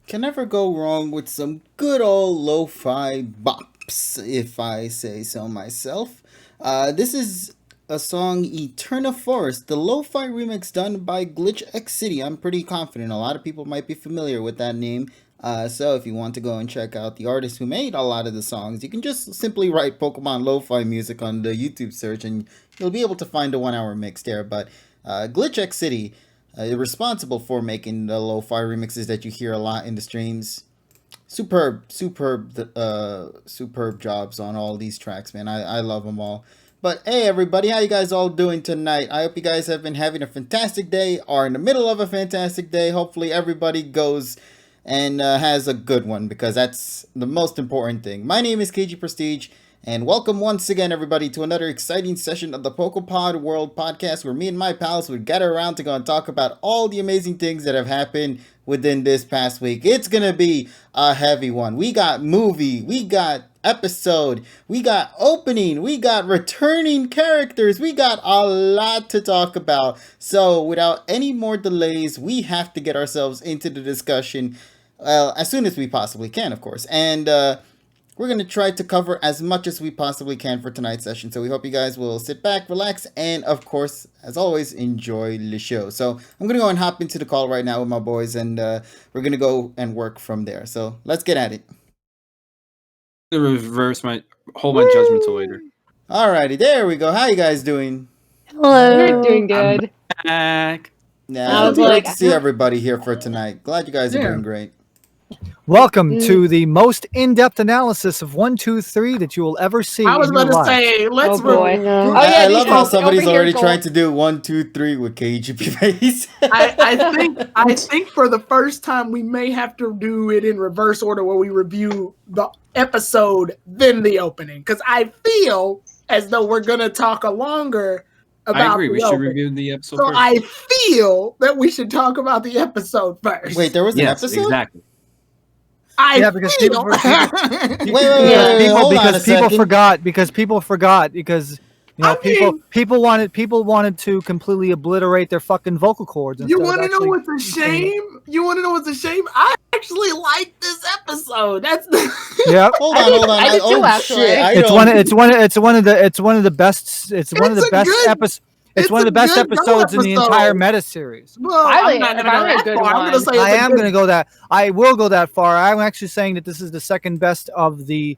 Can never go wrong with some good old lo-fi bops, if I say so myself. This is a song Eterna Forest, the lo-fi remix done by Glitch X City. I'm pretty confident a lot of people might be familiar with that name. So if you want to go and check out the artist who made a lot of the songs, you can just simply write Pokemon lo-fi music on the YouTube search and you'll be able to find a 1 hour mix there. But Glitch X City responsible for making the lo-fi remixes that you hear a lot in the streams. Superb jobs on all these tracks, man. I love them all. But hey, everybody, how you guys all doing tonight? I hope you guys have been having a fantastic day, or in the middle of a fantastic day. Hopefully, everybody goes and has a good one, because that's the most important thing. My name is KG Prestige, and welcome once again, everybody, to another exciting session of the PokePod World Podcast, where me and my pals would gather around to go and talk about all the amazing things that have happened within this past week. It's gonna be a heavy one. We got movie, we got episode, we got opening, we got returning characters, we got a lot to talk about. So without any more delays, we have to get ourselves into the discussion as soon as we possibly can, of course. And we're going to try to cover as much as we possibly can for tonight's session. So we hope you guys will sit back, relax, and of course, as always, enjoy the show. So I'm going to go and hop into the call right now with my boys, and we're going to go and work from there. So let's get at it. Hold my judgment till later. Alrighty, there we go. How you guys doing? Hello. We're doing good. Back. Yeah, it's great to see everybody here for tonight. Glad you guys are doing great. Welcome to the most in-depth analysis of 1, 2, 3 that you will ever see. I was in your about to life. say, let's. Oh, boy. I love how somebody's already trying to do 1, 2, 3 with KGP face. I think for the first time we may have to do it in reverse order, where we review the episode then the opening, because I feel as though we're gonna talk a longer about. I agree. We should review the episode So first. I feel that we should talk about the episode first. Wait, there was an episode? Exactly. Because people Wait, hold on a people second. forgot because you know, I people wanted to completely obliterate their fucking vocal cords. You want to know what's a shame? I actually like this episode. That's the Yep. Hold on. I did too, actually. It's one of the best episodes. It's one of the best episodes in the entire meta series. Well, Finally, I'm not gonna finally go a that good far. I'm one. gonna say I it's a am good- going to go that. I will go that far. I'm actually saying that this is the second best of the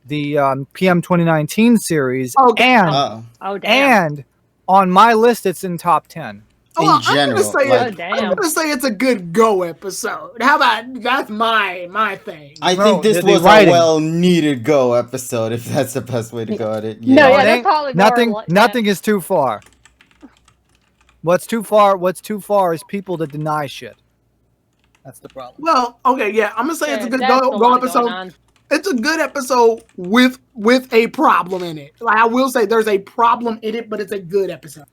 PM 2019 series, Okay. and Oh, damn. and on my list, it's in top 10. Well, in general, I'm damn. gonna say it's a good go episode. How about that's my thing? I Bro, think this the was writing. a well-needed go episode, if that's the best way to go at it. No, yeah, it that's ain't- probably more nothing is too far. What's too far is people that deny shit. That's the problem. Well, okay, yeah, I'm gonna say it's a good That's a go lot going episode. on. It's a good episode with a problem in it. Like, I will say there's a problem in it, but it's a good episode.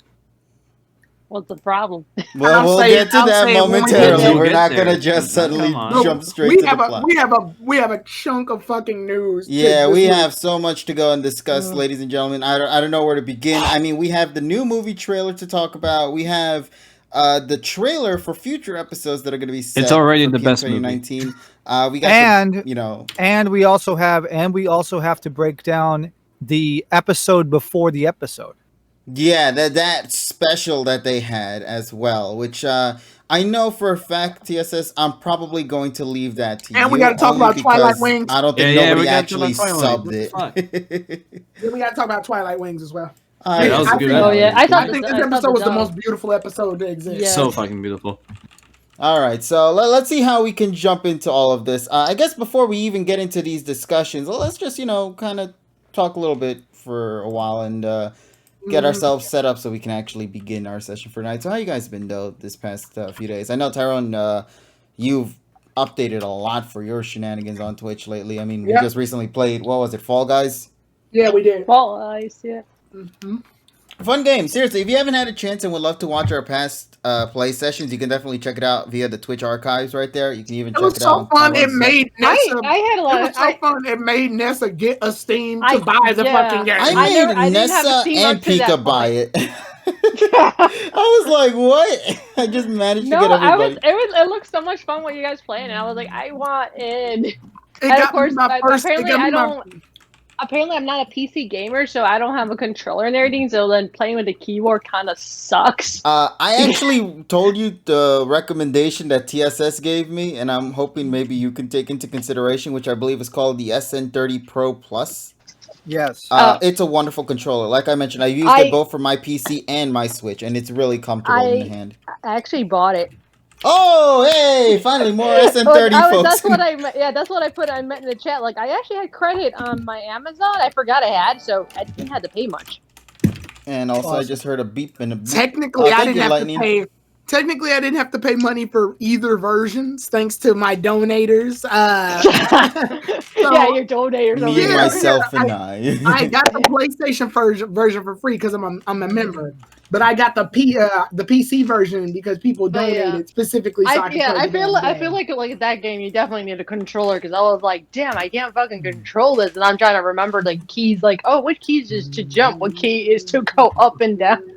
What's the problem? Well, I'm we'll saying- get to I'm that saying when we momentarily. get We're not there. gonna just suddenly Come on. jump straight we to the have plot. we have a chunk of fucking news. Yeah, this we week. have so much to go and discuss, ladies and gentlemen. I don't know where to begin. I mean, we have the new movie trailer to talk about. We have the trailer for future episodes that are going to be set. It's already for the PM best movie. 2019. We got And and we also have to break down the episode before the episode. yeah, that special that they had as well, which I know for a fact, TSS, I'm probably going to leave that to you. And we gotta talk only about Twilight because Wings. I don't think Yeah, nobody we gotta actually talk about Twilight. subbed What it. Then we gotta talk about Twilight Wings as well. Alright, that was a good Oh, yeah. I thought I think the- this I thought episode was the dog- most beautiful episode to exist. Yeah. So fucking beautiful. All right, so let's see how we can jump into all of this. I guess before we even get into these discussions, let's just, kind of talk a little bit for a while and get ourselves set up so we can actually begin our session for tonight. So how you guys been, though, this past few days? I know, Tyrone, you've updated a lot for your shenanigans on Twitch lately. I mean, we just recently played, what was it, Fall Guys? Yeah, we did. Well, I see it. Mhm. Fun game. Seriously, if you haven't had a chance and would love to watch our past play sessions, you can definitely check it out via the Twitch archives right there. You can even It check was it so out. fun. It made Nessa. I had a It lot was of. so fun. It made Nessa get a Steam to I- buy the yeah. fucking game. I I made didn't have a Nessa Steam and up to that Pika buy point. it. I was like, what? I just managed to No, get everybody. it looked so much fun when you guys playing, and I was like, I want in. It And got of course, me my first. It apparently got me I my. don't. Apparently, I'm not a PC gamer, so I don't have a controller and everything. So then playing with the keyboard kind of sucks. I actually told you the recommendation that TSS gave me, and I'm hoping maybe you can take into consideration, which I believe is called the SN30 Pro Plus. Yes. It's a wonderful controller. Like I mentioned, I used it both for my PC and my Switch, and it's really comfortable in the hand. I actually bought it. Oh, hey! Finally, more SN30, folks. That's what I meant. Yeah, that's what I meant in the chat. Like, I actually had credit on my Amazon. I forgot I had, so I didn't have to pay much. And also, I just heard a beep and a boop. Technically, I didn't have Lightning. to pay. Technically, I didn't have to pay money for either versions, thanks to my donators. Yeah, your donators. Me, over there. myself, and I. I got the PlayStation version for free because I'm a member, but I got the PC version because people donated specifically. So I feel like that game you definitely need a controller because I was like, damn, I can't fucking control this, and I'm trying to remember the keys. Like, oh, which keys is to jump? What key is to go up and down?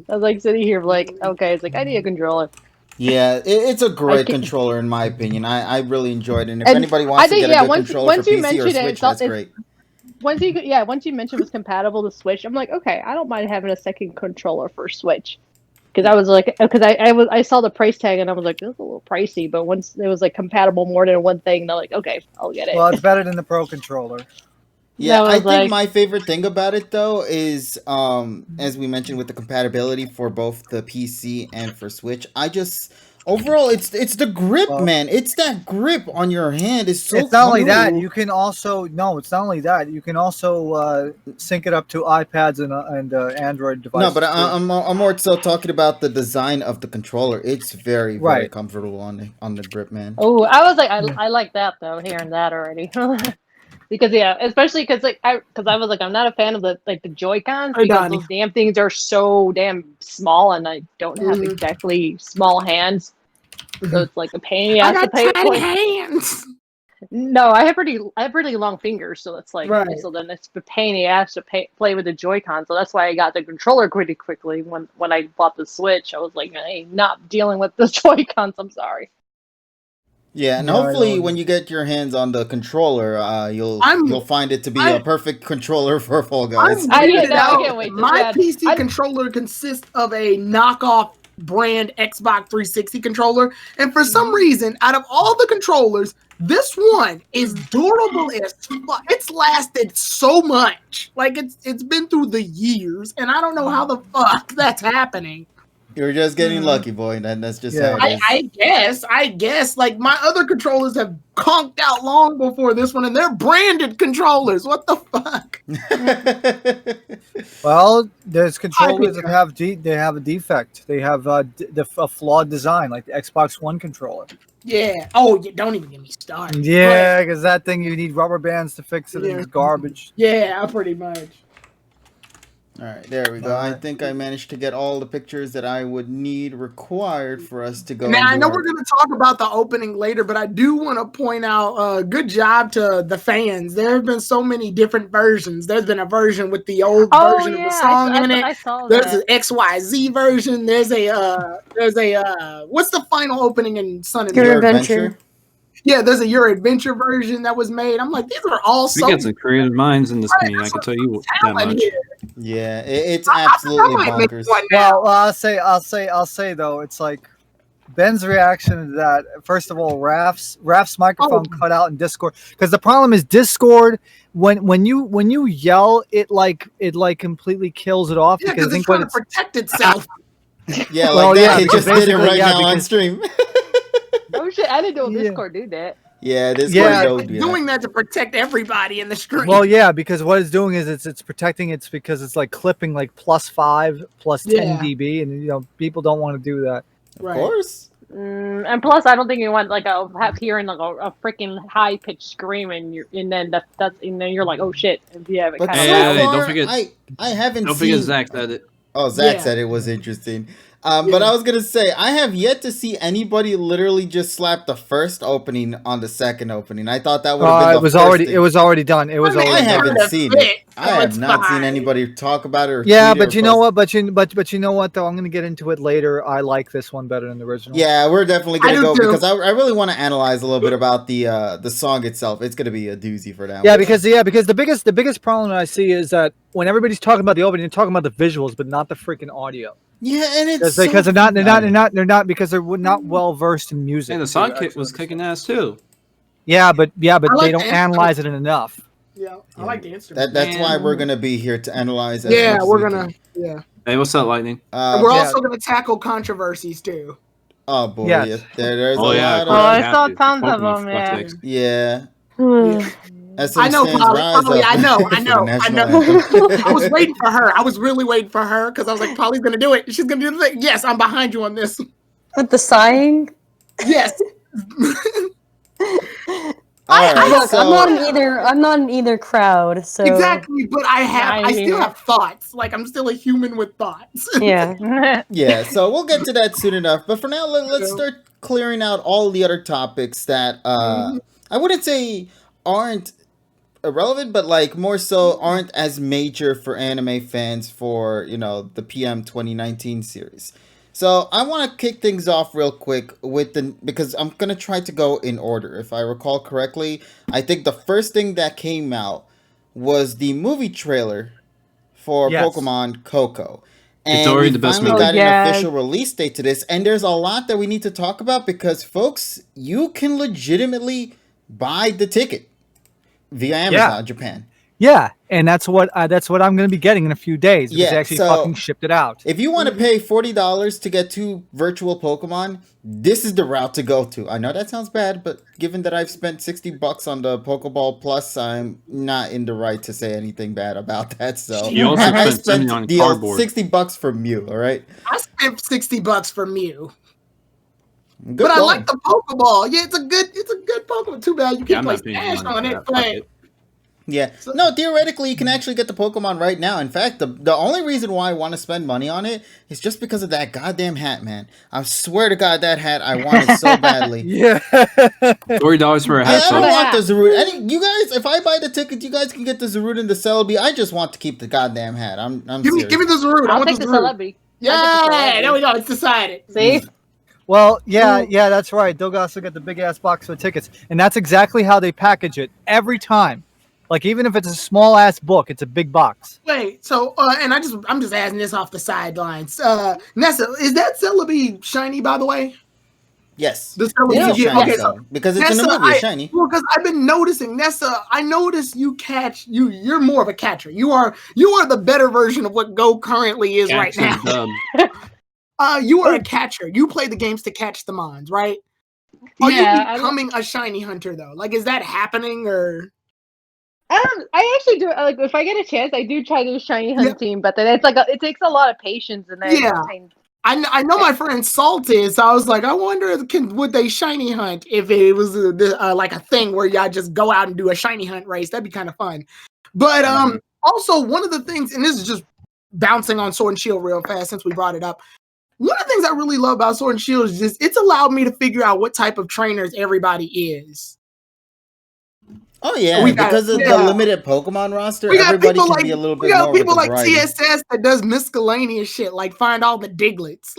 I was like sitting here like, okay, it's like I need a controller. Yeah, it's a great controller in my opinion. I really enjoyed it. And if anybody wants to get a good controller for PC or Switch, that's great. Once you mentioned it was compatible to Switch, I'm like, okay, I don't mind having a second controller for Switch. Because I was like, I saw the price tag and I was like, this is a little pricey. But once it was like compatible more than one thing, they're like, okay, I'll get it. Well, it's better than the Pro controller. Yeah, I think my favorite thing about it though is, as we mentioned with the compatibility for both the PC and for Switch, overall it's the grip, man. It's that grip on your hand is so. It's not only that you can also it's not only that you can also sync it up to iPads and Android devices. No, but I'm more so talking about the design of the controller. It's very comfortable on the grip, man. Oh, I was like, I like that though. Hearing that already. Because especially because I was like, I'm not a fan of the Joy-Cons because those damn things are so damn small and I don't have exactly small hands, so it's like a pain. I got tiny hands. No, I have pretty long fingers, so it's like so then it's a pain in the ass to play with the Joy-Con. So that's why I got the controller pretty quickly when I bought the Switch. I was like, hey, not dealing with the Joy-Cons. I'm sorry. Yeah, and hopefully when you get your hands on the controller, you'll find it to be a perfect controller for Fall Guys. I can't wait. My PC controller consists of a knockoff brand Xbox 360 controller, and for some reason, out of all the controllers, this one is durable as fuck. It's lasted so much. Like it's been through the years, and I don't know how the fuck that's happening. You're just getting lucky, boy. That's just how it is. I guess. Like, my other controllers have conked out long before this one, and they're branded controllers. What the fuck? Well, there's controllers that have they have a defect. They have a flawed design, like the Xbox One controller. Yeah. Oh, don't even get me started. Yeah, because that thing, you need rubber bands to fix it, and it's garbage. Yeah, pretty much. All right, there we go. I think I managed to get all the pictures that I would need required for us to go. Now, I know we're going to talk about the opening later, but I do want to point out good job to the fans. There have been so many different versions. There's been a version with the old version of the song in it. There's an XYZ version. There's a what's the final opening in Sun and Your Adventure? Yeah, there's a Your Adventure version that was made. I'm like, these are all we got some creative minds in this community. I can tell you that much. Yeah, it's absolutely bonkers. Well, I'll say though, it's like Ben's reaction to that. First of all, Raph's microphone cut out in Discord, because the problem is Discord. When you yell, it completely kills it off. Yeah, because it's trying to protect itself. Yeah, it just did it right now on stream. Oh shit! I didn't know Discord do that. Yeah, Discord doing that to protect everybody in the stream. Well, yeah, because what it's doing is it's protecting it because it's like clipping like +5, +10 dB, and people don't want to do that. Of course. And plus, I don't think you want hearing like a freaking high pitched scream, and then you're like, oh shit. Yeah, don't forget. I haven't. Don't forget Zach said it. Oh, Zach said it was interesting. But I was gonna say I have yet to see anybody literally just slap the first opening on the second opening. I thought that would have been the it was first already thing. it was already done. It was I mean, already I done. haven't seen it. I have not seen anybody talk about it or Yeah, tweet it but or you know post what? But you know what though? I'm gonna get into it later. I like this one better than the original. Yeah, we're definitely I gonna do go too. because I really want to analyze a little bit about the song itself. It's gonna be a doozy for that. Yeah, one. because the biggest problem that I see is that when everybody's talking about the opening, they're talking about the visuals, but not the freaking audio. Yeah, and it's Because so they're not because they're not well versed in music. And the song kit was kicking ass too. Yeah, but I like they don't the analyze it enough. Yeah, I like the instrument. That's why we're gonna be here to analyze. As Yeah, much as we're we gonna. can. Yeah, Hey, what's up, Lightning? and we're yeah. also gonna tackle controversies too. Oh boy, Yes. yeah, there's Oh a yeah, lot Oh, I of saw tons of Pokemon them, yeah. Flex. yeah. Yeah. SM I know, stands Polly. rise Polly, up I know, for I the know, I national know. anthem. I was waiting for her. I was really waiting for her because I was like, Polly's gonna do it. She's gonna do the thing. Yes, I'm behind you on this. With the sighing? Yes. All right, Look, so I'm not in either crowd, so Exactly, but I still Yeah. have thoughts. Like I'm still a human with thoughts. yeah. yeah, so we'll get to that soon enough. But for now, let's start clearing out all the other topics that I wouldn't say aren't irrelevant, but like more so aren't as major for anime fans for the PM 2019 series. So I want to kick things off real quick with because I'm gonna try to go in order. If I recall correctly, I think the first thing that came out was the movie trailer for Yes. Pokemon Coco. It's And already we the best finally movie. got Yeah. an official release date to this, and there's a lot that we need to talk about because, folks, you can legitimately buy the ticket via Amazon Japan. Yeah, and that's what I'm going to be getting in a few days because Yeah, they actually so- fucking shipped it out. If you want to pay $40 to get 2 virtual Pokemon, this is the route to go to. I know that sounds bad, but given that I've spent $60 on the Pokeball Plus, I'm not in the right to say anything bad about that. So You also I spent spent $70 on the cardboard. $60 for Mew. All right, I spent $60 for Mew. good But I going. like the Pokeball. Yeah, it's a good Pokemon. Too bad you Yeah, can't I'm play not paying Smash money on for it. that. Fuck But it. Yeah. No, theoretically, you can actually get the Pokemon right now. In fact, the only reason why I want to spend money on it is just because of that goddamn hat, man. I swear to God, that hat I wanted so badly. Yeah. $40 for a I hat. don't So want the Zarud. You guys, if I buy the ticket, you guys can get the Zarud and the Celebi. I just want to keep the goddamn hat. I'm give serious. me the Zarud. I I'll want take the Zarud. celebrity. Yeah, there we go. It's decided. See? Well, yeah, that's right. They'll also get the big ass box of tickets, and that's exactly how they package it every time. Like even if it's a small ass book, it's a big box. Wait, so and I'm just asking this off the sidelines. Nessa, is that Celebi shiny, by the way? Yes. The Celebi, It's a yeah, shiny okay, Celebi. Because it's in the Nessa, movie, it's shiny. Well, because I've been noticing, Nessa. I noticed you catch you're more of a catcher. You are the better version of what Go currently is right now. You are a catcher. You play the games to catch the mons, right? Are you becoming a shiny hunter though? Like, is that happening or? I actually do. Like, if I get a chance, I do try to do shiny hunting, but then it's like it takes a lot of patience, and then I know my friend Salt is. So I was like, I wonder would they shiny hunt if it was like a thing where y'all just go out and do a shiny hunt race? That'd be kind of fun. But also one of the things, and this is just bouncing on Sword and Shield real fast since we brought it up. One of the things I really love about Sword and Shield is just it's allowed me to figure out what type of trainers everybody is. Oh yeah, because of the limited Pokemon roster, everybody can be a little bit more. We got people like TSS that does miscellaneous shit, like find all the Digletts.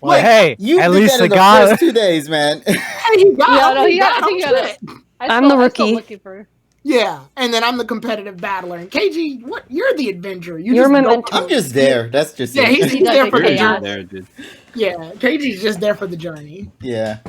Well, hey, you at did least that in the the guy. first 2 days, man. Hey, you got I'm the rookie. Yeah, and then I'm the competitive battler. And KG, what? You're the adventurer. You're my mentor. I'm just there. That's just yeah. it. He's there for the journey. There, dude. Yeah, KG's just there for the journey. Yeah.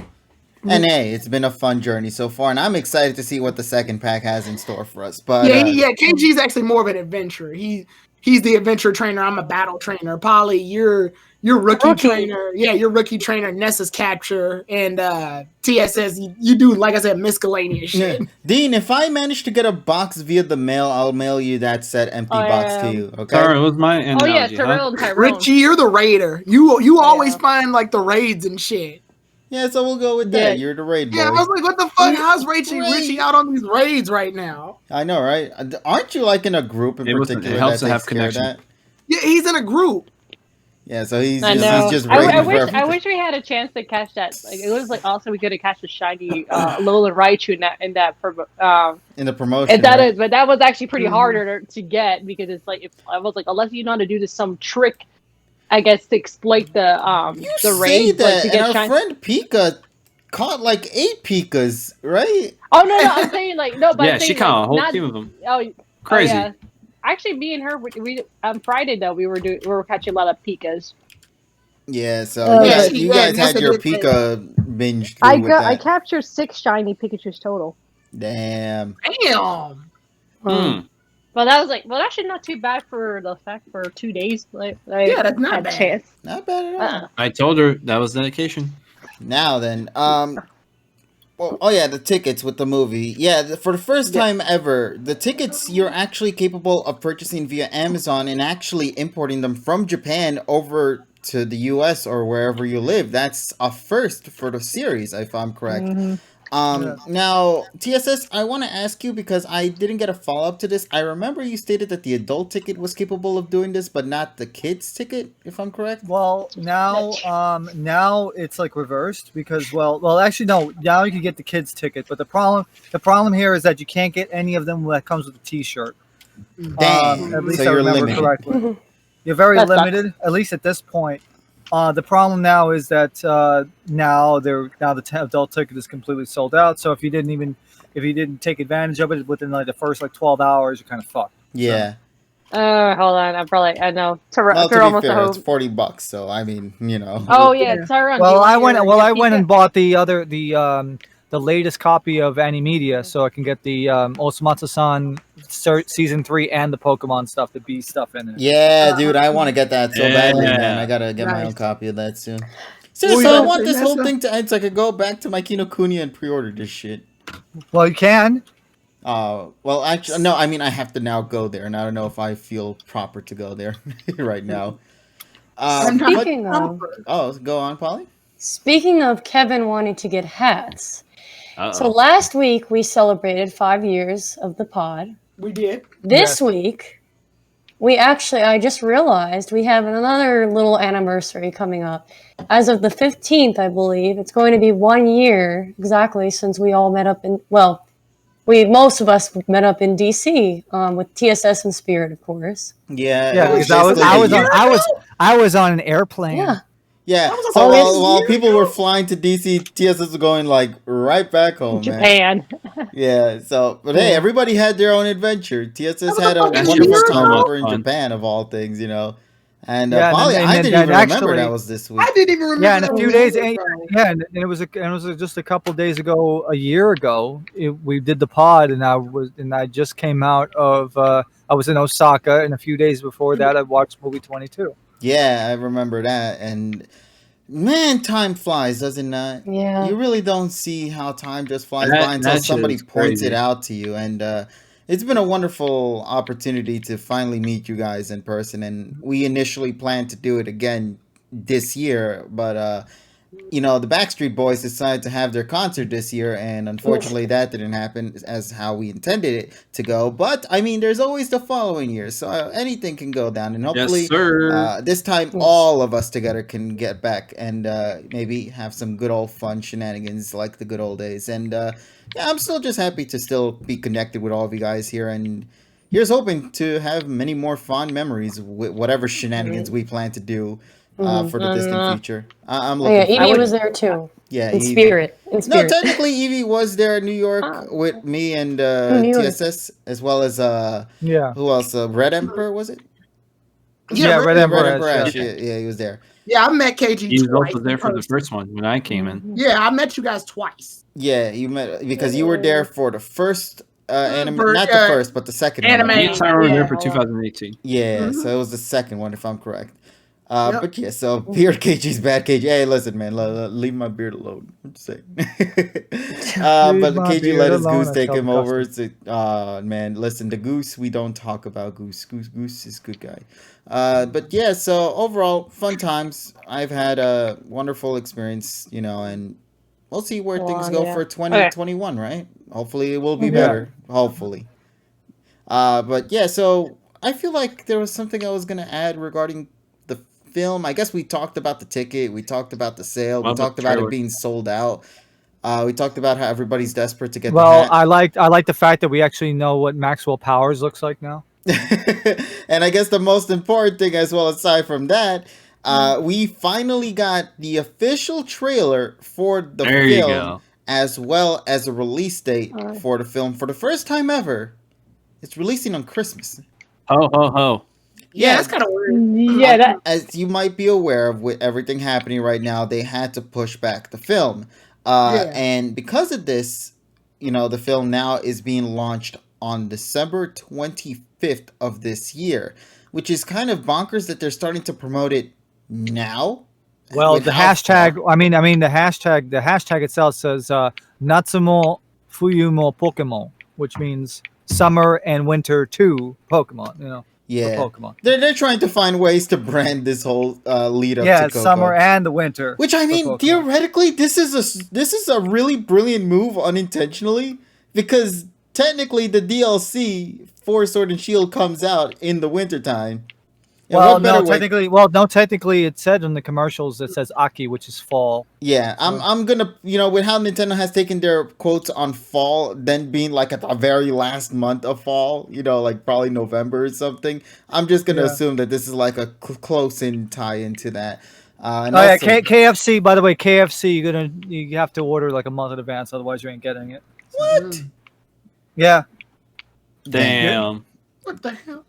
And hey, it's been a fun journey so far, and I'm excited to see what the second pack has in store for us. But KG's actually more of an adventurer. He's the adventure trainer. I'm a battle trainer. Polly, you're rookie trainer. Yeah, you're rookie trainer. Nessa's capture, and TSS. You do, like I said, miscellaneous shit. Yeah. Dean, if I manage to get a box via the mail, I'll mail you that set empty box to you. Okay. Sorry, what was my analogy? Tyrone. Richie, you're the raider. You always find like the raids and shit. Yeah, so we'll go with that. You're the raid boy. Yeah, I was like, what the fuck? How's Richie out on these raids right now? I know, right? Aren't you like in a group in particular it helps that to have takes care of connection. that? Yeah, he's in a group. Yeah, so he's I just, know. he's just I rating for wish everything. I wish we had a chance to catch that. Like it was like also we could have catch the shiny Lola Raichu in that In the promotion, and that right? is, but that was actually pretty harder to get because it's like if I was like unless you know how to do this some trick, I guess to exploit You the say raids like that, to and get our shiny. friend Pika caught like 8 Pikas, right? Oh no, I'm saying like no, but I'm Yeah, she saying caught like a whole not. team of them. Oh, Crazy. yeah. Actually, me and her we on Friday though we were catching a lot of pikas. Yeah, so you guys yes, had I your did say that. Pika binge through with I that. captured 6 shiny Pikachu's total. Damn. Damn. Hmm. Well, that was like actually not too bad for the fact for 2 days. Like Yeah, that's not had bad. chance. Not bad at all. I told her that was dedication. Now then, well, oh yeah, the tickets with the movie. Yeah, for the first time ever, the tickets you're actually capable of purchasing via Amazon and actually importing them from Japan over to the US or wherever you live. That's a first for the series, if I'm correct. Now, TSS, I want to ask you because I didn't get a follow-up to this. I remember you stated that the adult ticket was capable of doing this, but not the kids ticket, if I'm correct. Well, now it's like reversed because actually no. Now you can get the kids ticket, but the problem here is that you can't get any of them that comes with a T-shirt. Damn. At least So I you're remember limited. correctly. You're very That sucks. limited, at least at this point. The problem now is that now the adult ticket is completely sold out. So if you didn't take advantage of it within like the first like 12 hours, you're kind of fucked. Yeah. Hold on. I know. Well, to be almost fair, a it's $40, so I mean, you know. Oh yeah, Tyrone. Well, I went and bought the latest copy of Animedia, so I can get the Osamatsu-san season 3 and the Pokemon stuff, the B stuff in it. Yeah, dude, I want to get that so badly, man. Yeah. I gotta get my own Nice. copy of that soon. Seriously, yeah, I want this that's whole a- thing to end so I could go back to my Kinokuniya and pre-order this shit. Well, you can. Well, actually, no, I mean, I have to now go there, and I don't know if I feel proper to go there right now. Speaking of, Go on, Polly. speaking of Kevin wanting to get hats, Uh-oh. so last week we celebrated 5 years of the pod. We did. This week, I just realized we have another little anniversary coming up. As of the 15th, I believe, it's going to be 1 year exactly since we all met up most of us met up in DC with TSS and Spirit, of course. Yeah, Because I was on an airplane. Yeah. Yeah, That was so a while year people ago. were flying to DC, TSS was going like right back home, man. Japan. Yeah, so but hey, everybody had their own adventure. TSS had a fucking wonderful year time ago. over in Japan, of all things, you know. And Yeah, Polly, and I then- didn't and even remember actually- that was this week. I didn't even remember. Yeah, in a that few was days. years ago. And it was just a couple days ago, a year ago. We did the pod, and I just came out of. I was in Osaka, and a few days before that, I watched movie 22. Yeah, I remember that. And man, time flies, does it not? Yeah. You really don't see how time just flies That- by until that shit somebody is points crazy. it out to you. And it's been a wonderful opportunity to finally meet you guys in person. And we initially planned to do it again this year, but you know, the Backstreet Boys decided to have their concert this year, and unfortunately that didn't happen as how we intended it to go. But I mean, there's always the following year, so anything can go down, and hopefully Yes, sir. this time Yes. all of us together can get back and maybe have some good old fun shenanigans like the good old days. And yeah, I'm still just happy to still be connected with all of you guys here, and here's hoping to have many more fond memories with whatever shenanigans we plan to do for the distant future. I'm Oh, looking yeah, forward. Evie was there too. Yeah, In Evie. spirit. In No, spirit. technically Evie was there in New York Oh. with me and knew it? TSS, as well as Yeah. who else? Red Emperor, was it? Yeah, Red Yeah, Emperor Red Emperor Ash, Ash. Yeah, he was there. Yeah, I met KG He was twice. also there in for the person. first one when I came in. Yeah, I met you guys twice. Yeah, you met because you were there for the first anime, For, not the first, but the second anime. one. Me and Tyrone were Yeah. there for 2018. Yeah, Mhm. so it was the second one, if I'm correct. Yep. But yeah, so beard KG's bad KG. Hey, listen, man, leave my beard alone. I'm just saying. But my KG beard let his alone, goose I take tell him the over. Man, listen, the goose, we don't talk about goose. Goose is a good guy. But yeah, so overall, fun times. I've had a wonderful experience, you know, and we'll see where things go yeah. for 2021, right? Hopefully it will be Yeah. better. Hopefully. But yeah, so I feel like there was something I was gonna add regarding the film. I guess we talked about the ticket. We talked about the sale. What We about talked the about it trailer? being sold out. We talked about how everybody's desperate to get Well, the hat. I like the fact that we actually know what Maxwell Powers looks like now. And I guess the most important thing as well, aside from that, we finally got the official trailer for the There you film, go. as well as a release date for the film. For the first time ever, it's releasing on Christmas. Ho ho ho. Yeah, that's kind of weird. Yeah, that As you might be aware of, with everything happening right now, they had to push back the film. Yeah. And because of this, the film now is being launched on December 25th of this year, which is kind of bonkers that they're starting to promote it now. Well, with the how hashtag. far- I mean, the hashtag. The hashtag itself says "Natsumo Fuyumo Pokemon," which means summer and winter to Pokemon. For Yeah. Pokemon. They're trying to find ways to brand this whole lead up Yeah, to it's Coco. summer and the winter. Which I for mean, Pokemon. theoretically, this is a really brilliant move unintentionally, because technically the DLC for Sword and Shield comes out in the wintertime. And Well, what better no, way- technically, it said in the commercials it says Aki, which is fall. Yeah, I'm gonna, with how Nintendo has taken their quotes on fall, then being like at the very last month of fall, like probably November or something. I'm just gonna Yeah. assume that this is like a close-in tie into that. And Oh yeah, also- KFC. By the way, KFC, you have to order like a month in advance, otherwise you ain't getting it. What? Yeah, Damn. What the hell?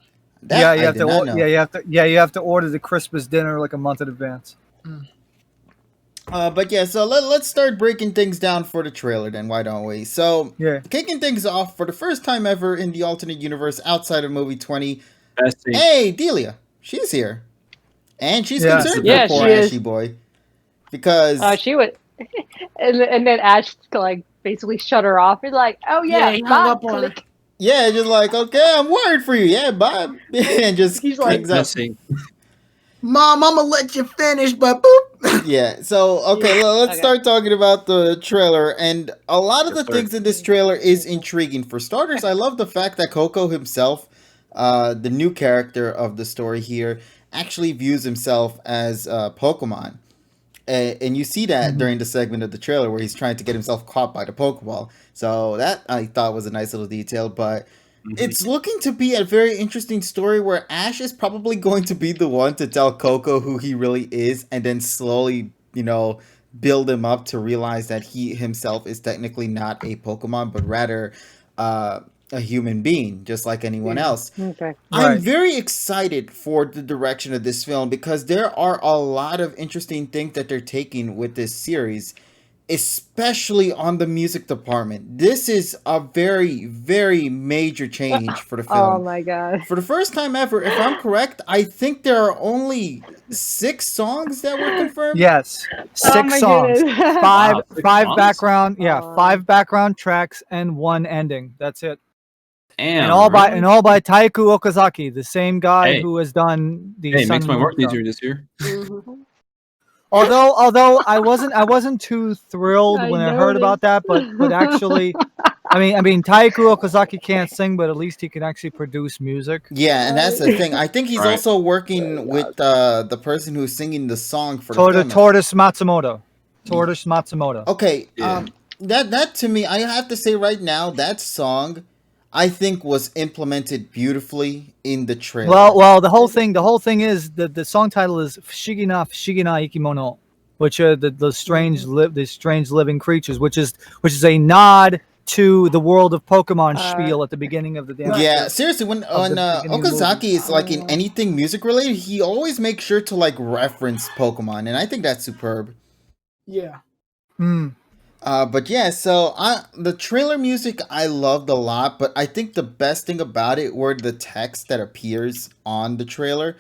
That yeah, I you have did to. not know. You have to order the Christmas dinner like a month in advance. But yeah, so let's start breaking things down for the trailer then, why don't we? So, Yeah. kicking things off, for the first time ever in the alternate universe outside of movie 20, Best scene. hey, Delia, she's here. And she's Yeah. concerned Yeah, for poor she is. Ashy boy. Because, she would, and then Ash like basically shut her off. He's like, "Oh yeah, he hung bye, up on her. click." yeah, just like, okay, I'm worried for you. Yeah, bye. And just He's like- hangs up. Best scene. Mom, I'm gonna let you finish, but boop. Yeah, so, okay, let's Okay. start talking about the trailer. And a lot of the Yes, sir. things in this trailer is intriguing. For starters, I love the fact that Coco himself, the new character of the story here, actually views himself as Pokemon. And you see that during the segment of the trailer where he's trying to get himself caught by the Pokeball. So that I thought was a nice little detail, but it's looking to be a very interesting story where Ash is probably going to be the one to tell Coco who he really is, and then slowly, build him up to realize that he himself is technically not a Pokemon, but rather a human being, just like anyone else. Okay. I'm Right. very excited for the direction of this film because there are a lot of interesting things that they're taking with this series, especially on the music department. This is a very, very major change for the Oh film. my god. For the first time ever, if I'm correct, I think there are only 6 songs that were confirmed. Yes, Oh 6 my songs, goodness. five Wow, 6 five songs? background, Aw. 5 background tracks and 1 ending. That's it. Damn. And all by really? Taiku Okazaki, the same guy Hey. who has done the. Hey, it Sun makes my and work Moon stuff. easier this year. Although I wasn't too thrilled I when I heard about noticed. that, but actually, I mean Taiku Okazaki can't sing, but at least he can actually produce music. Yeah, and that's the thing. I think he's Right. also working with the person who's singing the song for the film. Tortoise Matsumoto. Tortoise Matsumoto. Okay, Yeah. that to me, I have to say right now, that song, I think was implemented beautifully in the trailer. Well, the whole thing is the song title is Fushigina Ikimono, which are the strange living creatures, which is a nod to the world of Pokemon spiel at the beginning of the damn. Yeah, seriously, when Of the beginning of the Okazaki movie. is like in anything music related, he always makes sure to like reference Pokemon, and I think that's superb. Yeah. Hmm. But yeah, so the trailer music I loved a lot, but I think the best thing about it were the text that appears on the trailer.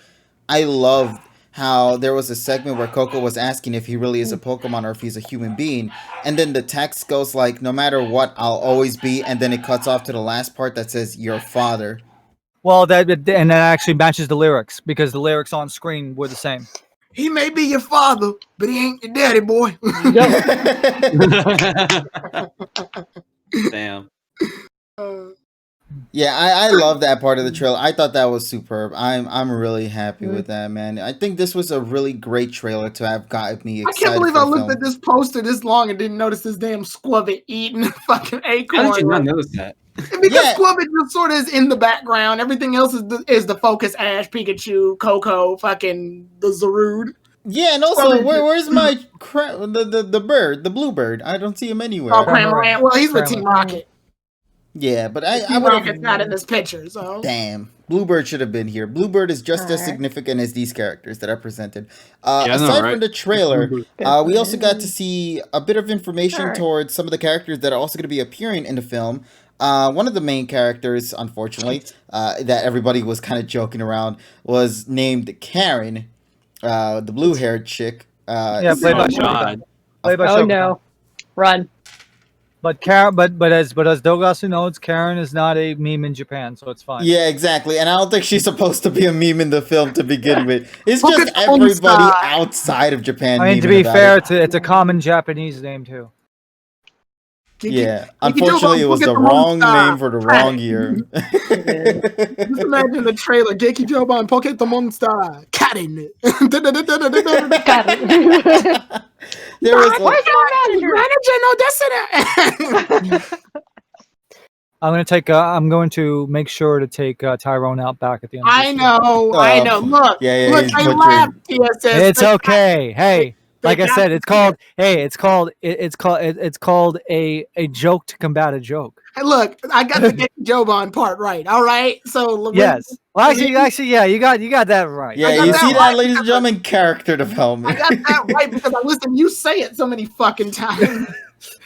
I loved how there was a segment where Coco was asking if he really is a Pokemon or if he's a human being, and then the text goes like, "No matter what, I'll always be," and then it cuts off to the last part that says, "Your father." Well, that actually matches the lyrics because the lyrics on screen were the same. He may be your father, but he ain't your daddy, boy. Damn. Yeah, I love that part of the trailer. I thought that was superb. I'm really happy with that, man. I think this was a really great trailer to have gotten me I excited. can't believe for I the looked film. at this poster this long and didn't notice this damn squabbit eating a fucking acorn. How did you not notice that? Because Yeah. Squabbit just sort of is in the background. Everything else is the focus. Ash, Pikachu, Coco, fucking the Zarude. Yeah, and also, where's my the bird, the bluebird? I don't see him anywhere. Oh, Cramorant. Well, he's with Team Cramorant. Rocket. Yeah, but I Team would Rocket's have. not in this picture, so. Damn, Bluebird should have been here. Bluebird is just as Alright. significant as these characters that are presented. Yeah, I know, Aside right? from the trailer, Bluebird. we also got to see a bit of information Alright. towards some of the characters that are also going to be appearing in the film. One of the main characters, unfortunately, that everybody was kind of joking around, was named Karen, the blue-haired chick. Yeah, played by Oh, Shotgun. God. Played by Oh Shotgun. no, run! But Karen, but as Dogasu knows, Karen is not a meme in Japan, so it's fine. Yeah, exactly. And I don't think she's supposed to be a meme in the film to begin with. It's Look just at the everybody side. outside of Japan. I mean, to memeing be about fair, it. it's a common Japanese name too. Yeah, you can do unfortunately, it both. was Look the at the wrong monster. name for the wrong year. Just imagine the trailer. Geki Joban, Pokemon Star. Karen. Got it. There was Where's our manager? Manager, no, that's it. I'm going to make sure to take Tyrone out back at the end. Of I this know. Look, yeah, look, he's they butchering. laughed. TSS. It's They- okay. Hey, they like I got said, the- it's called a joke to combat a joke. Hey, look, I got the Geki Joban part right. All right, so Yes. Well, actually, yeah, you got that right. Yeah, got you that see right that, ladies and because- gentlemen? Character I development. got that right because I listened. You say it so many fucking times.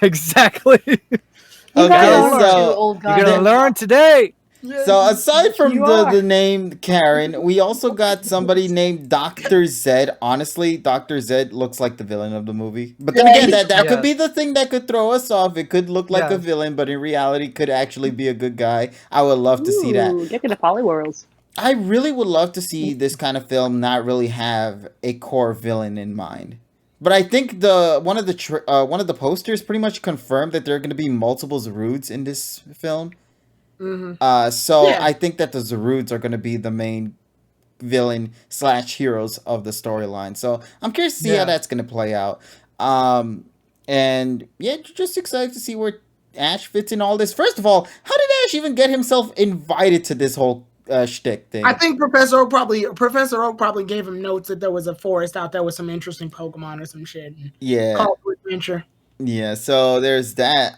Exactly. You Okay, guys are so- two old guys. You're gonna learn today. So aside from You the are. name Karen, we also got somebody named Dr. Zed. Honestly, Dr. Zed looks like the villain of the movie. But then Yeah, again, that Yes. could be the thing that could throw us off. It could look like a Yes. villain, but in reality could actually be a good guy. I would love to see that. Ooh, get to the Polyworlds. I really would love to see this kind of film not really have a core villain in mind. But I think one of the posters pretty much confirmed that there are going to be multiple Zarudes in this film. So Yeah. I think that the Zarudes are going to be the main villain / heroes of the storyline. So I'm curious to see Yeah. how that's going to play out. And yeah, just excited to see where Ash fits in all this. First of all, how did Ash even get himself invited to this whole shtick thing? I think Professor Oak probably gave him notes that there was a forest out there with some interesting Pokemon or some shit. And Yeah. called to adventure. Yeah, so there's that.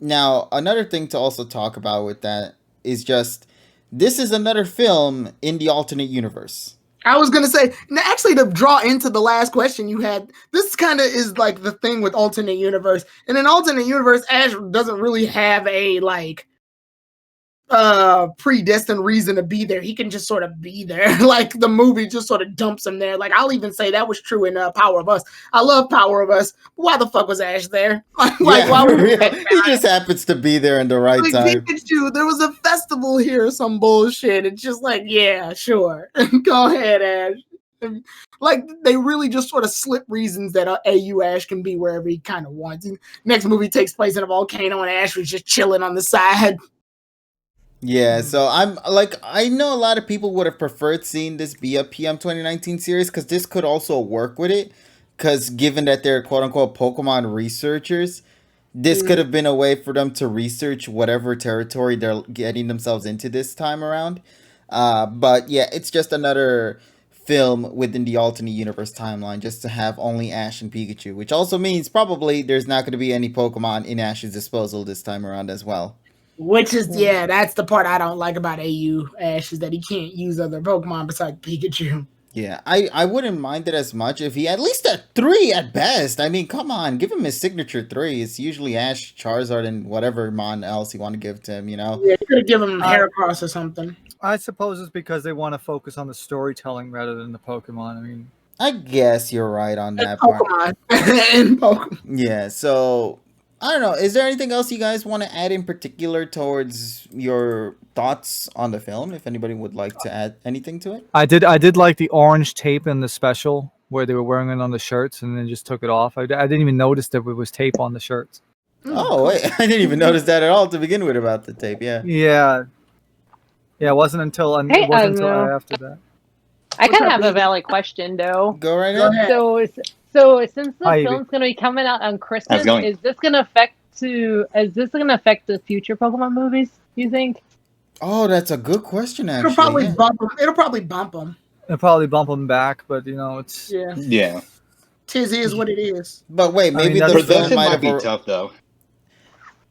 Now, another thing to also talk about with that is just this is another film in the alternate universe. I was gonna say, actually, to draw into the last question you had, this kind of is like the thing with alternate universe. In an alternate universe, Ash doesn't really have a predestined reason to be there. He can just sort of be there. Like the movie just sort of dumps him there. Like I'll even say that was true in Power of Us. I love Power of Us. But why the fuck was Ash there? Why would He just happens to be there in the right like, time. Pikachu, there was a festival here or some bullshit. It's just like, yeah, sure. Go ahead, Ash. Like, they really just sort of slip reasons that AU Ash can be wherever he kind of wants. And next movie takes place in a volcano and Ash was just chilling on the side. Yeah, so I know a lot of people would have preferred seeing this be a PM 2019 series because this could also work with it. Because given that they're quote unquote Pokemon researchers, this could have been a way for them to research whatever territory they're getting themselves into this time around. But yeah, it's just another film within the alternate universe timeline just to have only Ash and Pikachu, which also means probably there's not going to be any Pokemon in Ash's disposal this time around as well. Which is, yeah, that's the part I don't like about AU Ash is that he can't use other Pokemon besides Pikachu. Yeah, I wouldn't mind it as much if he at least at 3 at best. I mean, come on, give him his signature 3. It's usually Ash, Charizard, and whatever Mon else you want to give to him, you know? Yeah, you could have given him Heracross or something. I suppose it's because they want to focus on the storytelling rather than the Pokemon. I mean, I guess you're right on that And part. Pokemon. And Pokemon. Yeah, so I don't know. Is there anything else you guys want to add in particular towards your thoughts on the film? If anybody would like to add anything to it? I did like the orange tape in the special where they were wearing it on the shirts and then just took it off. I didn't even notice that it was tape on the shirts. Oh, wait, I didn't even notice that at all to begin with about the tape. Yeah. Yeah, Yeah, it wasn't until Hey, it wasn't until know. after that. I kind of up, have a baby? valid question though. Go right Go ahead. ahead. So since the Hi, Evie. film's going to be coming out on Christmas, going? is this going to affect the future Pokemon movies? You think? Oh, that's a good question. It'll Actually, probably yeah. bump them. It'll probably bump them. They'll probably bump them back, but it's Yeah. Yeah. Tis is what it is. But wait, maybe that's- the Production film might might be have. tough though.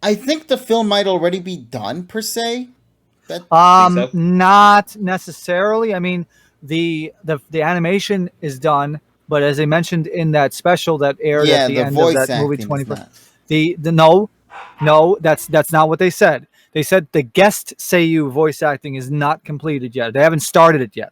I think the film might already be done per se. Think so? Not necessarily. I mean, the animation is done, but as they mentioned in that special that aired Yeah, at the the end voice of that movie, acting is 20. not. No, that's not what they said. They said the guest Seiyu voice acting is not completed yet. They haven't started it yet.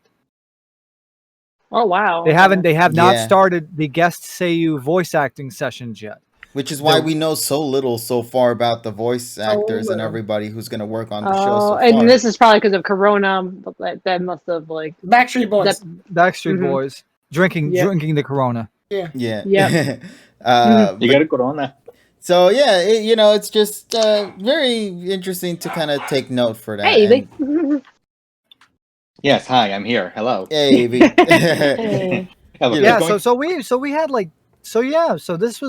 Oh wow. They have not Yeah. started the guest Seiyu voice acting sessions yet. Which is why The- we know so little so far about the voice actors and little. everybody who's going to work on the show so Oh, far. and this is probably because of Corona. But that must have Backstreet Boys. Backstreet Mhm. Boys drinking Yep. the Corona. Yeah. Yep. But- You got a corona. so yeah, it's just very interesting to kind of take note for that. Hey, And- Yes, hi, I'm here. Hello. hey, V. Hey. Hello. Yeah, Going- so we had so this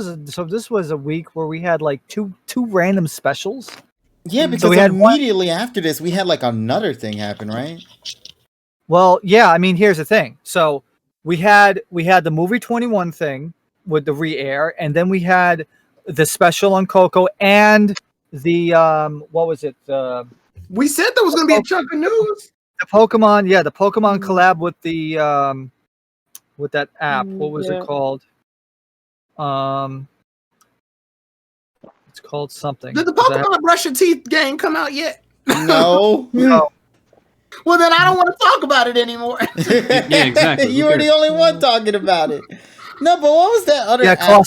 was a week where we had like two random specials. Yeah, because we had one- immediately after this, we had like another thing happen, right? Well, yeah, I mean, here's the thing. So we had the movie 21 thing with the re-air, and then we had the special on Coco and the what was it? The We said there was going to be a chunk of news. Pokemon, the Pokemon collab with the with that app. What was Yeah. it called? It's called something. Did the Does that have- Pokemon Brush Your Teeth game come out yet? No. No. Well, then I don't want to talk about it anymore. Yeah, exactly. You Who were the cares? only one talking about it. No, but what was that other? Yeah, app?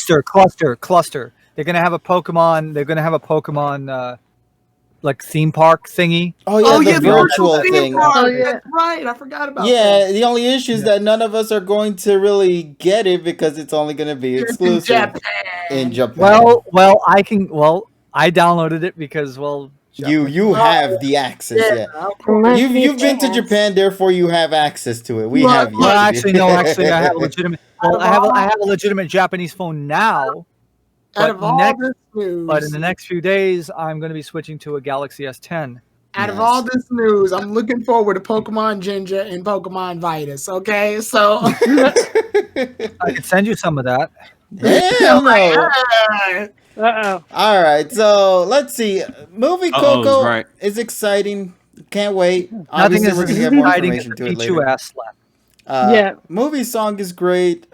cluster. They're gonna have a Pokemon. Like theme park thingy. Oh yeah, the the virtual theme thing. park. Oh, yeah. That's right. I forgot about Yeah, that. the only issue is that none of us are going to really get it because it's only going to be It's in exclusive Japan. in Japan. I downloaded it because you have the access. Yeah, Must be you've been to chance. Japan, therefore you have access to it. We Well, have. Well, yet. actually, no. Actually, I have a legitimate. Well, I have a legitimate Japanese phone now. Out of But all next- this news, But in the next few days, I'm going to be switching to a Galaxy S10. out of Nice. all this news, I'm looking forward to Pokemon Ginger and Pokemon Vitus. Okay, so I can send you some of that. Hell no. Uh-oh. All right, so let's see. Movie Uh-oh, Coco right. is exciting. Can't wait. Nothing Obviously, is we're as gonna get more exciting as information the to it Pichu later. ass slap. Yeah. Movie song is great.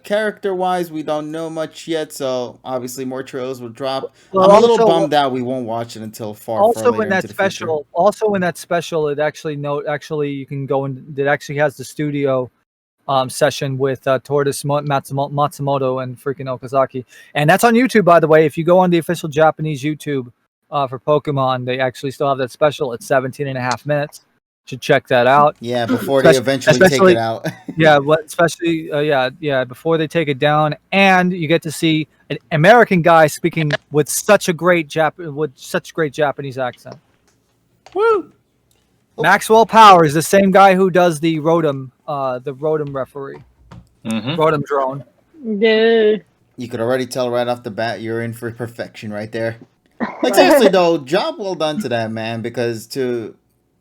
Character wise, we don't know much yet, so obviously more trailers will drop. Well, I'm a little also- bummed out we won't watch it until far Also later in that into the future. special, it actually you can go and it actually has the studio session with Tortoise Matsumoto and freaking Okazaki, and that's on YouTube, by the way. If you go on the official Japanese YouTube for Pokemon, they actually still have that special. It's 17.5 minutes. Should check that out. Yeah, before they eventually take especially- it out. Yeah, especially before they take it down, and you get to see an American guy speaking with such great Japanese accent. Woo! Maxwell Power is the same guy who does the Rotom referee, Mhm. Rotom drone. Yeah. You could already tell right off the bat you're in for perfection right there. Like seriously though, job well done to that man, because to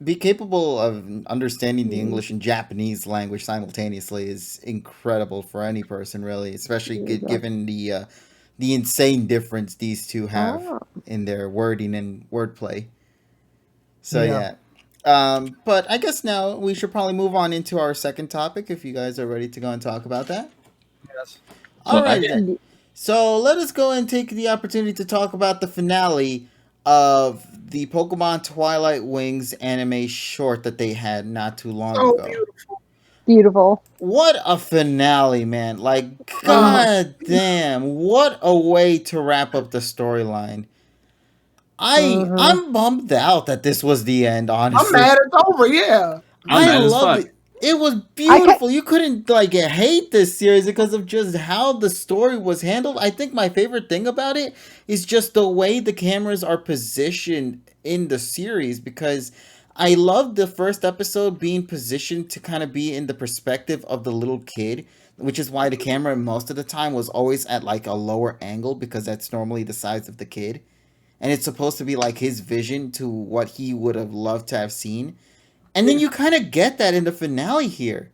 be capable of understanding the English and Japanese language simultaneously is incredible for any person, really, especially given the insane difference these two have in their wording and wordplay. So Yeah. but I guess now we should probably move on into our second topic if you guys are ready to go and talk about that. Yes. All right. Okay. Then. So let us go and take the opportunity to talk about the finale of the Pokemon Twilight Wings anime short that they had not too long so ago. beautiful. Beautiful. What a finale, man. Like, god damn, what a way to wrap up the storyline. I'm bummed out that this was the end, honestly. I'm mad it's over. Yeah. I'm mad as love fuck. it. It was beautiful. You couldn't hate this series because of just how the story was handled. I think my favorite thing about it is just the way the cameras are positioned in the series, because I love the first episode being positioned to kind of be in the perspective of the little kid, which is why the camera most of the time was always at like a lower angle because that's normally the size of the kid. And it's supposed to be like his vision to what he would have loved to have seen. And then you kind of get that in the finale here,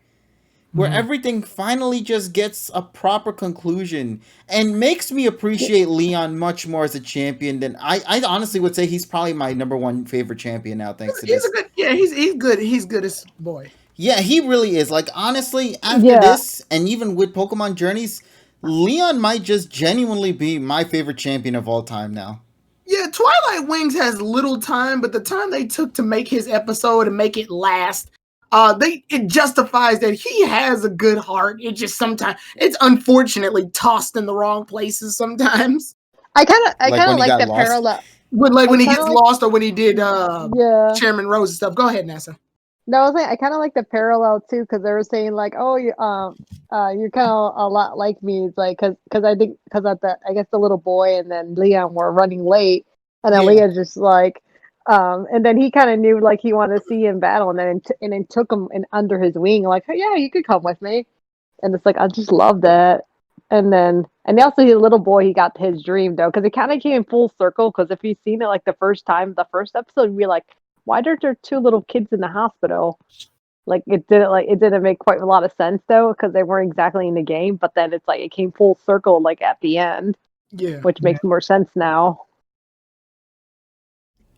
where everything finally just gets a proper conclusion and makes me appreciate Leon much more as a champion than I honestly would say he's probably my number one favorite champion now, thanks to this. He's good. He's good as boy. Yeah, he really is. Like, honestly, after this, and even with Pokemon Journeys, Leon might just genuinely be my favorite champion of all time now. Yeah, Twilight Wings has little time, but the time they took to make his episode and make it last, it justifies that he has a good heart. It just sometimes it's unfortunately tossed in the wrong places sometimes. I kind of like the lost. parallel. But like when he gets lost or when he did Yeah. Chairman Rose and stuff. Go ahead, NASA. No, I was saying I kind of like the parallel too because they were saying like, oh, you're kind of a lot like me. It's like because I think because I guess the little boy and then Leon were running late, and then Leon's just like, and then he kind of knew like he wanted to see him battle, and then took him under his wing, like, hey, yeah, you could come with me, and it's like I just love that. And also the little boy, he got his dream though because it kind of came full circle because if you've seen it like the first episode, you'd be like, why aren't there two little kids in the hospital? Like it didn't make quite a lot of sense though because they weren't exactly in the game. But then it's like it came full circle like at the end, which makes more sense now.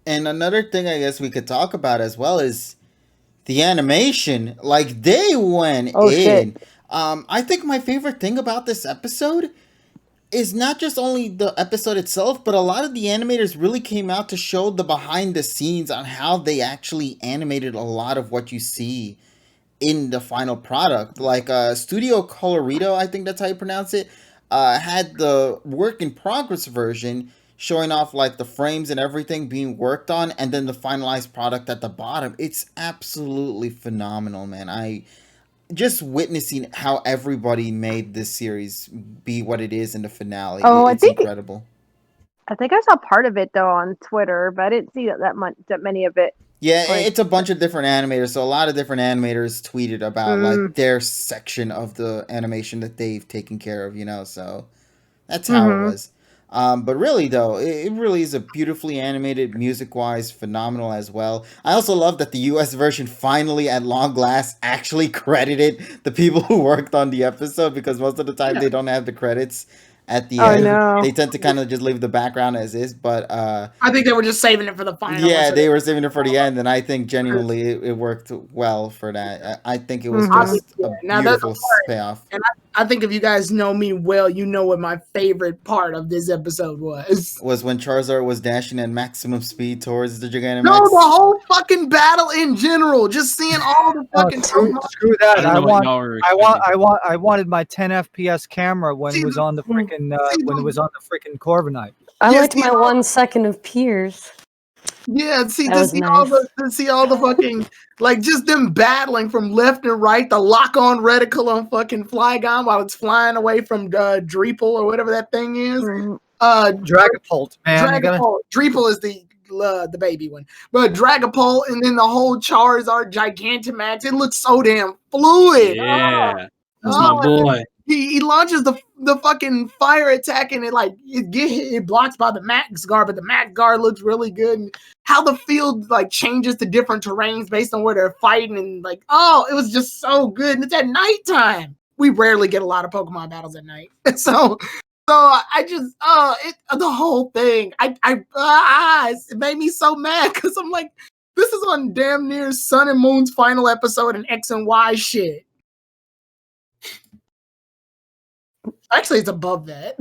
And another thing I guess we could talk about as well is the animation. Like they went in. Shit. I think my favorite thing about this episode is not just only the episode itself, but a lot of the animators really came out to show the behind the scenes on how they actually animated a lot of what you see in the final product. Like Studio Colorido, I think that's how you pronounce it, had the work in progress version showing off like the frames and everything being worked on, and then the finalized product at the bottom. It's absolutely phenomenal, man. Just witnessing how everybody made this series be what it is in the finale. It's incredible. I think I saw part of it though on Twitter, but I didn't see that many of it. Yeah, it's a bunch of different animators. So a lot of different animators tweeted about like their section of the animation that they've taken care of, so that's how it was. But really, though, it really is a beautifully animated, music-wise, phenomenal as well. I also love that the US version finally, at long last, actually credited the people who worked on the episode because most of the time they don't have the credits at the end. No. They tend to kind of just leave the background as is, but I think they were just saving it for the final. Yeah, they were saving it for the end, and I think genuinely it worked well for that. I think it was just a beautiful payoff. And I think if you guys know me well, you know what my favorite part of this episode was. Was when Charizard was dashing at maximum speed towards the Gigantamax. No, the whole fucking battle in general. Just seeing all the fucking screw that. I wanted my 10 FPS camera when it was on the freaking Corviknight. I liked my 1 second of Piers. Yeah, to see all the fucking like just them battling from left and right, the lock on reticle on fucking Flygon while it's flying away from Dreeple or whatever that thing is. Dragapult, man. Dreeple is the baby one, but Dragapult and then the whole Charizard Gigantamax. It looks so damn fluid. Yeah, that's my boy. He launches the fucking fire attack and it blocks by the Max Guard, but the Max Guard looks really good. And how the field like changes to different terrains based on where they're fighting and it was just so good. And it's at nighttime. We rarely get a lot of Pokemon battles at night, so I just the whole thing it made me so mad because I'm like, this is on damn near Sun and Moon's final episode and X and Y shit. Actually, it's above that.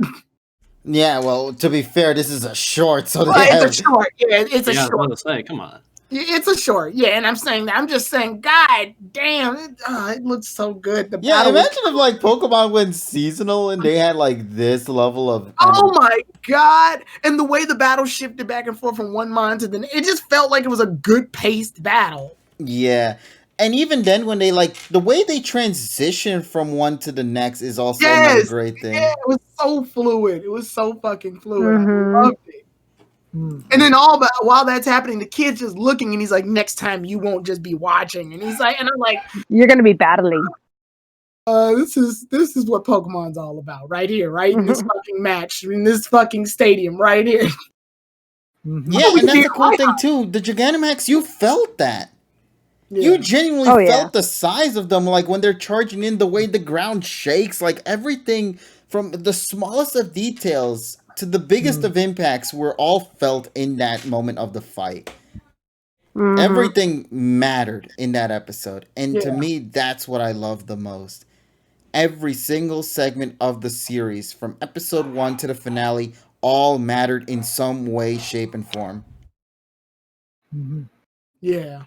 Yeah, well, to be fair, this is a short, so it's a short. Yeah, it's a short. I was about to say, come on. It's a short. Yeah, and I'm just saying, God damn, it looks so good. Imagine if Pokemon went seasonal and they had this level of. Oh my God! And the way the battle shifted back and forth from one mon to the next, it just felt like it was a good paced battle. Yeah. And even then, when they the way they transition from one to the next is also another great thing. Yeah, it was so fluid. It was so fucking fluid. I loved it. And then while that's happening, the kid's just looking, and he's like, "Next time, you won't just be watching." And he's like, and I'm like, "You're gonna be battling." This is what Pokemon's all about, right here, right in this fucking match, in this fucking stadium, right here. Yeah, and that's the cool thing too. The Gigantamax, you felt that. Yeah. You genuinely felt the size of them, like when they're charging in, the way the ground shakes, like everything from the smallest of details to the biggest of impacts were all felt in that moment of the fight. Everything mattered in that episode. And to me, that's what I love the most. Every single segment of the series, from episode 1 to the finale, all mattered in some way, shape, and form. Yeah.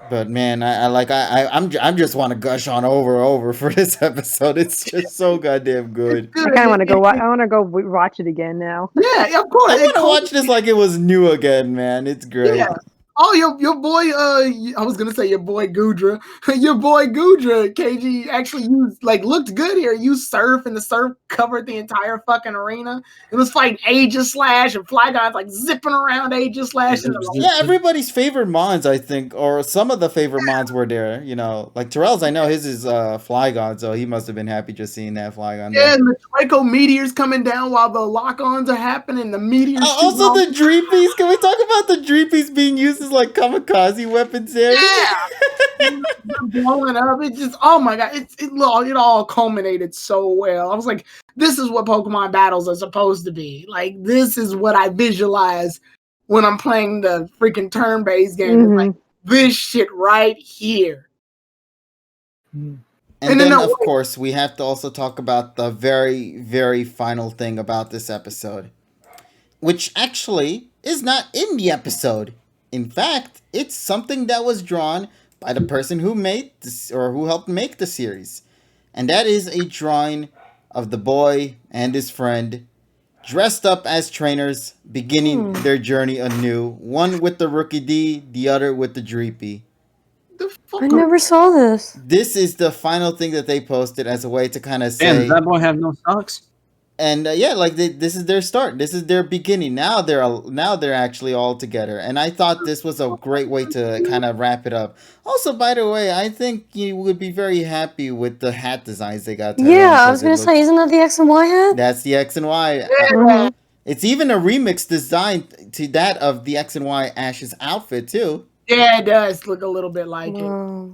But man, I'm just want to gush on over for this episode. It's just so goddamn good. I kind of want to go. I want to go watch it again now. Yeah, of course. I want to watch this like it was new again, man. It's great. Yeah. Oh, your boy, I was gonna say your boy Gudra. Your boy Gudra, KG, actually looked good here. Used surf, and the surf covered the entire fucking arena. It was fighting Aegislash and Flygon's like zipping around Aegislash. Yeah, everybody's favorite mons, I think, or some of the favorite mons were there. You know, like Terrell's, I know his is Flygon, so he must have been happy just seeing that Flygon. Yeah, and the Draco meteors coming down while the lock-ons are happening. The meteors. Also, the Dreepies. Can we talk about the Dreepies being used as like kamikaze weapons there? Yeah, blowing up. It just, oh my god, it all culminated so well. I was like, this is what Pokemon battles are supposed to be. Like, this is what I visualize when I'm playing the freaking turn-based game. Like, this shit right here. And then, of course, we have to also talk about the very, very final thing about this episode, which actually is not in the episode. In fact, it's something that was drawn by the person who made this, or who helped make the series. And that is a drawing of the boy and his friend dressed up as trainers, beginning their journey anew. One with the Rookie D, the other with the Dreepy. I never saw this. This is the final thing that they posted as a way to kind of say... Does that boy have no socks? And this is their start. This is their beginning. Now they're actually all together. And I thought this was a great way to kind of wrap it up. Also, by the way, I think you would be very happy with the hat designs they got. Yeah, I was gonna say, isn't that the X and Y hat? That's the X and Y. It's even a remix design to that of the X and Y Ash's outfit too. Yeah, it does look a little bit like it.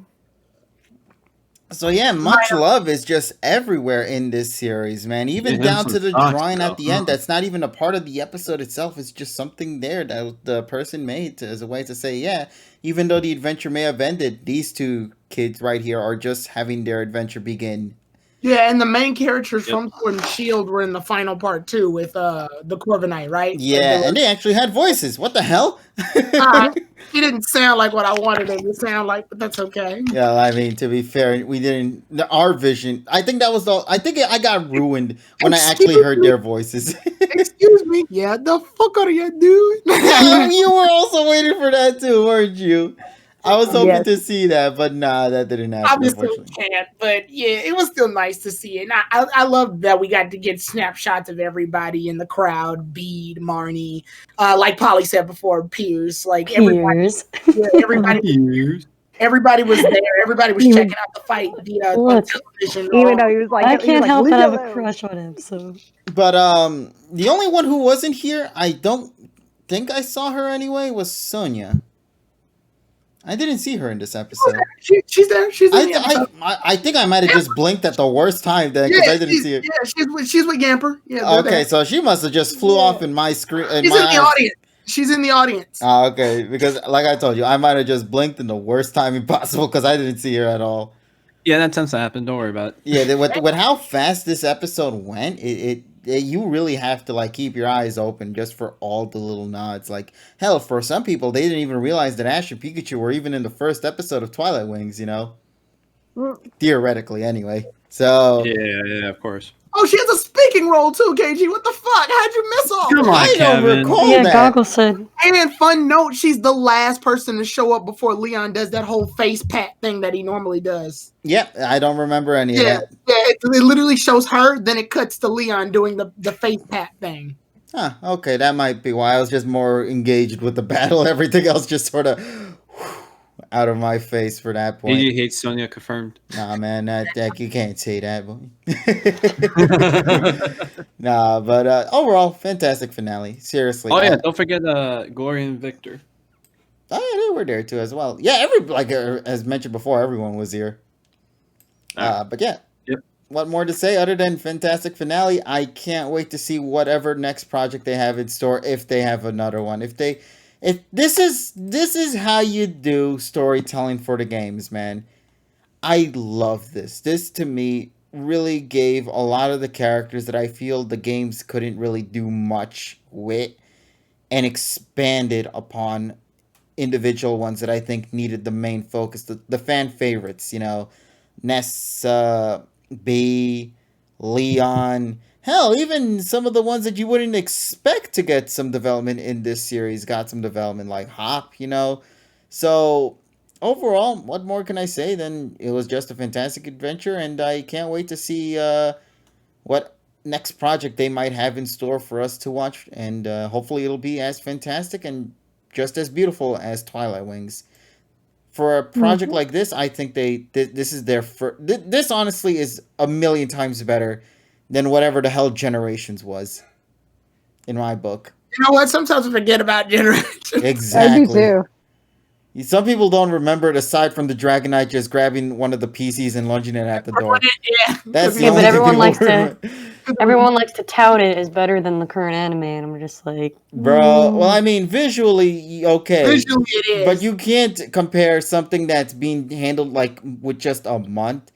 So yeah, much love is just everywhere in this series, man. Even down to the drawing at the end. That's not even a part of the episode itself. It's just something there that the person made as a way to say, yeah, even though the adventure may have ended, these two kids right here are just having their adventure begin. Yeah, and the main characters from Sword and Shield were in the final part too with the Corviknight, right? Yeah, and they actually had voices. What the hell? He didn't sound like what I wanted him to sound like, but that's okay. Yeah, I mean, to be fair, we didn't. Our vision. I think that was all. I think I got ruined when I actually heard their voices. Excuse me. Yeah, the fuck are you doing? Yeah, you were also waiting for that too, weren't you? I was hoping to see that, but nah, that didn't happen. Obviously can't, but yeah, it was still nice to see it. And I love that we got to get snapshots of everybody in the crowd. Bede, Marnie, like Polly said before, Piers, like everybody was there. Everybody was checking out the fight via television. Even though he was like, I can't help but have a crush on him. So, but the only one who wasn't here, I don't think I saw her anyway, was Sonia. I didn't see her in this episode. She's there. She's in the episode. I think I might have just blinked at the worst time then because I didn't see her. Yeah, she's with Gamper. Yeah. Okay, so she must have just flew off in my screen. She's in the audience. She's in the audience. Okay, because like I told you, I might have just blinked in the worst timing possible because I didn't see her at all. Yeah, that tends to happen. Don't worry about it. Yeah, with how fast this episode went, you really have to like keep your eyes open just for all the little nods. Like hell, for some people, they didn't even realize that Ash and Pikachu were even in the first episode of Twilight Wings. You know, theoretically, anyway. So yeah, of course. Oh, she has a speaking role too, KG. What the fuck? How'd you miss all Come on, I don't recall that. Goggle said. And fun note, she's the last person to show up before Leon does that whole face pat thing that he normally does. Yep, I don't remember any of that. Yeah, it literally shows her, then it cuts to Leon doing the face pat thing. Huh, okay, that might be why I was just more engaged with the battle. Everything else just sort of out of my face for that point. AJ hates Sonya, confirmed. Nah, man, that you can't say that, boy. Nah, but overall, fantastic finale. Seriously. Oh yeah, don't forget Glory and Victor. Oh yeah, they were there too as well. Yeah, as mentioned before, everyone was here. But yeah. Yep. What more to say other than fantastic finale? I can't wait to see whatever next project they have in store, if they have another one. If this is how you do storytelling for the games, man. I love this. This to me really gave a lot of the characters that I feel the games couldn't really do much with, and expanded upon individual ones that I think needed the main focus, the fan favorites, Nessa, B, Leon, hell, even some of the ones that you wouldn't expect to get some development in this series got some development, like Hop. So overall, what more can I say than it was just a fantastic adventure, and I can't wait to see what next project they might have in store for us to watch, and hopefully it'll be as fantastic and just as beautiful as Twilight Wings. For a project like this, I think this is their first. This honestly is a million times better than whatever the hell Generations was, in my book. You know what? Sometimes I forget about Generations. Exactly. I do too. Some people don't remember it, aside from the Dragon Knight just grabbing one of the PCs and lunging it at the door. Yeah. That's the Yeah, only but thing everyone likes to tout it as better than the current anime, and I'm just like, Bro, well, I mean, visually, okay. Visually it is. But you can't compare something that's being handled like with just a month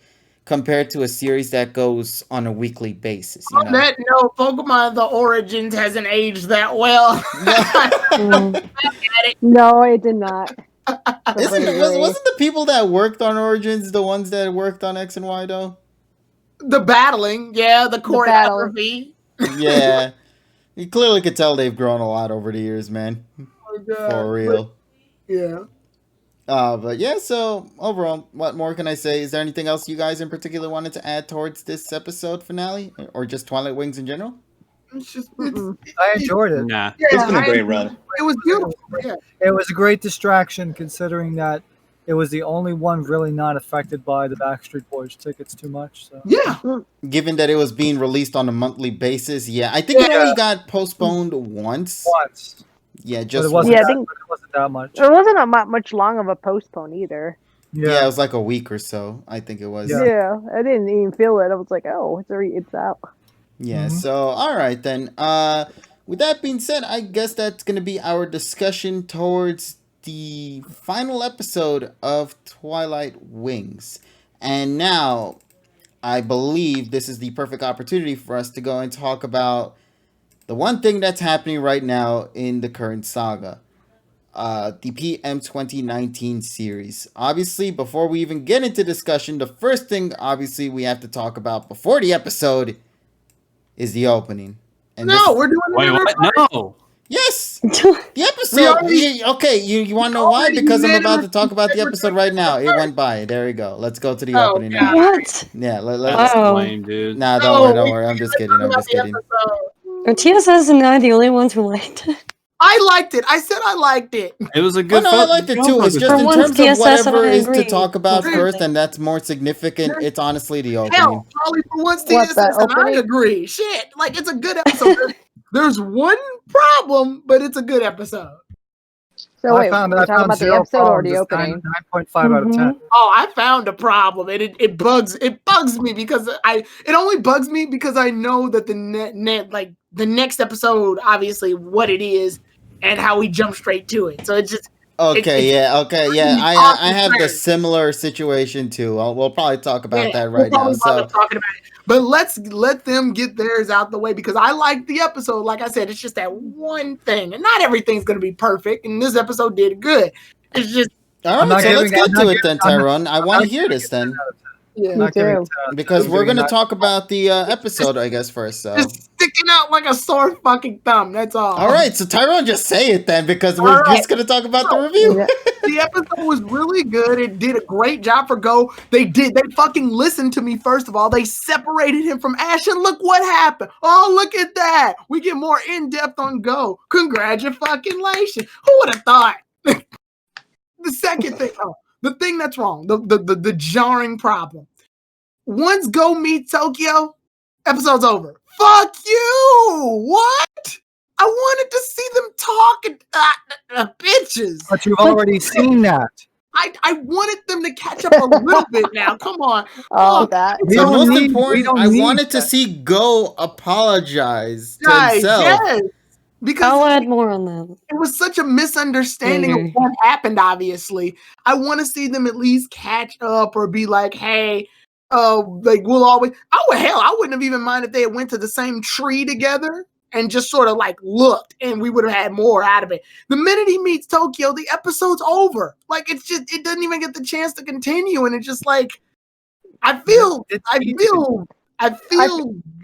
compared to a series that goes on a weekly basis. On that note, Pokemon The Origins hasn't aged that well. No, it did not. Wasn't the people that worked on Origins the ones that worked on X and Y though? The battling, yeah, the choreography. Yeah. You clearly could tell they've grown a lot over the years, man. Oh, God. For real. Yeah. But yeah, so overall, what more can I say? Is there anything else you guys in particular wanted to add towards this episode finale? Or just Twilight Wings in general? I enjoyed it. Nah. It's been a great run. It was beautiful. Yeah. It was a great distraction, considering that it was the only one really not affected by the Backstreet Boys tickets too much. So. Yeah. Given that it was being released on a monthly basis, yeah. I think it only got postponed once. Yeah, just it wasn't, Yeah, I that, think- it wasn't that much. It wasn't a much long of a postpone either. Yeah, it was like a week or so. I think it was. Yeah, I didn't even feel it. I was like, oh, it's out. Yeah, so all right then. With that being said, I guess that's gonna be our discussion towards the final episode of Twilight Wings. And now, I believe this is the perfect opportunity for us to go and talk about the one thing that's happening right now in the current saga. The PM 2019 series. Obviously, before we even get into discussion, the first thing obviously we have to talk about before the episode is the opening. And we're doing Wait, what? No. Yes! The episode! You want to know why? Because I'm about to talk about the episode right now. It went by. There we go. Let's go to the opening now. what? Yeah, That's lame, dude. Nah, don't worry. I'm just kidding. Are TSS and I the only ones who liked it? I liked it. I said I liked it. It was a good. I liked it too. It's just in terms of whatever is to talk about first, and that's more significant. It's honestly the opening. Hell, probably for once TSS, and I agree. Shit, like it's a good episode. There's one problem, but it's a good episode. So wait, we're talking about the episode or the opening? 9.5 out of 10. Oh, I found a problem, and it bugs me because it only bugs me because I know that the next episode, obviously what it is and how we jump straight to it. So it's just I have the similar situation too. We'll probably talk about that right now. So talking about it. But let's let them get theirs out the way because I like the episode. Like I said, it's just that one thing, and not everything's going to be perfect. And this episode did good. It's just all right. So let's get to it then, Tyrone. I want to hear this then. Yeah. Me too. Because we're gonna talk about the episode, I guess, first. So. Just sticking out like a sore fucking thumb. That's all. All right, so Tyrone, just say it then, because we're just gonna talk about the review. Yeah. The episode was really good. It did a great job for Go. They fucking listened to me, first of all. They separated him from Ash, and look what happened. Oh, look at that. We get more in-depth on Go. Congratulations. Who would have thought? The second thing, the thing that's wrong, the jarring problem. Once Go meets Tokyo, episode's over. Fuck you! What? I wanted to see them talking, bitches. But you've already seen that. I wanted them to catch up a little bit now. Come on. Oh, that. So most important, I wanted to see Go apologize to himself. Yes. Because I'll add more on that. it was such a misunderstanding of what happened, obviously. I want to see them at least catch up or be like, hey, like we'll always I wouldn't have even mind if they had went to the same tree together and just sort of like looked, and we would have had more out of it. The minute he meets Tokyo, the episode's over. Like it doesn't even get the chance to continue, and it's just like I feel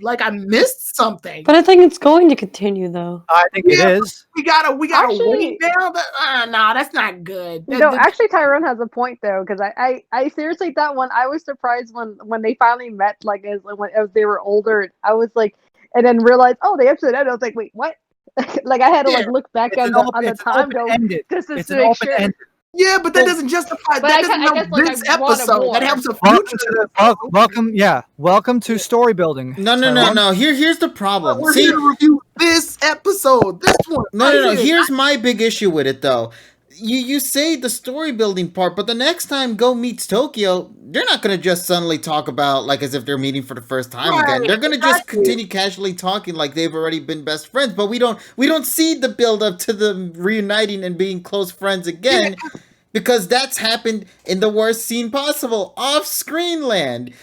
like I missed something. But I think it's going to continue, though. I think it is. We gotta Actually, wait now. No, that's not good. No, actually, Tyrone has a point though, because I seriously thought I was surprised when they finally met, like as they were older. I was like, and then realized, oh, the episode ended. I was like, wait, what? Like I had to like look back on the time go just to make sure. Yeah, but that doesn't justify. That doesn't help this episode. That helps the future. Welcome to story building. No. Here's the problem. We're here to review this episode. This one. No. Here's my big issue with it, though. You say the story building part, but the next time Go meets Tokyo, they're not gonna just suddenly talk about like as if they're meeting for the first time again. They're gonna just continue casually talking like they've already been best friends. But we don't see the build up to them reuniting and being close friends again, because that's happened in the worst scene possible, off screen land.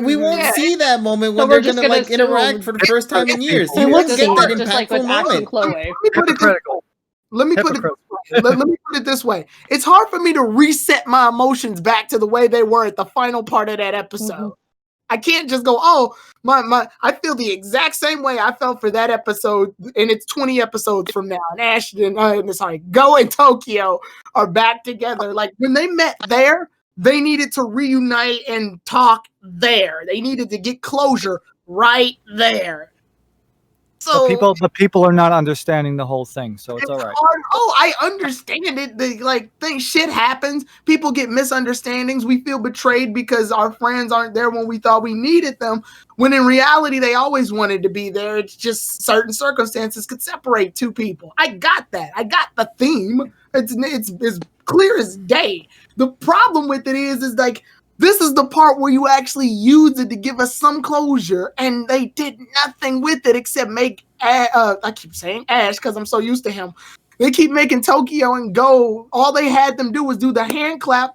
We won't see that moment when they're gonna like interact for the first time in years. You won't get that impactful moment. Let me put it this way. It's hard for me to reset my emotions back to the way they were at the final part of that episode. Mm-hmm. I can't just go, oh, I feel the exact same way I felt for that episode, and it's 20 episodes from now. And Ashton, Go and Tokyo are back together. Like when they met there, they needed to reunite and talk there. They needed to get closure right there. So the people are not understanding the whole thing, so it's all right. Oh, I understand it. Shit happens. People get misunderstandings. We feel betrayed because our friends aren't there when we thought we needed them. When in reality, they always wanted to be there. It's just certain circumstances could separate two people. I got that. I got the theme. It's as clear as day. The problem with it is like, this is the part where you actually use it to give us some closure, and they did nothing with it except make, I keep saying Ash because I'm so used to him. They keep making Tokyo and Go. All they had them do was do the hand clap,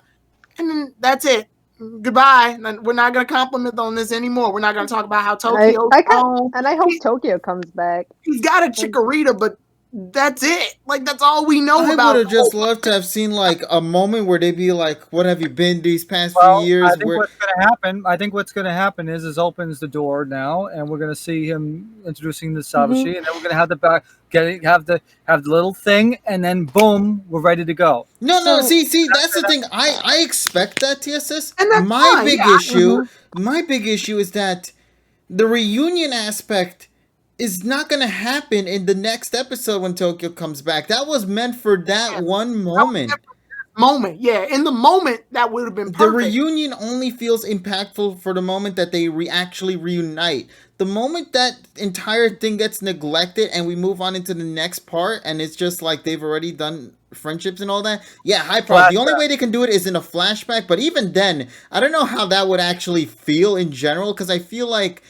and then that's it. Goodbye. We're not going to compliment on this anymore. We're not going to talk about how Tokyo. I hope Tokyo comes back. He's got a Chikorita, but that's it. Like, that's all we know about. I would have just loved to have seen like a moment where they'd be like, "What have you been these past few years?" I think what's going to happen is opens the door now, and we're going to see him introducing the Sabashi, and then we're going to have the little thing, and then boom, we're ready to go. No. See, that's the thing. I expect that, TSS. And that's my big issue is that the reunion aspect is not going to happen in the next episode when Tokyo comes back. That was meant for that one moment. In the moment, that would have been perfect. The reunion only feels impactful for the moment that they actually reunite. The moment that entire thing gets neglected and we move on into the next part, and it's just like they've already done friendships and all that. Yeah, high price. The only way they can do it is in a flashback, but even then, I don't know how that would actually feel in general, because I feel like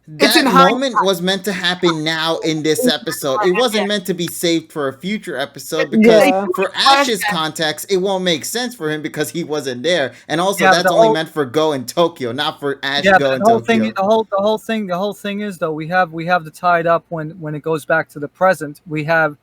that moment was meant to happen now in this episode. It wasn't meant to be saved for a future episode, because for Ash's context, it won't make sense for him because he wasn't there. And also, that's only meant for Go and Tokyo, not for Ash, Go, and Tokyo. The whole thing is though, we have the tied up when it goes back to the present. We have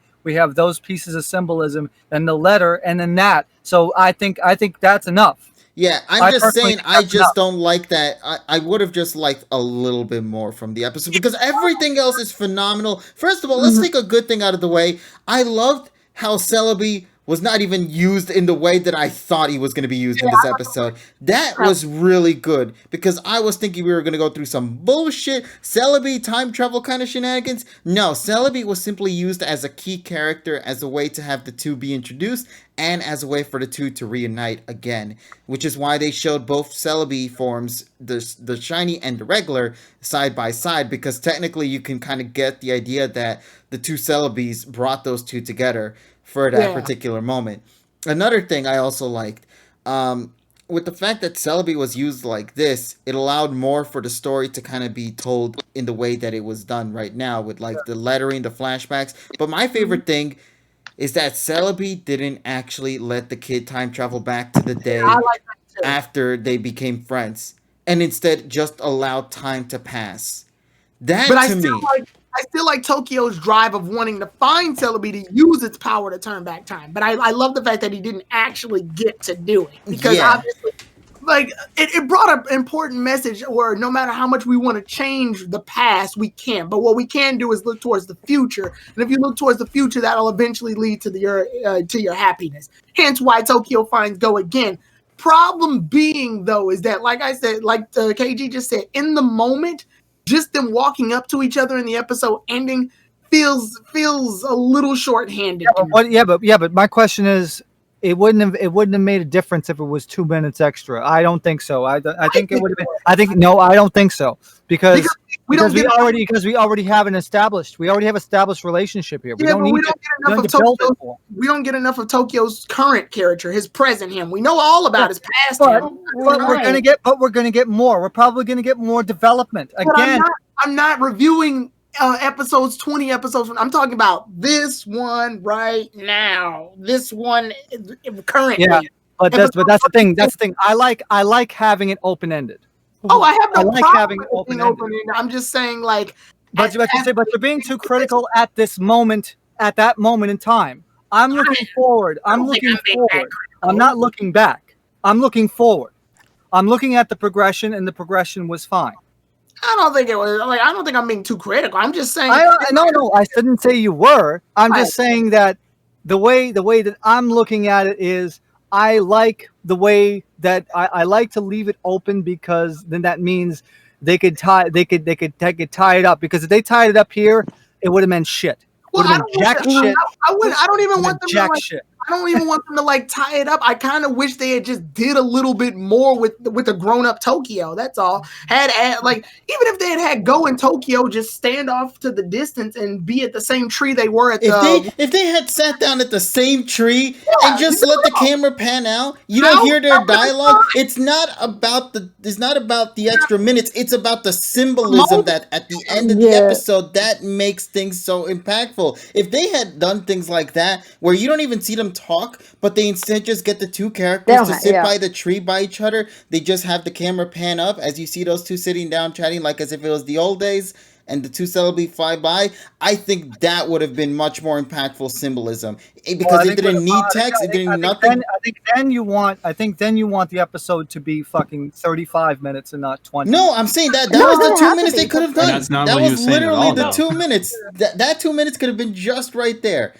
those pieces of symbolism and the letter and then that. So I think that's enough. Yeah, I'm just saying, I just don't like that. I would have just liked a little bit more from the episode because everything else is phenomenal. First of all, let's take a good thing out of the way. I loved how Celebi was not even used in the way that I thought he was going to be used in this episode. That was really good because I was thinking we were going to go through some bullshit Celebi time travel kind of shenanigans. No, Celebi was simply used as a key character, as a way to have the two be introduced and as a way for the two to reunite again, which is why they showed both Celebi forms, the shiny and the regular, side by side, because technically you can kind of get the idea that the two Celebis brought those two together for that particular moment. Another thing I also liked, with the fact that Celebi was used like this, it allowed more for the story to kind of be told in the way that it was done right now, with like the lettering, the flashbacks. But my favorite thing is that Celebi didn't actually let the kid time travel back to the day after they became friends, and instead just allowed time to pass. That, but to me... I still like Tokyo's drive of wanting to find Celebi to use its power to turn back time. But I love the fact that he didn't actually get to do it. Because obviously, like, it brought an important message where no matter how much we want to change the past, we can't. But what we can do is look towards the future. And if you look towards the future, that'll eventually lead to your happiness. Hence why Tokyo finds Go again. Problem being, though, is that, like I said, like KG just said, in the moment, just them walking up to each other in the episode ending feels a little shorthanded. But my question is, it wouldn't have made a difference if it was 2 minutes extra. I don't think so. I think it would have been. I don't think so because we already have established relationship here. We don't get enough of Tokyo's current character, his present him. We know all about his past him. But we're gonna get more. We're probably gonna get more development. Again, I'm not reviewing episodes, 20 episodes. I'm talking about this one right now. This one currently. Yeah, but that's the thing. That's the thing. I like having it open ended. Oh, I have no problem having open ended. I'm just saying, like, but you're being too critical at this moment, at that moment in time. I'm looking forward. I'm not looking back. I'm looking forward. I'm looking at the progression, and the progression was fine. I don't think it was like, I don't think I'm being too critical. I'm just saying. No, I didn't say you were. I'm just saying that the way that I'm looking at it is, I like the way that I like to leave it open, because then that means they could tie it up, because if they tied it up here, it would have meant shit. Well, I don't even want them to like tie it up. I kind of wish they had just did a little bit more with the grown up Tokyo. That's all. Like, even if they had Go in Tokyo just stand off to the distance and be at the same tree they were at if they had sat down at the same tree and just let the camera pan out, you don't hear their dialogue. It's not about the extra minutes. It's about the symbolism that at the end of the episode that makes things so impactful. If they had done things like that, where you don't even see them talk, but they instead just get the two characters to sit by the tree by each other, they just have the camera pan up as you see those two sitting down chatting, like as if it was the old days, and the two Celebi fly by. I think that would have been much more impactful symbolism, because it didn't need text, it didn't need nothing. I think then you want the episode to be fucking 35 minutes and not 20. No, I'm saying that was the 2 minutes they could have done. That's not that what was literally the 2 minutes. That 2 minutes could have been just right there.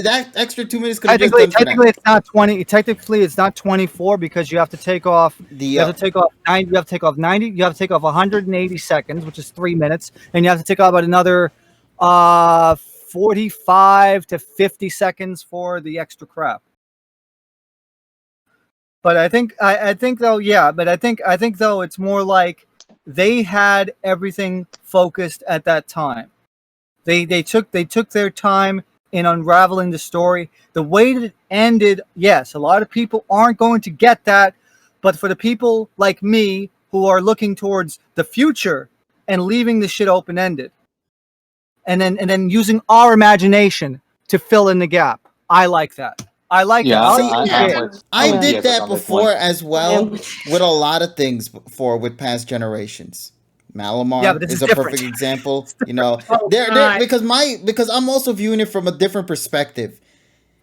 That extra 2 minutes could have just done technically it's not 20. Technically it's not 24, because you have to take off. You have to take off 90. You have to take off 90. You have to take off 180 seconds, which is 3 minutes, and you have to take off about another 45 to 50 seconds for the extra crap. But I think though it's more like they had everything focused at that time. They took their time in unraveling the story. The way that it ended, yes, a lot of people aren't going to get that, but for the people like me who are looking towards the future and leaving the shit open-ended, and then using our imagination to fill in the gap, I like that. I like that. I did that before as well with a lot of things with past generations. Malamar is a perfect example. You know, because I'm also viewing it from a different perspective.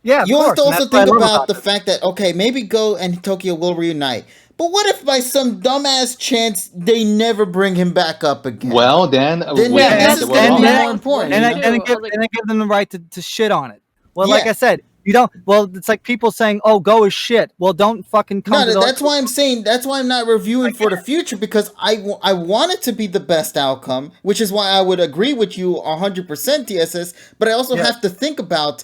Yeah, you have to also think about the fact that, okay, maybe Go and Tokyo will reunite, But what if by some dumbass chance they never bring him back up again? Well, then This is going to be more important. And I give them the right to shit on it. Well, like Yeah. I said, you don't. Well, it's like people saying, "Oh, Go is shit." Well, don't fucking come. No, that's why I'm saying. That's why I'm not reviewing for the future, because I want it to be the best outcome, which is why I would agree with you 100% TSS. But I also have to think about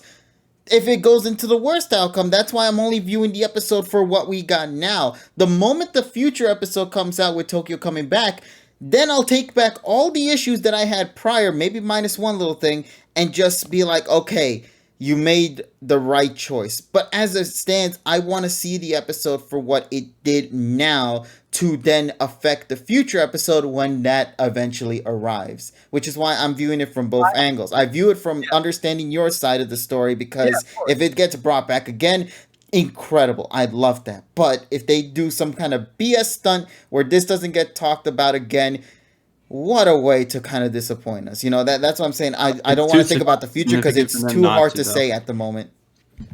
if it goes into the worst outcome. That's why I'm only viewing the episode for what we got now. The moment the future episode comes out with Tokyo coming back, then I'll take back all the issues that I had prior, maybe minus one little thing, and just be like, okay, you made the right choice. But as it stands, I want to see the episode for what it did now to then affect the future episode when that eventually arrives. Which is why I'm viewing it from both angles. I view it from understanding your side of the story, because if it gets brought back again, incredible. I'd love that. But if they do some kind of BS stunt where this doesn't get talked about again, what a way to kind of disappoint us. You know, that's what I'm saying. I don't want to think about the future because it's too hard to say at the moment.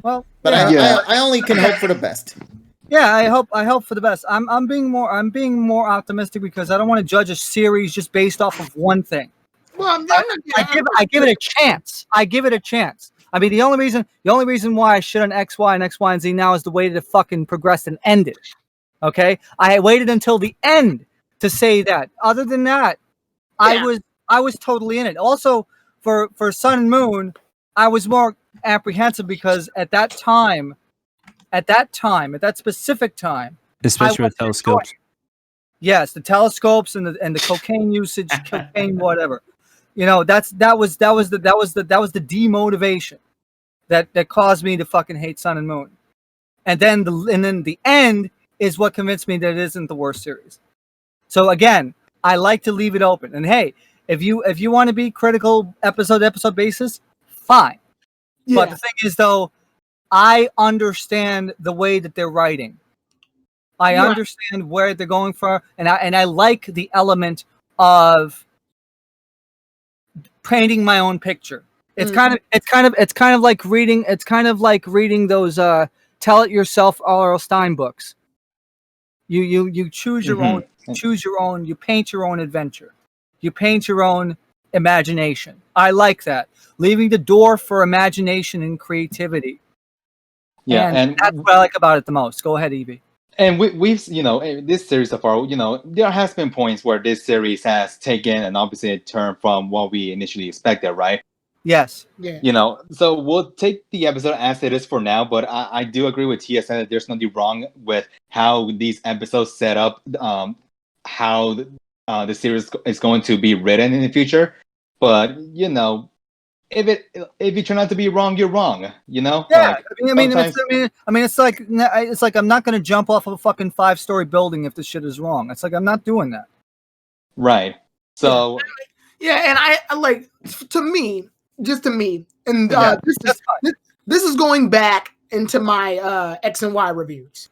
Well, but I only can hope for the best. Yeah, I hope for the best. I'm being more optimistic because I don't want to judge a series just based off of one thing. Well, I give it a chance. I give it a chance. I mean, the only reason why I shit on X, Y, and Z now is the way that it fucking progressed and ended. Okay, I waited until the end to say that. Other than that, I was totally in it. Also, for Sun and Moon, I was more apprehensive because at that specific time, especially with telescopes. Yes, the telescopes and the cocaine usage, cocaine whatever. You know, that was the demotivation that caused me to fucking hate Sun and Moon. And then the end is what convinced me that it isn't the worst series. So again, I like to leave it open. And hey, if you want to be critical episode basis, fine. Yeah. But the thing is, though, I understand the way that they're writing. I understand where they're going for, and I like the element of painting my own picture. It's kind of like reading those Tell It Yourself R.L. Stein books. You choose your own. Choose your own. You paint your own adventure. You paint your own imagination. I like that. Leaving the door for imagination and creativity. Yeah, and that's what I like about it the most. Go ahead, Evie. And we've this series so far, there has been points where this series has taken an opposite turn from what we initially expected, right? Yes. Yeah. So we'll take the episode as it is for now, but I do agree with TSN that there's nothing wrong with how these episodes set up, how the series is going to be written in the future. But if you turn out to be wrong, you're wrong. Yeah. It's like I'm not going to jump off of a fucking 5-story building if this shit is wrong. It's like I'm not doing that. Right. So. Yeah, and I like to me, and this is going back into my X and Y reviews.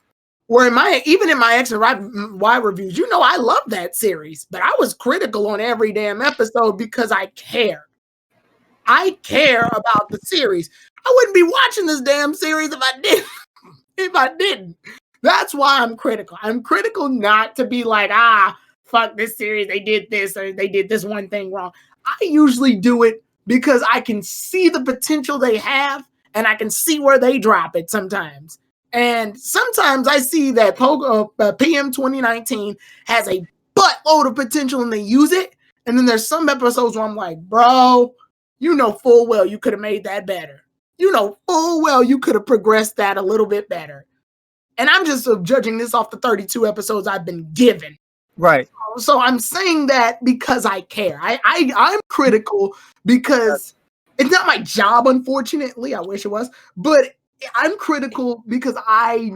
Where in my X and Y reviews, I love that series, but I was critical on every damn episode because I care. I care about the series. I wouldn't be watching this damn series if I didn't. That's why I'm critical. I'm critical not to be like, fuck this series. They did this or they did this one thing wrong. I usually do it because I can see the potential they have and I can see where they drop it sometimes. And sometimes I see that PM 2019 has a buttload of potential and they use it. And then there's some episodes where I'm like, bro, full well you could have made that better. Full well you could have progressed that a little bit better. And I'm just judging this off the 32 episodes I've been given. Right. So I'm saying that because I care. I'm critical because it's not my job, unfortunately. I wish it was. But I'm critical because I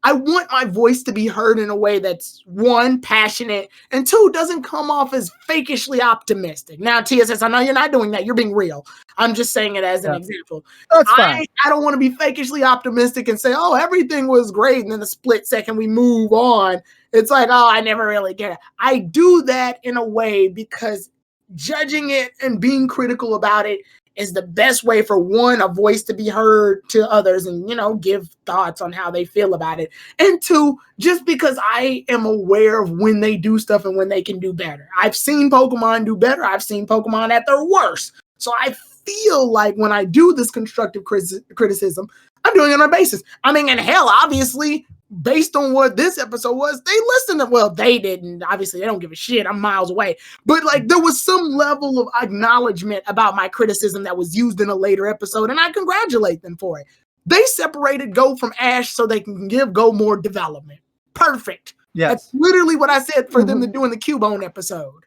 want my voice to be heard in a way that's, one, passionate, and two, doesn't come off as fakishly optimistic. Now, TSS, I know you're not doing that. You're being real. I'm just saying it as an example. That's fine. I don't want to be fakishly optimistic and say, oh, everything was great, and then the split second we move on, it's like, oh, I never really get it. I do that in a way because judging it and being critical about it is the best way for one, a voice to be heard to others and, give thoughts on how they feel about it. And two, just because I am aware of when they do stuff and when they can do better. I've seen Pokemon do better. I've seen Pokemon at their worst. So I feel like when I do this constructive criticism, I'm doing it on a basis. I mean, and hell, obviously, based on what this episode was, they listened to, well, they didn't. Obviously, they don't give a shit. I'm miles away. But there was some level of acknowledgement about my criticism that was used in a later episode, and I congratulate them for it. They separated Go from Ash so they can give Go more development. Perfect. Yes. That's literally what I said for them to do in the Cubone episode.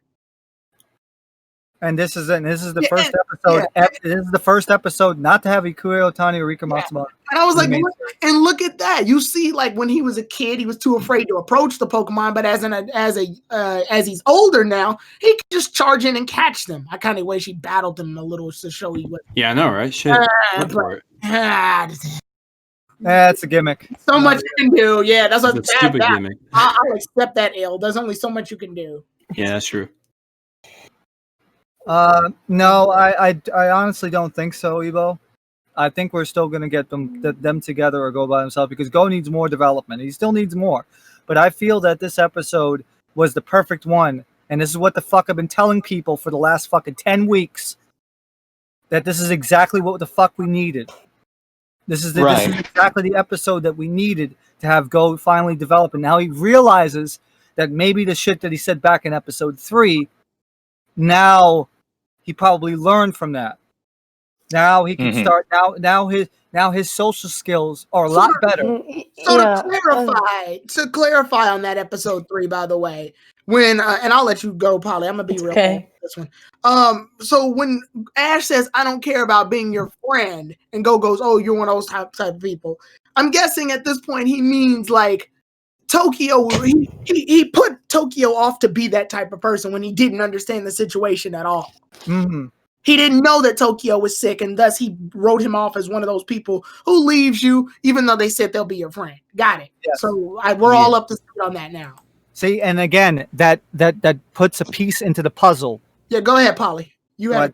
And this is the first episode. This is the first episode not to have Ikuyo Otani or Rika Matsumoto. And I was like, look at that. You see, when he was a kid, he was too afraid to approach the Pokemon. But as he's older now, he can just charge in and catch them. I kind of wish he battled them a little to show you what. Yeah, I know, right? Shit. That's a gimmick. So much you can do. Yeah, that's a stupid gimmick. I'll accept that ill. There's only so much you can do. Yeah, that's true. No, I honestly don't think so, Evo. I think we're still going to get them together or Go by himself because Go needs more development. He still needs more. But I feel that this episode was the perfect one. And this is what the fuck I've been telling people for the last fucking 10 weeks. That this is exactly what the fuck we needed. This is exactly the episode that we needed to have Go finally develop. And now he realizes that maybe the shit that he said back in episode 3, now he probably learned from that. Now he can start. Now his social skills are a lot better. So to clarify on that episode 3, by the way, when and I'll let you go, Polly. I'm gonna be real on this one. So when Ash says, "I don't care about being your friend," and Go goes, "Oh, you're one of those type of people," I'm guessing at this point he means Tokyo. He put Tokyo off to be that type of person when he didn't understand the situation at all. Mm-hmm. He didn't know that Tokyo was sick, and thus he wrote him off as one of those people who leaves you, even though they said they'll be your friend. Got it. Yes. So we're all up to speed on that now. See, and again, that puts a piece into the puzzle. Yeah, go ahead, Polly. You have.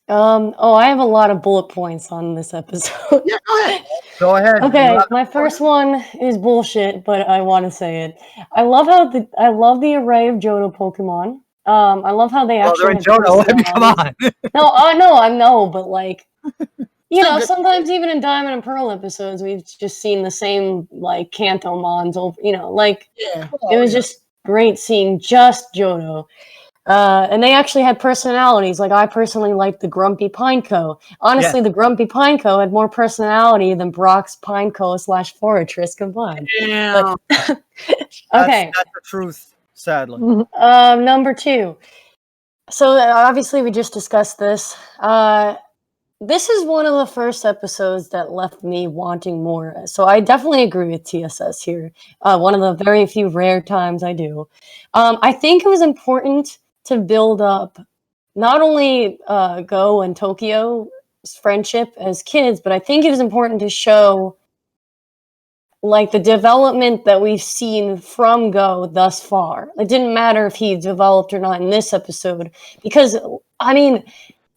I have a lot of bullet points on this episode. Yeah, go ahead. Go ahead. Okay, my first one is bullshit, but I want to say it. I love the array of Johto Pokemon. I love how they actually. They're in Johto. Come on. I know, but sometimes even in Diamond and Pearl episodes, we've just seen the same Kantomons. It was just great seeing just Johto. And they actually had personalities. I personally liked the Grumpy Pineco. Honestly, the Grumpy Pineco had more personality than Brock's Pineco / Fortress combined. Yeah. Okay. That's the truth, sadly. Number 2. So obviously we just discussed this. This is one of the first episodes that left me wanting more. So I definitely agree with TSS here. One of the very few rare times I do. I think it was important to build up not only Go and Tokyo's friendship as kids, but I think it was important to show the development that we've seen from Go thus far. It didn't matter if he developed or not in this episode, because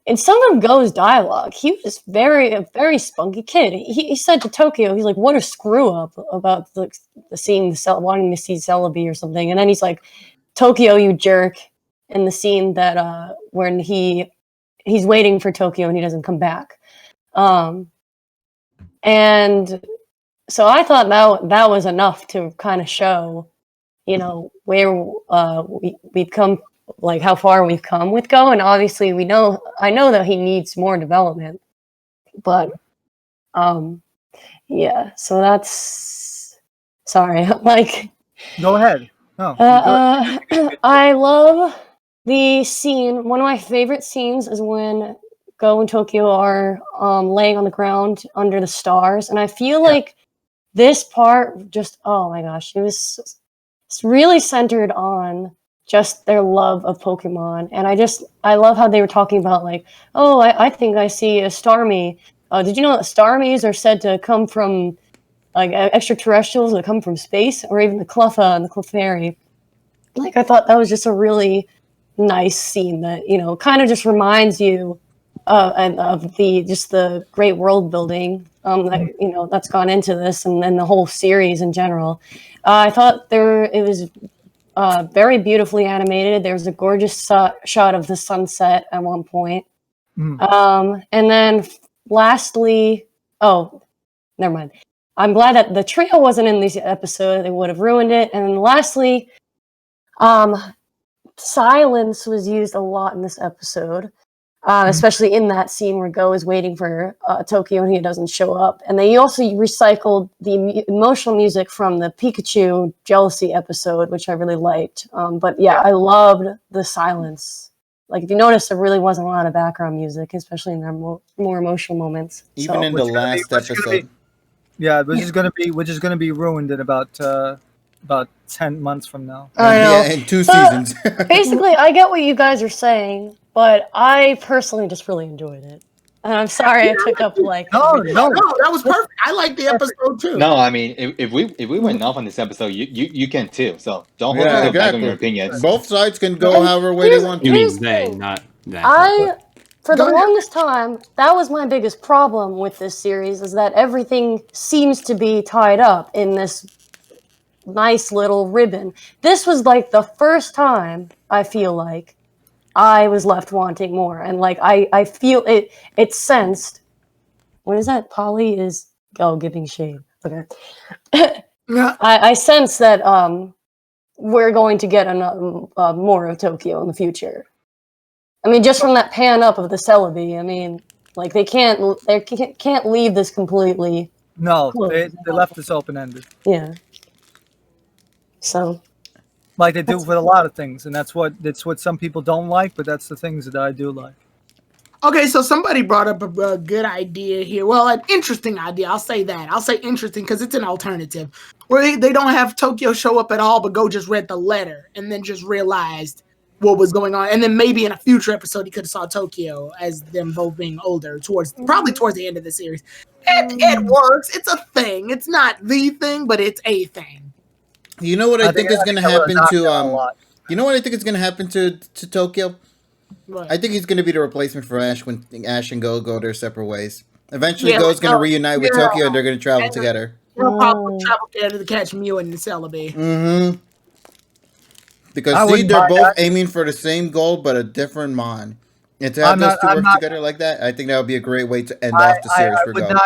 in some of Go's dialogue, he was a very spunky kid. He said to Tokyo, he's like, "What a screw up about wanting to see Celebi or something," and then he's like, "Tokyo, you jerk." In the scene that when he's waiting for Tokyo and he doesn't come back, and so I thought that was enough to kind of show, where we've come, how far we've come with Go, and obviously I know that he needs more development, but so that's sorry, Go ahead. I love the scene. One of my favorite scenes is when Go and Tokyo are laying on the ground under the stars, and I feel like this part just, oh my gosh, it's really centered on just their love of Pokemon, and I love how they were talking about I think I see a Starmie. Did you know that Starmies are said to come from extraterrestrials that come from space, or even the Cleffa and the Clefairy? I thought that was just a really nice scene that kind of just reminds you and of the great world building that, that's gone into this, and then the whole series in general. I thought it was very beautifully animated. There was a gorgeous shot of the sunset at one point. And then lastly, never mind. I'm glad that the trio wasn't in this episode. They would have ruined it. And then lastly, silence was used a lot in this episode, especially in that scene where Go is waiting for Tokyo and he doesn't show up. And they also recycled the emotional music from the Pikachu jealousy episode, which I really liked. But yeah, I loved the silence. Like, if you notice, there really wasn't a lot of background music, especially in their more emotional moments. Even in the last episode. Which is gonna be ruined in about 10 months from now. Yeah, in 2 seasons. Basically, I get what you guys are saying, but I personally just really enjoyed it. And I'm sorry I took up like no, that was perfect. I like the episode too. No, I mean, if we went off on this episd, you can too. So don't hold yourself back on your opinions. Both sides can go however way they want to. You mean they, not that. For the longest time, that was my biggest problem with this series, is that everything seems to be tied up in this nice little ribbon. This was like the first time, I feel like, I was left wanting more. And like, I feel it sensed, what is that? Polly is, giving shade. Okay. I sense that we're going to get more of Tokyo in the future. I mean, just from that pan up of the Celebi, I mean, like they can't leave this completely. No, they left this open ended. Yeah. So, like they do with a lot of things, and that's what some people don't like, but that's the things that I do like. Okay, so somebody brought up a good idea here. Well, an interesting idea. I'll say that. I'll say interesting because it's an alternative where they don't have Tokyo show up at all, but Go just read the letter and then just realized what was going on, and then maybe in a future episode he could have saw Tokyo as them both being older probably towards the end of the series. It works. It's a thing. It's not the thing, but it's a thing. You know what I think is going to happen to you know what I think is going to happen to Tokyo? What? I think he's going to be the replacement for Ash when Ash and Go their separate ways. Eventually, Go's going to reunite with Tokyo, and they're going to travel together. They'll probably travel together to catch Mew and Celebi. Mm-hmm. Because they're both aiming for the same goal, but a different mon. And to have those two work together like that, I think that would be a great way to end off the series for Go.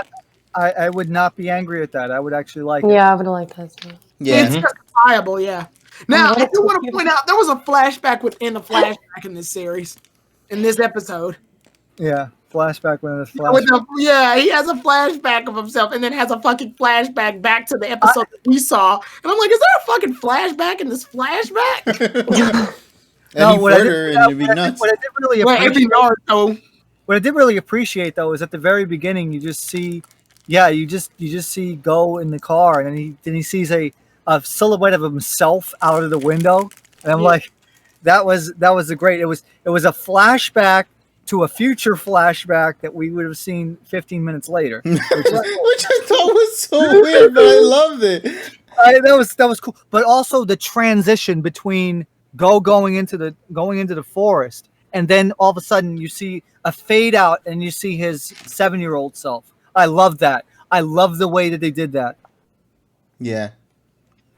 I would not be angry at that. I would actually like it. Yeah, I would like that too. Yeah. It's justifiable, yeah. Now, I do want to point out, there was a flashback within a flashback in this series, in this episode. Yeah, flashback when it's flashback. He has a flashback of himself and then has a fucking flashback back to the episode that we saw. And I'm like, is there a fucking flashback in this flashback? What I did really appreciate though is at the very beginning you just see Go in the car, and then he sees a silhouette of himself out of the window, and I'm like, that was a great. It was a flashback to a future flashback that we would have seen 15 minutes later, which I thought was so weird, but I loved it. That was cool, but also the transition between Go going into the forest, and then all of a sudden you see a fade out, and you see his 7-year-old self. I love that. I love the way that they did that. Yeah.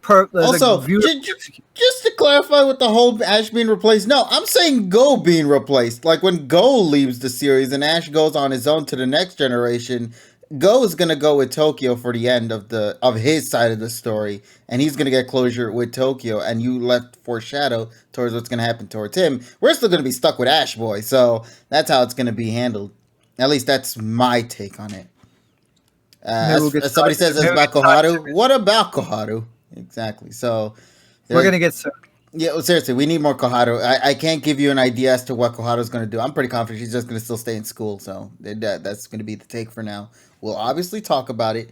Also, just to clarify with the whole Ash being replaced, no, I'm saying Go being replaced. Like when Go leaves the series and Ash goes on his own to the next generation, Go is gonna go with Tokyo for the end of his side of the story, and he's gonna get closure with Tokyo. And you left foreshadow towards what's gonna happen towards him. We're still gonna be stuck with Ash Boy, so that's how it's gonna be handled. At least that's my take on it. As somebody says, it's about Koharu. What about Koharu? Exactly. So we're gonna get some. Yeah, well, seriously, we need more Koharu. I can't give you an idea as to what Koharu's going to do. I'm pretty confident she's just going to still stay in school. So that's going to be the take for now. We'll obviously talk about it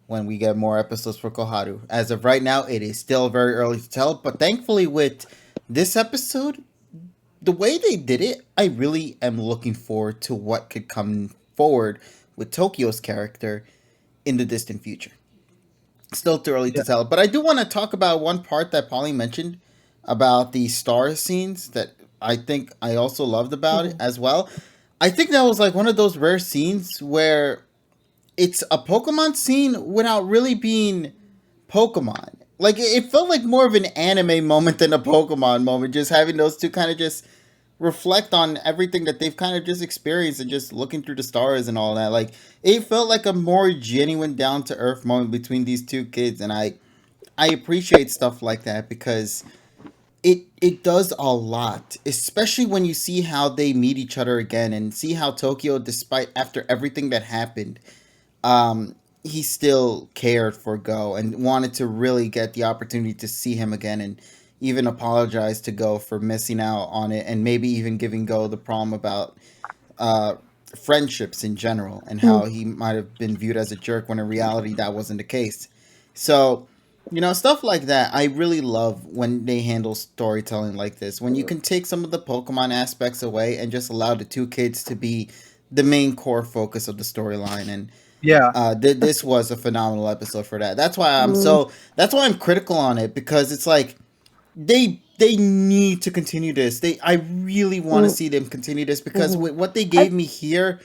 when we get more episodes for Koharu. As of right now, it is still very early to tell. But thankfully, with this episode, the way they did it, I really am looking forward to what could come forward with Tokyo's character in the distant future. Still too early to tell. But I do want to talk about one part that Polly mentioned about the star scenes that I think I also loved about it as well. I think that was like one of those rare scenes where it's a Pokemon scene without really being Pokemon. Like it felt like more of an anime moment than a Pokemon moment. Just having those two kind of just reflect on everything that they've kind of just experienced and just looking through the stars and all that. Like it felt like a more genuine, down to earth moment between these two kids, and I appreciate stuff like that because it does a lot, especially when you see how they meet each other again and see how Tokyo, despite after everything that happened, he still cared for Go and wanted to really get the opportunity to see him again and even apologize to Go for missing out on it and maybe even giving Go the problem about uh, friendships in general and how he might have been viewed as a jerk when in reality that wasn't the case. So, stuff like that, I really love when they handle storytelling like this. When you can take some of the Pokemon aspects away and just allow the two kids to be the main core focus of the storyline. And this was a phenomenal episode for that. That's why I'm critical on it, because it's like they need to continue this. I really want to see them continue this, because with what they gave me here,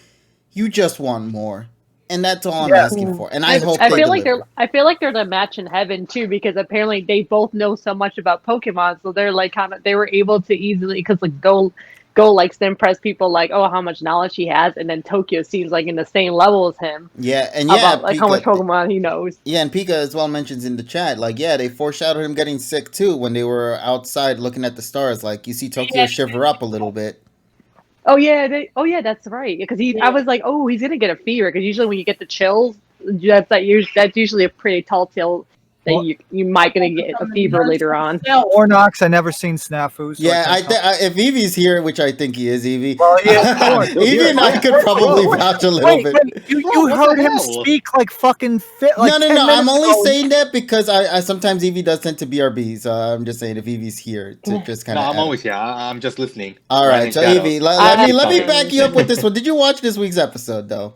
you just want more. And that's all I'm asking for. And I hope I they feel deliver. like I feel like they're the match in heaven too, because apparently they both know so much about Pokemon, so they're like they were able to easily, because like Go likes to impress people like, oh, how much knowledge he has, and then Tokyo seems like in the same level as him. About like Pika, how much Pokemon he knows. Yeah, and Pika as well mentions in the chat, like, they foreshadowed him getting sick too when they were outside looking at the stars. Like, you see Tokyo shiver up a little bit. Oh yeah, that's right. Because I was like, oh, he's gonna get a fever. Because usually when you get the chills, that's usually a pretty tall tale that you might gonna get a fever later on. Ornox, I never seen Snafu. So If Eevee's here, which I think he is, Eevee. Well, yeah, Eevee and I could probably vouch a little bit. You heard him speak like fucking fit. Like No. I'm only saying that because I sometimes Eevee does tend to BRB. So I'm just saying if Eevee's here to just kind of. No, I'm always here. I'm just listening. All right, so Eevee, let me back you up with this one. Did you watch this week's episode though?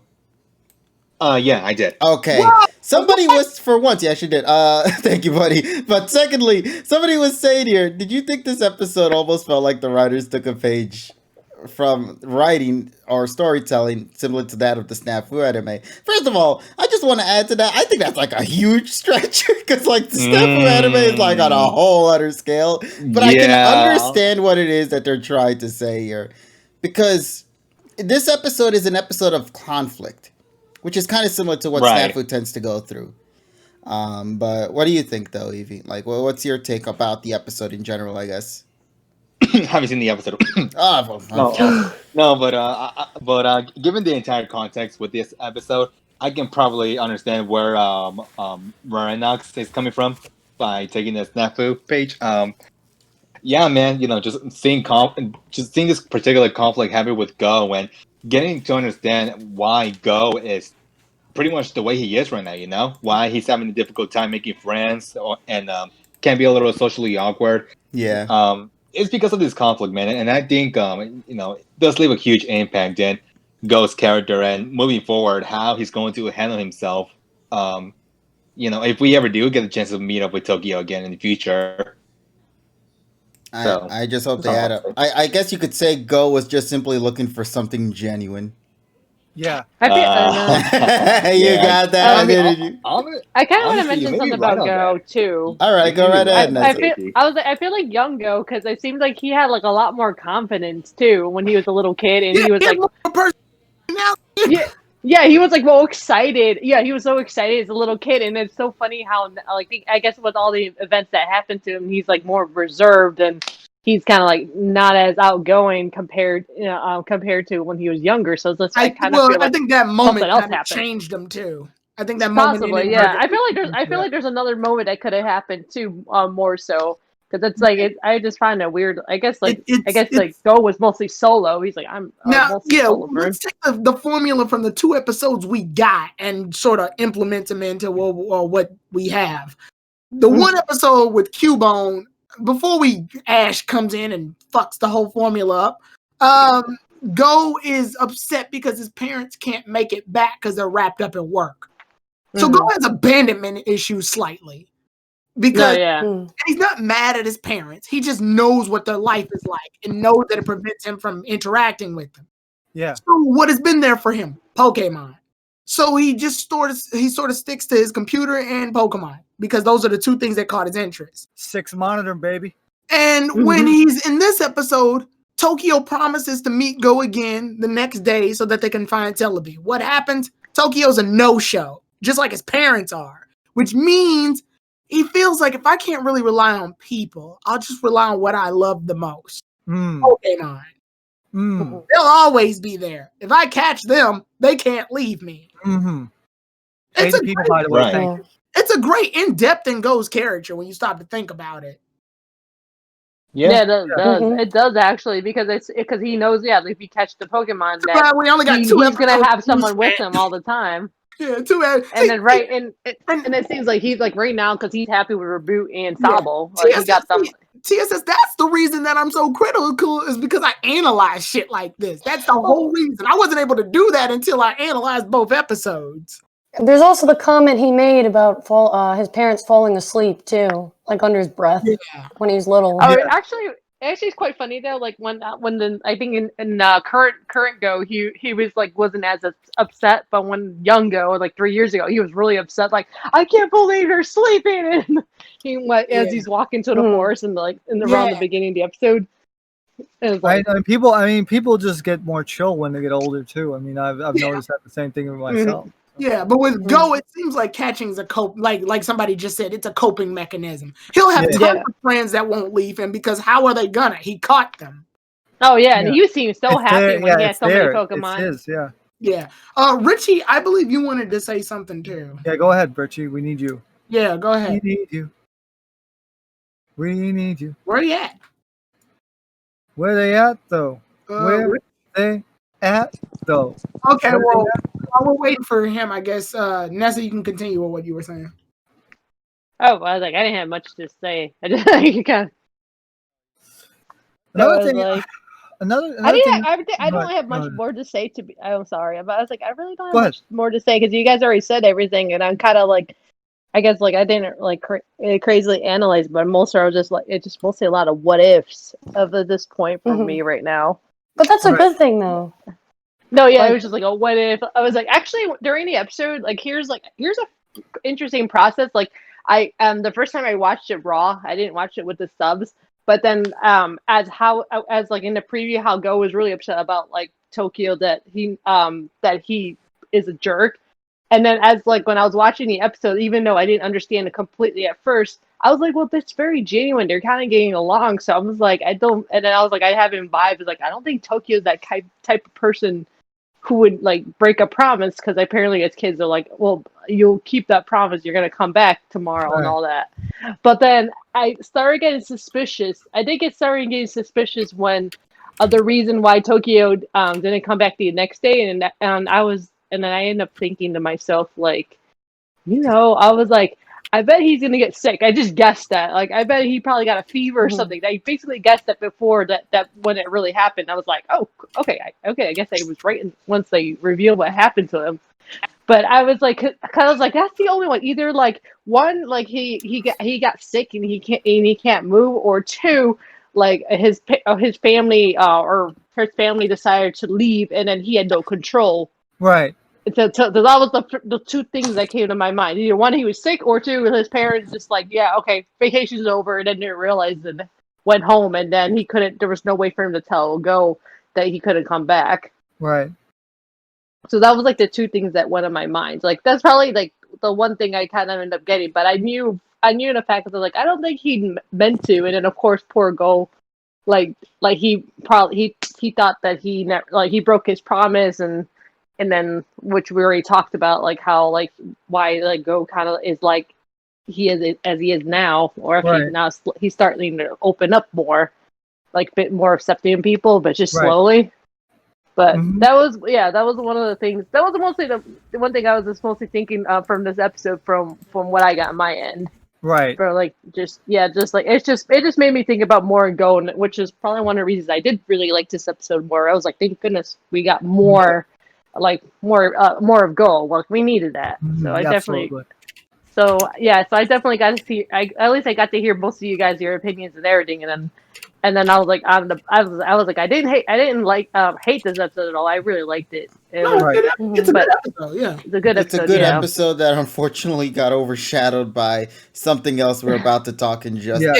Yeah, I did. Okay. What? Somebody was, for once, yeah, she did. Thank you, buddy. But secondly, somebody was saying here, did you think this episode almost felt like the writers took a page from writing or storytelling similar to that of the Snafu anime? First of all, I just want to add to that, I think that's like a huge stretch, because like the Snafu anime is like on a whole other scale. But I can understand what it is that they're trying to say here, because this episode is an episode of conflict, which is kind of similar to what Snafu tends to go through. But what do you think, though, Eevee? Like, what's your take about the episode in general, I guess? Haven't seen the episode. But given the entire context with this episode, I can probably understand where Marinox is coming from by taking the Snafu page. Yeah, man, just seeing this particular conflict happen with Go and getting to understand why Go is pretty much the way he is right now, why he's having a difficult time making friends and can be a little socially awkward. Yeah. It's because of this conflict, man. And I think, it does leave a huge impact in Go's character and moving forward, how he's going to handle himself. If we ever do get a chance to meet up with Tokyo again in the future. I just hope they add up. I guess you could say Go was just simply looking for something genuine. Yeah. You got that. I kind of want to mention something about Go too. All right, go right ahead. I feel like young Go, because it seems like he had like a lot more confidence too when he was a little kid, and he was like, yeah, he was like excited. Yeah, he was so excited as a little kid, and it's so funny how like I guess with all the events that happened to him, he's like more reserved and he's kind of like not as outgoing compared to when he was younger. So it's just, I think that moment kind of changed him too. I think that possibly, yeah. I feel like there's another moment that could have happened too, more so. Because it's like I just find it weird. I guess Go was mostly solo. He's like, I'm mostly solo. Let's take the formula from the 2 episodes we got and sort of implement them into what we have. The one episode with Cubone, before Ash comes in and fucks the whole formula up, Go is upset because his parents can't make it back because they're wrapped up in work. So Go has abandonment issues slightly. Because he's not mad at his parents. He just knows what their life is like and knows that it prevents him from interacting with them. Yeah. So what has been there for him? Pokemon. So he just sort of sticks to his computer and Pokemon because those are the two things that caught his interest. 6 monitor, baby. And when he's in this episode, Tokyo promises to meet Go again the next day so that they can find Celebi. What happens? Tokyo's a no-show, just like his parents are, which means he feels like if I can't really rely on people, I'll just rely on what I love the most. Pokemon. They'll always be there. If I catch them, they can't leave me. It's a people, by the way. Thank you. It's a great in-depth and goes character when you stop to think about it. Yeah, it does. It does actually because he knows if you catch the Pokemon that we only got he's gonna have someone with him all the time. Yeah, 2 and then and it seems like he's like right now because he's happy with Reboot and Sabo. Yeah. Like he got them. TSS, that's the reason that I'm so critical is because I analyze shit like this. That's the whole reason. I wasn't able to do that until I analyzed both episodes. There's also the comment he made about his parents falling asleep too, like under his breath when he was little. Oh, actually, it's quite funny though. Like when I think in current Go, he was like wasn't as upset, but when young Go, like 3 years ago, he was really upset. Like I can't believe you're sleeping, and he went as he's walking to the forest and around the beginning of the episode. Like, people just get more chill when they get older too. I mean, I've noticed that the same thing with myself. Yeah, but with Go, it seems like catching's a cope. Like somebody just said, it's a coping mechanism. He'll have tons of friends that won't leave him because how are they gonna? He caught them. Oh yeah, and you seem so happy when he had so many Pokemon. It's his, yeah. Richie, I believe you wanted to say something too. Yeah, go ahead, Richie. We need you. Yeah, go ahead. We need you. We need you. Where you at? Where they at though? Where they at though? Okay, well, while we're waiting for him, I guess Nessa, you can continue with what you were saying. Oh, I was like, I didn't have much to say. I just kind of. Another thing. I don't have much more to say. I'm sorry, but I was like, I really don't have much more to say because you guys already said everything, and I'm kind of like, I guess like I didn't like crazily analyze, but mostly I was just like it's just mostly a lot of what ifs of at this point for me right now. But that's a good thing though. No, yeah, it was just like a what if. I was like, actually, during the episode, like here's a interesting process. Like I the first time I watched it raw, I didn't watch it with the subs. But then as like in the preview, how Go was really upset about like Tokyo that he is a jerk. And then as like when I was watching the episode, even though I didn't understand it completely at first, I was like, well, that's very genuine. They're kind of getting along. So I was like, and then I was like, I have in vibes like I don't think Tokyo's that type of person who would like break a promise because apparently as kids are like, well, you'll keep that promise, you're gonna come back tomorrow and all that. But then I started getting suspicious. I did started getting suspicious when the reason why Tokyo didn't come back the next day, and then I ended up thinking to myself like, I was like, I bet he's gonna get sick. I just guessed that. Like, I bet he probably got a fever or something. I basically guessed that before that when it really happened. I was like, oh, okay. I guess I was right once they revealed what happened to him. But I was like, that's the only one. Either like one, like he got sick and he can't move, or two, like his family or her family decided to leave and then he had no control. Right. So that was the two things that came to my mind. Either one, he was sick, or two, his parents just like, yeah, okay, vacation's over, and then didn't realize and went home, and then he couldn't. There was no way for him to tell Go that he couldn't come back. Right. So that was like the two things that went in my mind. Like that's probably like the one thing I kind of ended up getting, but I knew the fact that I was like, I don't think he meant to, and then of course poor Go, like he thought that he broke his promise and then, which we already talked about, like how, like why, like Go kind of is like he is as he is now, or if he's starting to open up more, like a bit more accepting people, but just slowly. But that was one of the things. That was mostly the one thing I was just mostly thinking from this episode, from what I got on my end. Right. For like it just made me think about more and Go, which is probably one of the reasons I did really like this episode more. I was like, thank goodness we got more. Like more of Go. Like we needed that. So I definitely. Absolutely. So I definitely got to see. At least I got to hear most of you guys, your opinions and everything, and And then I was like, I was like, I didn't hate this episode at all. I really liked it. It's a good episode. Yeah, it's a good episode. It's a good episode that unfortunately got overshadowed by something else we're about to talk in just. Yeah,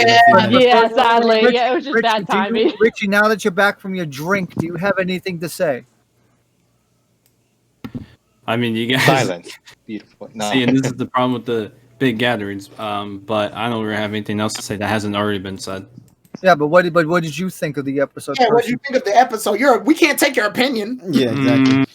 sadly, it was just bad timing. Richie, now that you're back from your drink, do you have anything to say? I mean, you guys. Silence. Beautiful. No. See, and this is the problem with the big gatherings. But I don't really have anything else to say that hasn't already been said. Yeah, but what did you think of the episode? Yeah, what did you think of the episode? We can't take your opinion. Yeah, exactly.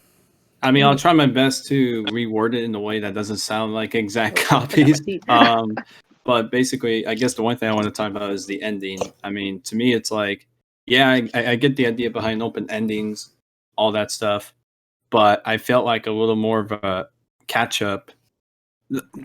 I mean, I'll try my best to reword it in a way that doesn't sound like exact copies. But basically, I guess the one thing I want to talk about is the ending. I mean, to me, it's like, yeah, I get the idea behind open endings, all that stuff, but I felt like a little more of a catch up,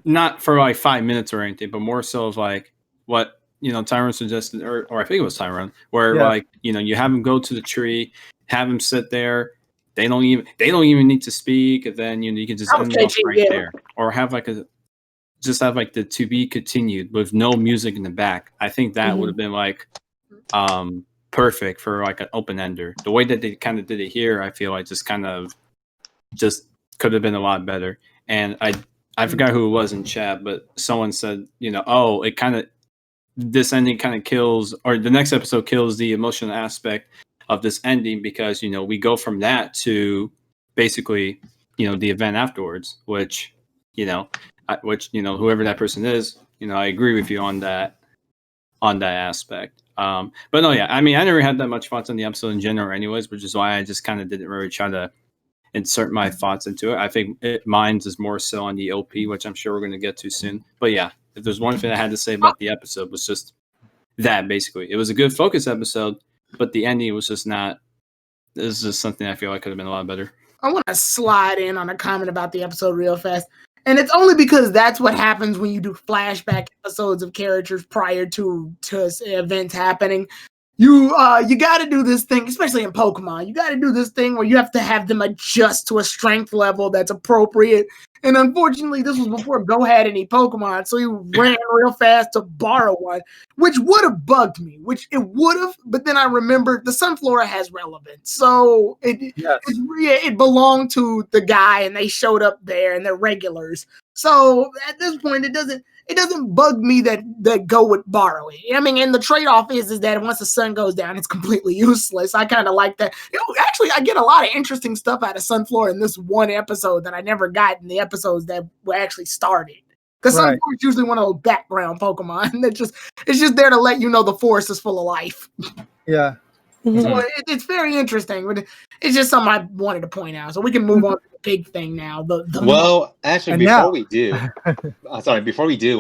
not for like 5 minutes or anything, but more so of like what Tyrone suggested, or I think it was Tyrone, where like you have him go to the tree, have him sit there. They don't even need to speak, and then you can just end it off right there, or have like the to be continued with no music in the back. I think that would have been like perfect for like an open ender. The way that they kind of did it here, I feel like just could have been a lot better. And I forgot who it was in chat, but someone said, it kind of, this ending kind of kills, or the next episode kills the emotional aspect of this ending, because we go from that to basically the event afterwards, which whoever that person is, I agree with you on that aspect. But no, yeah, I mean, I never had that much thoughts on the episode in general anyways, which is why I just kind of didn't really try to insert my thoughts into it. I think mine's is more so on the OP, which I'm sure we're going to get to soon. But yeah, if there's one thing I had to say about the episode, was just that basically. It was a good focus episode, but the ending was just not. This is just something I feel like could have been a lot better. I want to slide in on a comment about the episode real fast. And it's only because that's what happens when you do flashback episodes of characters prior to events happening. You got to do this thing, especially in Pokemon. You got to do this thing where you have to have them adjust to a strength level that's appropriate. And unfortunately, this was before Go had any Pokemon, so he ran real fast to borrow one, which would have bugged me. Which it would have, but then I remembered the Sunflora has relevance, so it belonged to the guy, and they showed up there, and they're regulars. So at this point, it doesn't bug me that Go would borrow it. I mean, and the trade-off is that once the sun goes down, it's completely useless. I kind of like that. Actually, I get a lot of interesting stuff out of Sunflora in this one episode that I never got in the episodes that were actually started. Because Sunflora is usually one of those background Pokemon that it's just there to let you know the forest is full of life. Yeah. So it's very interesting, but it's just something I wanted to point out. So we can move on to the big thing now. Well, actually, before we do,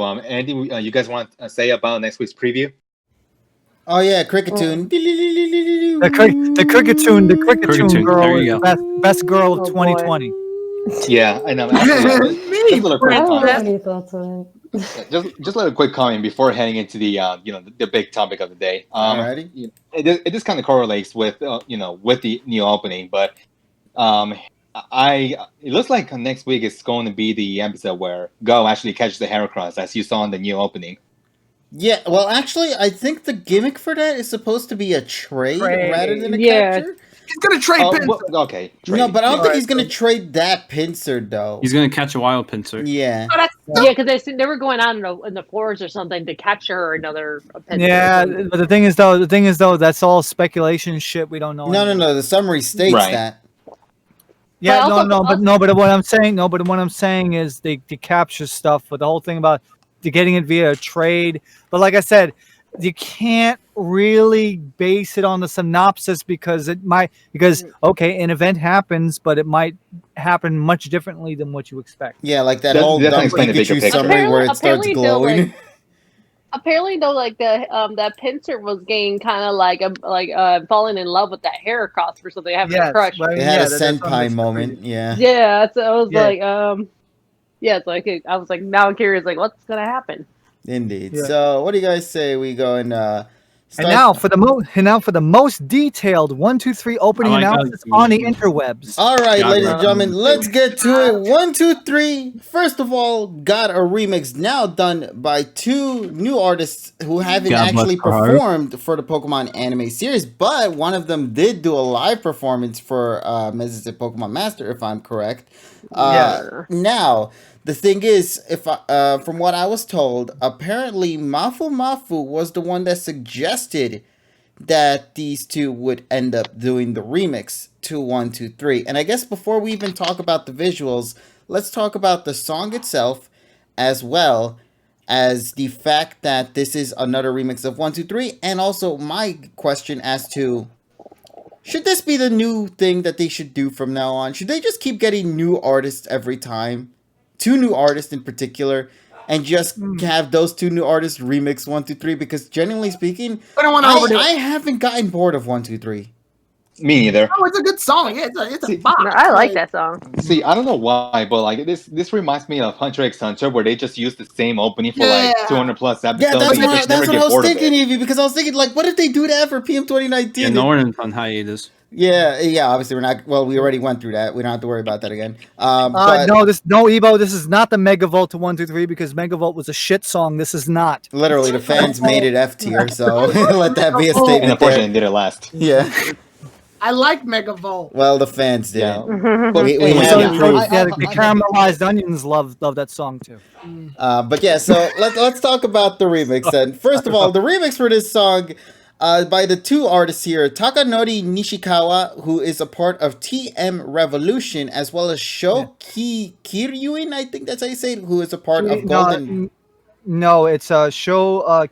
anything you guys want to say about next week's preview? Oh yeah, Cricketune. The Cricketune girl, there you go. Best girl of 2020. Yeah, I know. Just a little quick comment before heading into the big topic of the day. Alrighty. It just kind of correlates with with the new opening, but it looks like next week is going to be the episode where Go actually catches the Heracross, as you saw in the new opening. Yeah, well, actually, I think the gimmick for that is supposed to be a trade rather than a capture. He's gonna trade Pinsir. Okay. Trade. No, but I don't think he's gonna trade that Pinsir though. He's gonna catch a wild Pinsir. Yeah. Because they were going on in the forest or something to capture another Pinsir. Yeah, but the thing is though, that's all speculation shit. We don't know. No. The summary states that. Yeah, but what I'm saying is they capture stuff. But the whole thing about getting it via a trade. But like I said, you can't really base it on the synopsis because an event happens, but it might happen much differently than what you expect. Yeah, like that whole dumb Pikachu summary where it starts glowing. Apparently, though, like that Pinsir was getting kind of like falling in love with that Heracross or something, having a crush. It had a senpai moment. Yeah. Yeah, so I was like, it's like I was like, now I'm curious, like, what's gonna happen? Indeed. Yeah. So, what do you guys say we go and And now for the most detailed 1, 2, 3 opening Oh my God. analysis on the interwebs. All right, God, ladies bro. and gentlemen, let's get to it. 1, 2, 3. First of all, got a remix now done by 2 new artists who haven't God bless actually her heart. performed for the Pokemon anime series, but one of them did do a live performance for Mrs. Pokemon Master, if I'm correct. Now, the thing is, if from what I was told, apparently Mafu was the one that suggested that these two would end up doing the remix to 1, 2, 3. And I guess before we even talk about the visuals, let's talk about the song itself, as well as the fact that this is another remix of 1, 2, 3, and also my question as to, should this be the new thing that they should do from now on? Should they just keep getting new artists every time? 2 new artists in particular, and just have those 2 new artists remix 1, 2, 3? Because generally speaking, I haven't gotten bored of 1, 2, 3. Me neither. Oh, it's a good song. It's a bop. No, I like that song. See, I don't know why, but like this reminds me of Hunter x Hunter, where they just use the same opening for like 200 plus episodes. Yeah, that's and you what, just that's never what get I was bored of thinking, it. Evie, because I was thinking, like, what if they do that for PM 2019? Yeah, Norton's on hiatus. Yeah, obviously we're not, well, we already went through that. We don't have to worry about that again. No, Evo, this is not the Megavolt to 1, 2, 3 because Megavolt was a shit song. This is not. Literally, the fans made it F tier, so let that be a statement And unfortunately, there. it didn't last. Yeah. I like Megavolt. Well, the fans did. Yeah. But we So, have proof. the caramelized onions love that song too. But yeah, so let's talk about the remix then. First of all, the remix for this song by the 2 artists here, Takanori Nishikawa, who is a part of TM Revolution, as well as Kiryuin, I think that's how you say it, who is a part of Golden... No, it's Sho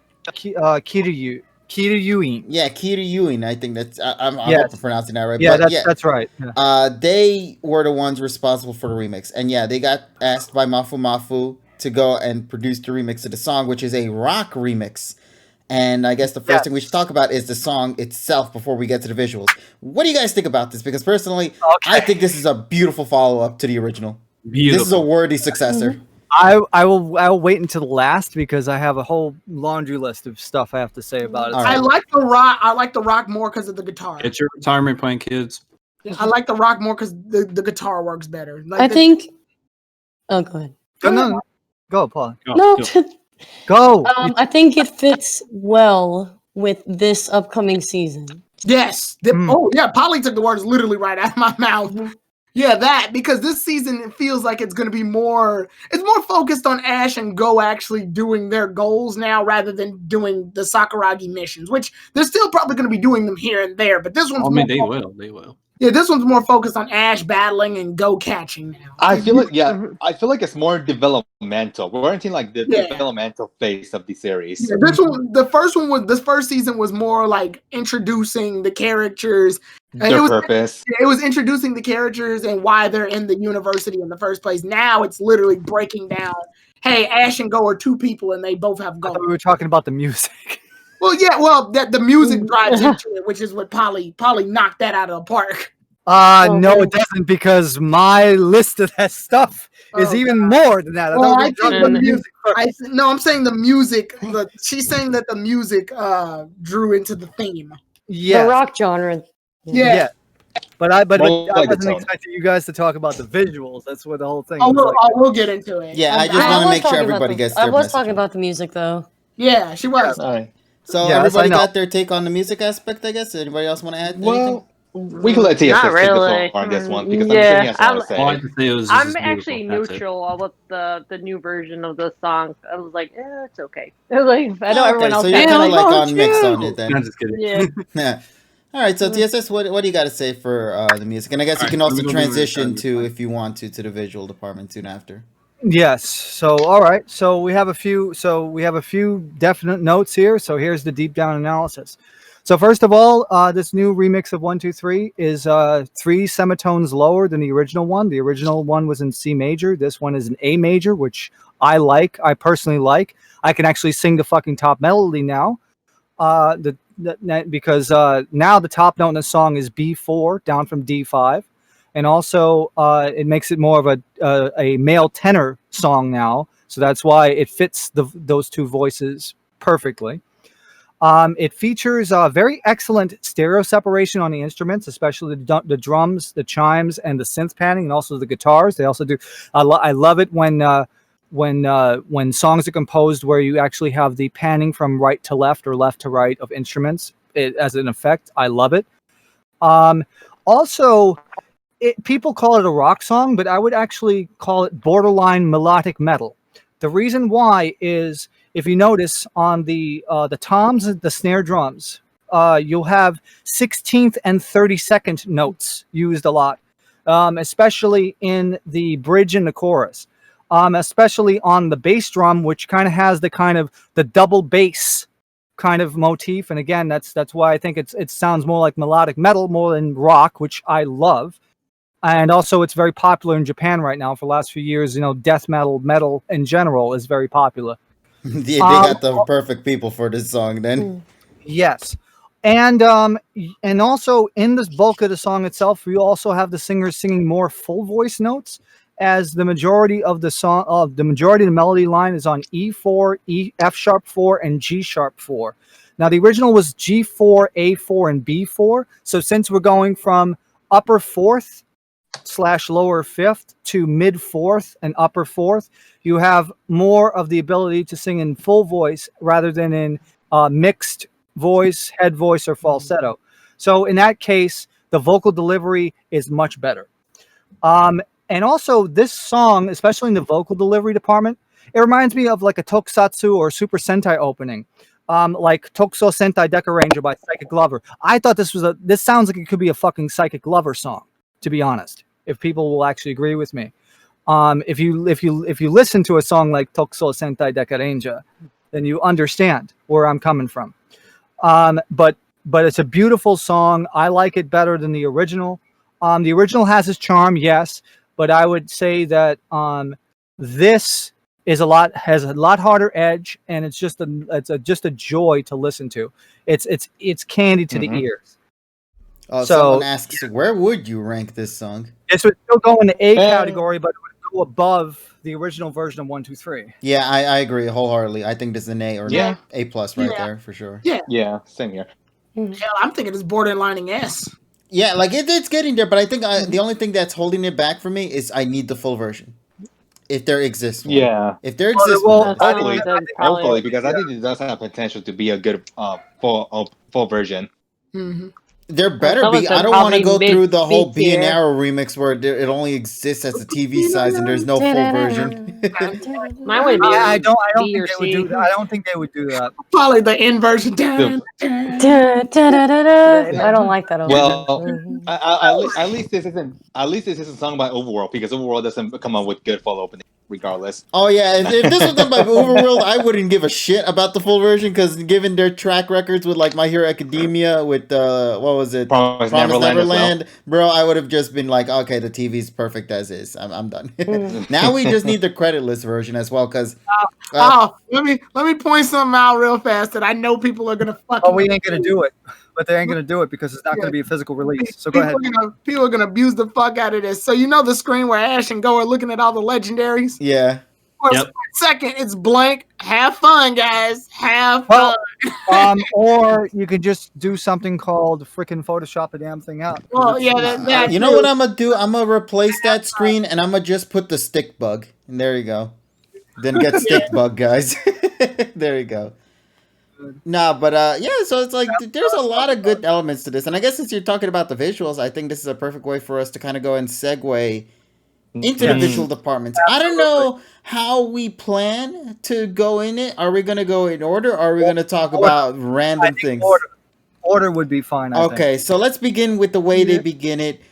Kiryuin. Yeah, Kiryuin, I think that's... I Yes. hope I'm pronouncing that right. Yeah, but that's right. Yeah. They were the ones responsible for the remix. And yeah, they got asked by Mafu to go and produce the remix of the song, which is a rock remix. And I guess the first thing we should talk about is the song itself before we get to the visuals. What do you guys think about this? Because personally, I think this is a beautiful follow-up to the original. Beautiful. This is a worthy successor. I will wait until the last because I have a whole laundry list of stuff I have to say about it. All right. I like the rock. I like the rock more because of the guitar. Get your retirement plan, kids. I like the rock more because the guitar works better. Like I think. Oh, go ahead. No, go, Paul. No, Go. I think it fits well with this upcoming season. Yes. Oh yeah, Polly took the words literally right out of my mouth. Yeah, that, because this season it feels like it's going to be more focused on Ash and Go actually doing their goals now rather than doing the Sakuragi missions, which they're still probably going to be doing them here and there, but this one's They will. Yeah, this one's more focused on Ash battling and Go catching now. I feel like it's more developmental. We're entering like the developmental phase of the series. Yeah, this first season was more like introducing the characters. Their purpose. It was introducing the characters and why they're in the university in the first place. Now it's literally breaking down. Hey, Ash and Go are 2 people and they both have goals. We were talking about the music. Well, yeah, that the music drives into it, which is what Polly knocked that out of the park. No, it doesn't, because my list of that stuff is even more than that. I'm saying the music. She's saying that the music drew into the theme. Yeah, The rock genre. Yeah. But I like wasn't expecting you guys to talk about the visuals. That's what the whole thing. We'll get into it. Yeah, I just want to make sure everybody gets their I was message. talking about the music, though. Yeah, she was. All right. So everybody got their take on the music aspect, I guess? Anybody else want to add anything? We can let TSS Not take really. the floor on this one because Yeah, I'm sure he has a lot to All I say. can say is I'm actually neutral with the new version of the song. I was like, it's okay. I was like, I know everyone else. So you're has kind of like, like on mixed on it then. I'm just kidding. yeah. Yeah. All right, so TSS, what do you got to say for the music? And I guess you can also transition to, if you want to the visual department soon after. Yes. So all right. So we have a few definite notes here. So here's the deep down analysis. So first of all, this new remix of 1, 2, 3 is 3 semitones lower than the original one. The original one was in C major. This one is in A major, which I like. I personally like. I can actually sing the fucking top melody now. Because now the top note in the song is B4 down from D5, and also it makes it more of a male tenor song now. So that's why it fits those 2 voices perfectly. It features very excellent stereo separation on the instruments, especially the drums, the chimes, and the synth panning, and also the guitars. They also do. I love it when songs are composed where you actually have the panning from right to left or left to right of instruments as an effect. I love it. Also, people call it a rock song, but I would actually call it borderline melodic metal. The reason why is, if you notice on the toms and the snare drums, you'll have 16th and 32nd notes used a lot, especially in the bridge and the chorus, especially on the bass drum, which kind of has the double bass kind of motif. And again, that's why I think it sounds more like melodic metal more than rock, which I love. And also, it's very popular in Japan right now. For the last few years, death metal in general is very popular. They got the perfect people for this song then. Yes. And also in this bulk of the song itself, we also have the singers singing more full voice notes, as the majority of the melody line is on E4, F sharp 4, and G sharp 4. Now the original was G4, A4, and B4. So since we're going from upper fourth / lower fifth to mid fourth and upper fourth, you have more of the ability to sing in full voice rather than in mixed voice, head voice, or falsetto. So in that case, the vocal delivery is much better. And also this song, especially in the vocal delivery department, it reminds me of like a tokusatsu or Super Sentai opening, like Tokuso Sentai Deca Ranger by Psychic Lover. I thought this sounds like it could be a fucking Psychic Lover song, to be honest, if people will actually agree with me. If you listen to a song like Tokuso Sentai Deca Ranger, then you understand where I'm coming from. But it's a beautiful song. I like it better than the original. The original has its charm, yes, but I would say that this has a lot harder edge, and it's just a joy to listen to. It's candy to the ears. So, someone asks, where would you rank this song? This would still go in the A category, but it would go above the original version of 1, 2, 3. Yeah, I agree wholeheartedly. I think this is an A or A plus right there for sure. Yeah, same here. Hell, I'm thinking it's borderlining S. Yeah, like it's getting there, but I think the only thing that's holding it back for me is I need the full version. If there exists one. Yeah. If there exists one. Hopefully, because I think it does have potential to be a good full version. Mm-hmm. There better be. I don't want to go through the whole B and Arrow remix where it only exists as a TV size and there's no full version. Mine would be. Yeah, I don't think they would do that. Probably the N version. I don't like that. Well, at least this isn't a song by Overworld, because Overworld doesn't come up with good full opening regardless. Oh yeah, if this was done by Overworld, I wouldn't give a shit about the full version, because given their track records with like My Hero Academia, with what was it, Promise Neverland, bro, I would have just been like, okay, the TV's perfect as is. I'm done. Now we just need the creditless version as well, because let me point something out real fast that I know people are gonna fucking. Oh, we ain't gonna do it, but they ain't gonna do it because it's not gonna be a physical release. So go ahead. People are gonna abuse the fuck out of this. So you know the screen where Ash and Go are looking at all the legendaries. Yeah. For a second, it's blank. Have fun, guys. Have fun. Or you could just do something called freaking Photoshop the damn thing out. Well, yeah, you know what I'm gonna do? I'm gonna replace that screen and I'm gonna just put the stick bug. And there you go. Then get stick bug, guys. There you go. Nah, but so it's like there's a lot of good elements to this, and I guess since you're talking about the visuals, I think this is a perfect way for us to kind of go and segue into the visual departments. I don't know how we plan to go in it. Are we gonna go in order, or are we gonna talk about random things? Order would be fine. I think. So let's begin with the way they begin it.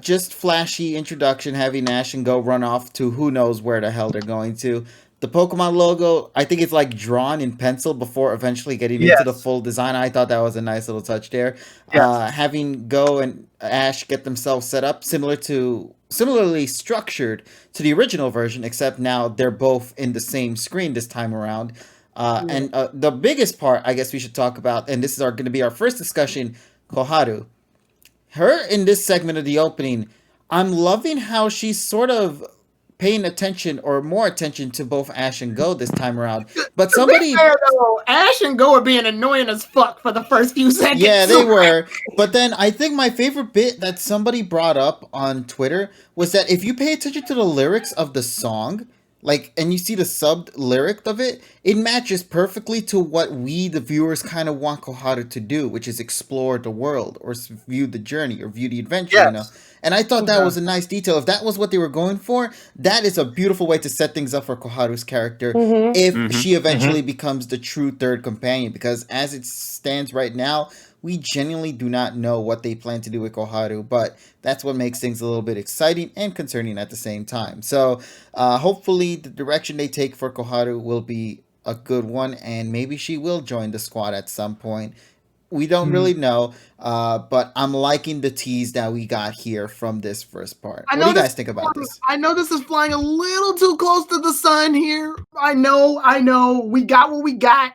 Just flashy introduction, having Ash and Go run off to who knows where the hell they're going to. The Pokemon logo, I think it's like drawn in pencil before eventually getting into the full design. I thought that was a nice little touch there. Yes. Having Go and Ash get themselves set up similarly structured to the original version, except now they're both in the same screen this time around. And the biggest part, I guess we should talk about, and this is going to be our first discussion, Koharu. Her in this segment of the opening, I'm loving how she's sort of paying attention or more attention to both Ash and Go this time around. But To somebody, be fair, though, Ash and Go are being annoying as fuck for the first few seconds. yeah, they were. But then I think my favorite bit that somebody brought up on Twitter was that if you pay attention to the lyrics of the song, like, and you see the subbed lyric of it, it matches perfectly to what we, the viewers, kind of want Koharu to do, which is explore the world or view the journey or view the adventure, you know. And I thought that was a nice detail. If that was what they were going for, that is a beautiful way to set things up for Koharu's character if she eventually becomes the true third companion. Because as it stands right now, we genuinely do not know what they plan to do with Koharu, but that's what makes things a little bit exciting and concerning at the same time. So hopefully the direction they take for Koharu will be a good one, and maybe she will join the squad at some point. We don't really know, but I'm liking the tease that we got here from this first part. What do you guys think about this? I know this is flying a little too close to the sun here. I know. We got what we got.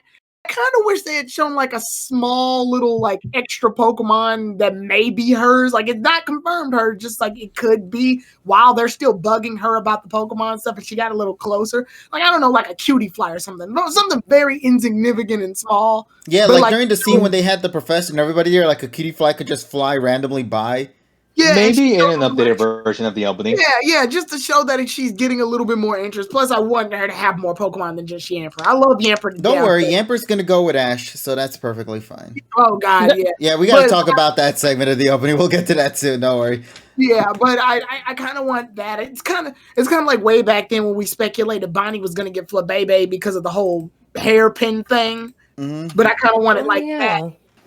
I kind of wish they had shown like a small little like extra Pokemon that may be hers. Like it's not confirmed her, just like it could be while they're still bugging her about the Pokemon stuff and she got a little closer. Like, I don't know, like a cutie fly or something. No, something very insignificant and small. Yeah, like during the scene when they had the professor and everybody there, like a cutie fly could just fly randomly by. Yeah, maybe in an updated version of the opening. Yeah, just to show that she's getting a little bit more interest. Plus, I want her to have more Pokemon than just Yamper. I love Yamper. Don't worry, Yamper's gonna go with Ash, so that's perfectly fine. Oh God, yeah. Yeah, we gotta talk about that segment of the opening. We'll get to that soon. Don't worry. Yeah, but I kind of want that. It's kind of like way back then when we speculated Bonnie was gonna get Flabébé because of the whole hairpin thing. But I kind of want it like that.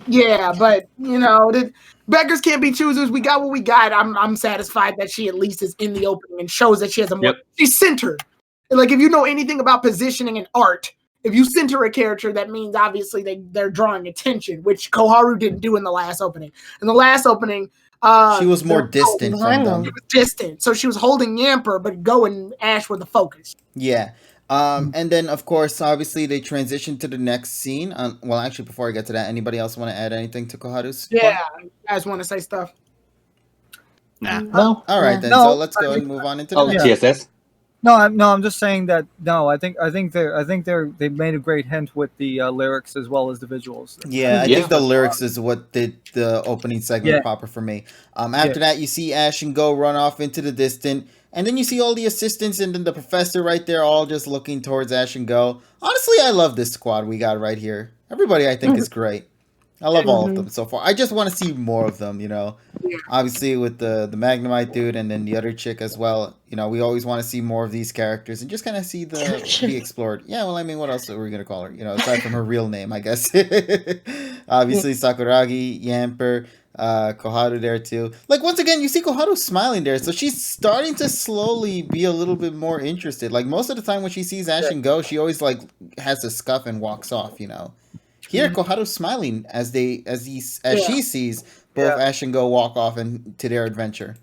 Yeah, but you know, beggars can't be choosers. We got what we got. I'm satisfied that she at least is in the opening and shows that she has a more. She's centered. Like if you know anything about positioning and art, if you center a character, that means obviously they're drawing attention, which Koharu didn't do in the last opening. In the last opening, she was more distant from them. She was distant, so she was holding Yamper, but Go and Ash were the focus. Yeah. And then, of course, obviously, they transitioned to the next scene. Well, actually, before I get to that, anybody else want to add anything to Koharu's? Yeah, you guys want to say stuff? Nah. No. All right, then. So let's go and move on into the next. TSS. No, I'm just saying that. No, I think they made a great hint with the lyrics as well as the visuals. Yeah, I think the lyrics is what did the opening segment proper for me. After that, you see Ash and Go run off into the distance. And then you see all the assistants and then the professor right there all just looking towards Ash and Go. Honestly, I love this squad we got right here. Everybody I think is great. I love all of them so far. I just want to see more of them, you know. Obviously with the Magnemite dude and then the other chick as well. You know, we always want to see more of these characters and just kind of see be explored. Yeah, well, I mean, what else are we going to call her? You know, aside from her real name, I guess. Obviously, Sakuragi, Yamper, Koharu there too. Like once again, you see Koharu smiling there, so she's starting to slowly be a little bit more interested. Like most of the time when she sees Ash and Go, she always like has a scuff and walks off. You know, here Koharu's smiling as she sees both Ash and Go walk off into their adventure.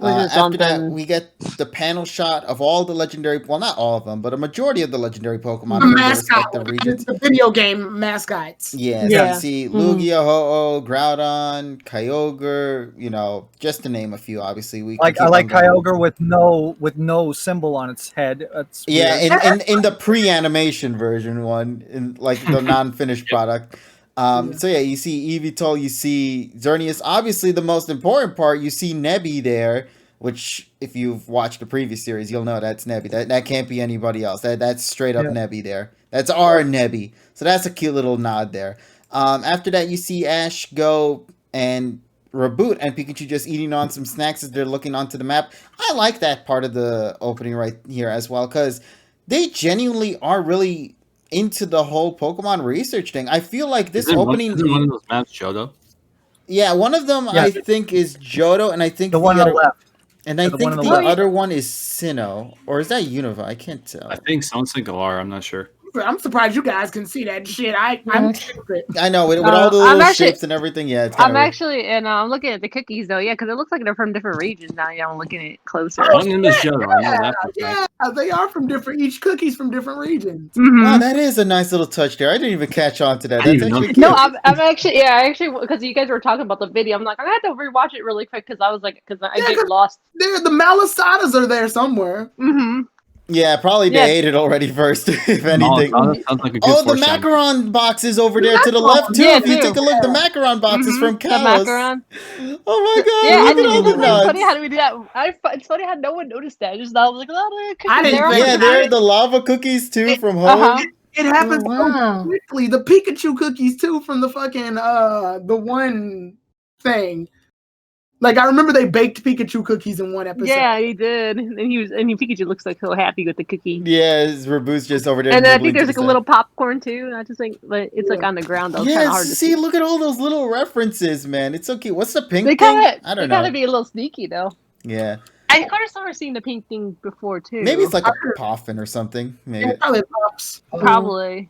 After that, we get the panel shot of all the legendary, well, not all of them, but a majority of the legendary Pokemon from their respective regions. The video game mascots. Yeah, so you see Lugia, Ho-Oh, Groudon, Kyogre, you know, just to name a few. Obviously, I like Kyogre with no symbol on its head. That's in the pre-animation version one, in like the non-finished product. So yeah, you see Eevee, you see Xerneas. Obviously, the most important part, you see Nebby there, which if you've watched the previous series, you'll know that's Nebby. That can't be anybody else. That's straight up Nebby there. That's our Nebby. So that's a cute little nod there. After that, you see Ash, Go, and Reboot, and Pikachu just eating on some snacks as they're looking onto the map. I like that part of the opening right here as well, because they genuinely are really into the whole Pokemon research thing. I feel like this opening. Isn't one of those maps Johto? Yeah, one of them I think is Johto, and I think the one on the left. And I think the other one is Sinnoh, or is that Unova? I can't tell. I think sounds like Galar. I'm not sure. I'm surprised you guys can see that shit. I'm stupid. I know with all the little shapes and everything. Yeah, it's kind I'm actually, and I'm looking at the cookies though. Yeah, because it looks like they're from different regions now. Yeah, I'm looking at it closer. One in the show, I know that for a fact. Yeah, they are from different. Each cookie's from different regions. Wow, that is a nice little touch there. I didn't even catch on to that. That's actually cute. No, I'm actually, because you guys were talking about the video. I'm like, I'm gonna have to rewatch it really quick because I was like, because I get lost. There, the malasadas are there somewhere. Yeah, probably they ate it already first, if anything. Sounds like a good the macaron box is over there to the left too. If you take a look, the macaron box is from Kalos. Macaron. Oh my god! Yeah, look at all the it's nuts. funny how do we do that? It's funny how no one noticed that. Just I was like, oh, I didn't. Yeah, they're the lava cookies too from home. It happens so quickly. The Pikachu cookies too from the fucking the one thing. Like I remember they baked Pikachu cookies in one episode. Yeah, he did, and Pikachu looks like so happy with the cookie. Yeah, his Rabu's just over there. And then I think there's like a little popcorn too. And I just think, but it's like on the ground though. It's kind of hard to see. Look at all those little references, man. It's so cute. What's the pink thing? I don't know. They gotta be a little sneaky though. Yeah. I could have never seen the pink thing before too. Maybe it's like a poffin or something. Maybe. Probably pops. Probably.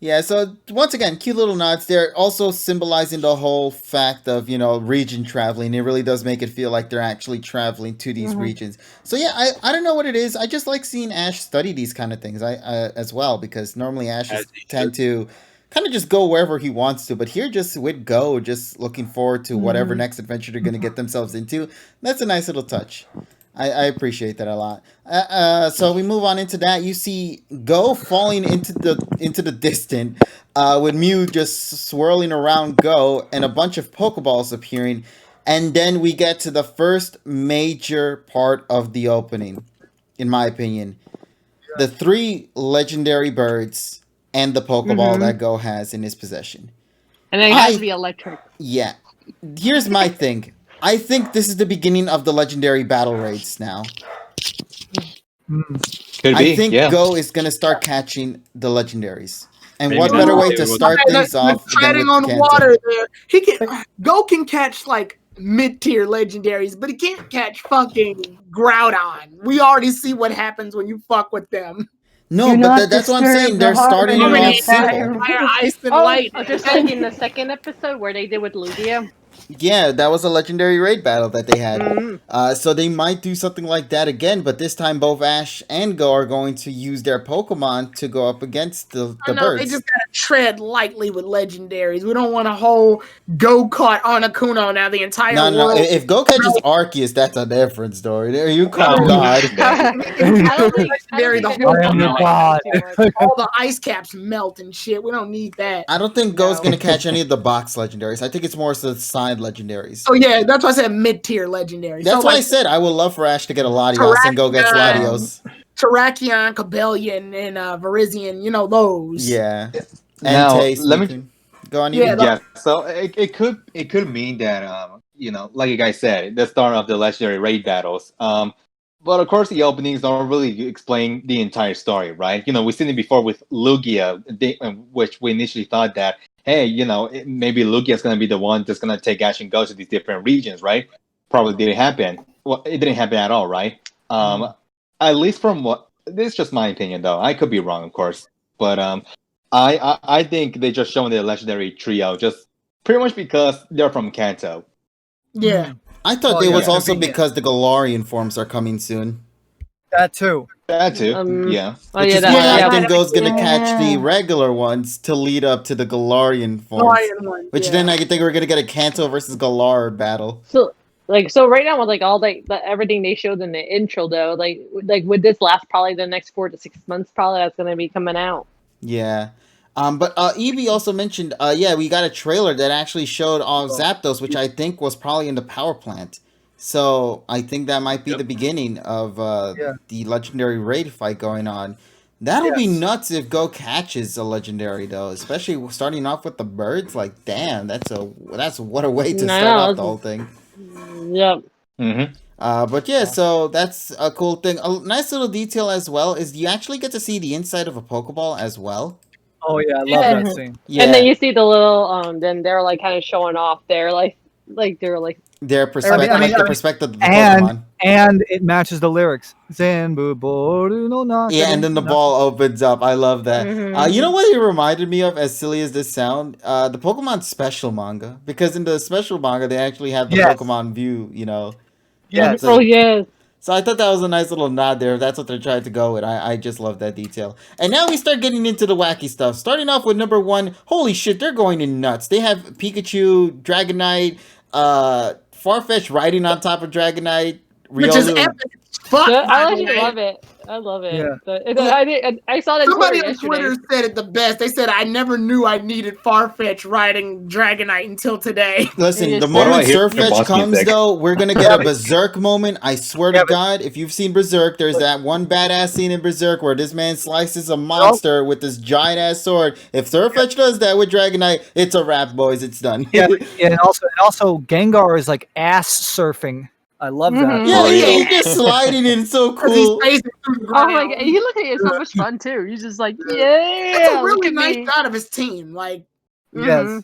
Yeah, so once again, cute little nods. They're also symbolizing the whole fact of, region traveling. It really does make it feel like they're actually traveling to these regions. So yeah, I don't know what it is. I just like seeing Ash study these kind of things as well, because normally Ash tend to kind of just go wherever he wants to. But here, just with Go, just looking forward to whatever next adventure they're going to get themselves into. That's a nice little touch. I appreciate that a lot. So we move on into that. You see Go falling into the distant, with Mew just swirling around Go and a bunch of Pokeballs appearing, and then we get to the first major part of the opening, in my opinion. The 3 legendary birds and the Pokeball that Go has in his possession. And it has to be electric. Yeah. Here's my thing. I think this is the beginning of the legendary battle raids now. Could be, I think Go is going to start catching the legendaries. And maybe what better way to start things off treading on water there. Go can catch like mid-tier legendaries, but he can't catch fucking Groudon. We already see what happens when you fuck with them. No, but that's what I'm saying. They're starting it off simple. Fire, ice, and light. Just like in the second episode where they did with Lugia. Yeah, that was a legendary raid battle that they had. So they might do something like that again, but this time both Ash and Go are going to use their Pokemon to go up against the birds. They just gotta tread lightly with legendaries. We don't want a whole go-kart Articuno now the entire world. No, if Go catches Arceus, that's a different story. There you call God. I don't think all the ice caps melt and shit. We don't need that. I don't think Go's gonna catch any of the box legendaries. I think it's more so the side legendaries. Oh yeah, that's why I said mid-tier legendaries. That's why I said I would love for Ash to get a Latios and Go gets Latios. Terrakion, Cobalion, and Virizion, those. Yeah. Now, let me go on. Yeah. So it could mean that like you guys said, the start of the legendary raid battles. But of course, the openings don't really explain the entire story, right? We've seen it before with Lugia, which we initially thought that, hey, maybe Lugia's going to be the one that's going to take Ash and Go to these different regions, right? Probably didn't happen. Well, it didn't happen at all, right? At least from this is just my opinion, though. I could be wrong, of course. But I think they're just showing the legendary trio just pretty much because they're from Kanto. Yeah. I thought it was also because the Galarian forms are coming soon. That too. Yeah. Which is why I think Go's going to catch the regular ones to lead up to the Galarian forms. Then I think we're going to get a Kanto versus Galar battle. So right now with all everything they showed in the intro though, like would this last probably the next 4 to 6 months? Probably that's going to be coming out. Yeah. But Evie also mentioned, we got a trailer that actually showed Zapdos, which I think was probably in the power plant. So I think that might be the beginning of the legendary raid fight going on. That'll be nuts if Go catches a legendary though, especially starting off with the birds. Like, damn, that's what a way to start off the whole thing. Yep. But yeah, so that's a cool thing. A nice little detail as well is you actually get to see the inside of a Pokeball as well. Oh yeah, I love that scene. Yeah. And then you see the little then they're like kind of showing off their their perspective, the perspective of the and Pokemon. and it matches the lyrics. Zanbu boru no naka. Yeah, and then the ball opens up. I love that. Mhm. You know what it reminded me of, as silly as this sound? The Pokemon special manga. Because in the special manga, they actually have the Yes. Pokemon view, Yes. So- Oh yes. So I thought that was a nice little nod there. If that's what they're trying to go with. I just love that detail. And now we start getting into the wacky stuff. Starting off with number 1. Holy shit, they're going in nuts. They have Pikachu, Dragonite, Farfetch riding on top of Dragonite. Which is Riolu. epic as fuck. Yeah, by I the actually way. love it. I love it. Yeah. I saw that Somebody Twitter on yesterday. Twitter said it the best. They said, I never knew I needed Farfetch riding Dragonite until today. Listen, It the is moment What do I hear Surfetch boss comes, music? though, we're going to get a Berserk moment. I swear to Yeah, but- God, if you've seen Berserk, there's that one badass scene in Berserk where this man slices a monster with this giant-ass sword. If Surfetch does that with Dragonite, it's a wrap, boys. It's done. Yeah, and also Gengar is like ass surfing. I love that. Mhm. Yeah, For real. he's just sliding in. It's so Because he's cool. facing through the Oh ground. my god, you look at it, it's so much fun too. You're just like, It's yeah, a look really at nice me. shot of his team. Like, Yes.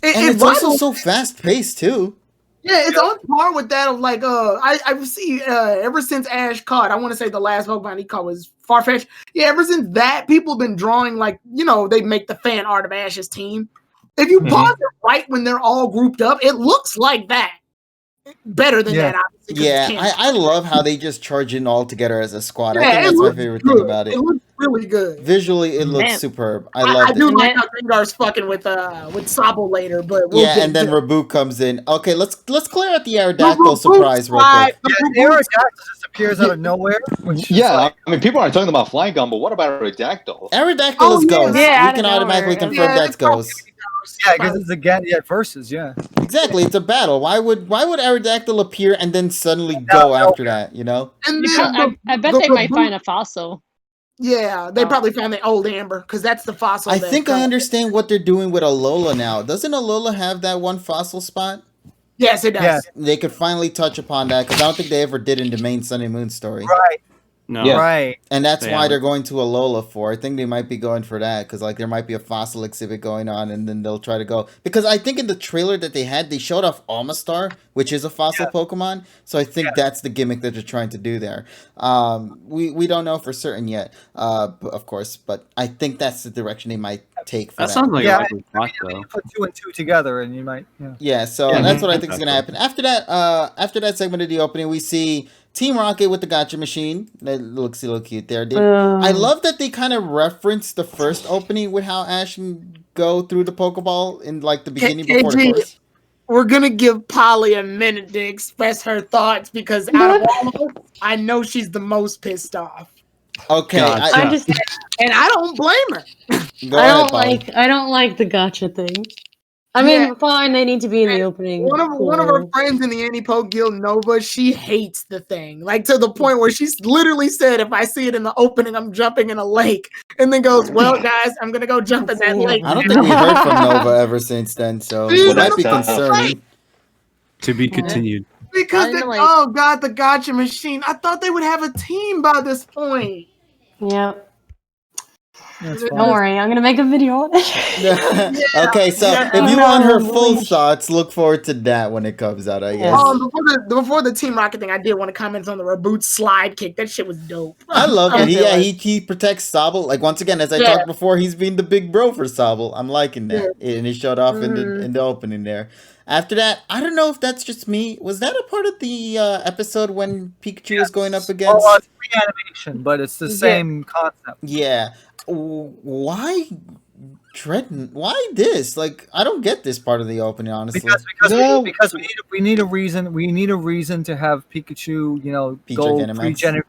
And it's also so fast-paced, too. yeah, it's on par with that of like I see ever since Ash caught, I want to say the last Pokemon he caught was Farfetch. Yeah, ever since that, people have been drawing like, they make the fan art of Ash's team. If you pause it right when they're all grouped up, it looks like that. Better than Yeah. that, obviously. 'cause Yeah, it's Kansas. I love how they just charge in all together as a squad. I Yeah, think it that's my looks favorite good. thing about it. It looks really good. Visually, it looks Man. superb. I I loved do it. like And how Gengar's fucking with Sobble later, but we'll Yeah, get and then to- Raboot comes in. Okay, let's clear out the The Aerodactyl Raboot surprise real slide- quick. the Yeah, Raboot Aerodactyl just appears out of nowhere. Which is Yeah, like- I mean, people are talking about Flying Gun, but what about Aerodactyl? Aerodactyl Oh, is yeah. Ghost. Yeah, We out can of automatically nowhere. confirm that's it's probably Ghost. yeah, because it's again, versus, yeah. Exactly, it's a battle. Why would Aerodactyl appear and then suddenly go after that? And You then pro- I bet the they might Raboot- find a fossil. Yeah, they probably found the old Amber because that's the fossil. I that think I comes- understand what they're doing with Alola now. Doesn't Alola have that one fossil spot? Yes, it does. Yeah. They could finally touch upon that because I don't think they ever did in the main Sun and Moon story. Right, No. Yeah. right. And that's They why haven't. they're going to Alola for. I think they might be going for that because like there might be a fossil exhibit going on, and then they'll try to go because I think in the trailer that they had, they showed off Almastar, which is a fossil Pokemon. So I think that's the gimmick that they're trying to do there. We don't know for certain yet, of course, but I think that's the direction they might take for That that. sounds like Yeah, a likely plot, though. You put 2 and 2 together, and you might. Yeah. Yeah, so Yeah, that's what I mhm. think is gonna happen. After that segment of the opening, we see Team Rocket with the gotcha machine. That looks a little cute there. I love that they kind of reference the first opening with how Ash can go through the Pokeball in like the beginning before the KG, course. We're gonna give Polly a minute to express her thoughts because out of all of us, I know she's the most pissed off, Okay, Gotcha. I just and I don't blame her. go I ahead, don't Polly. like the gotcha thing. I mean, Yeah. fine, they need to be in the opening. One of her Cool. friends in the Anti-Poke Guild, Nova, she hates the thing. Like to the point where she's literally said, if I see it in the opening, I'm jumping in a lake. And then goes, well, guys, I'm gonna go jump in that lake. I don't think we heard from Nova ever since then, so Dude, it might be that's concerning. To be continued. Because I'm like- oh god, the gotcha machine. I thought they would have a team by this point. Yep. That's Don't fine. worry, I'm gonna make a video on it. Okay, so Yeah. if you want her full please. thoughts, look forward to that when it comes out, I guess. Before the Team Rocket thing, I did want to comment on the Raboot slide kick. That shit was dope. I love it. feel like- He protects Sobble. Like once again, as I Yeah. talked before, he's being the big bro for Sobble. I'm liking that, and he showed off in the opening there. After that, I don't know if that's just me. Was that a part of the episode when Pikachu was going up against? Oh, it's reanimation, but it's the same concept. Yeah. Why Trenton? Why this? Like, I don't get this part of the opening, honestly. Because we need a reason to have Pikachu, Feature go Dynamax.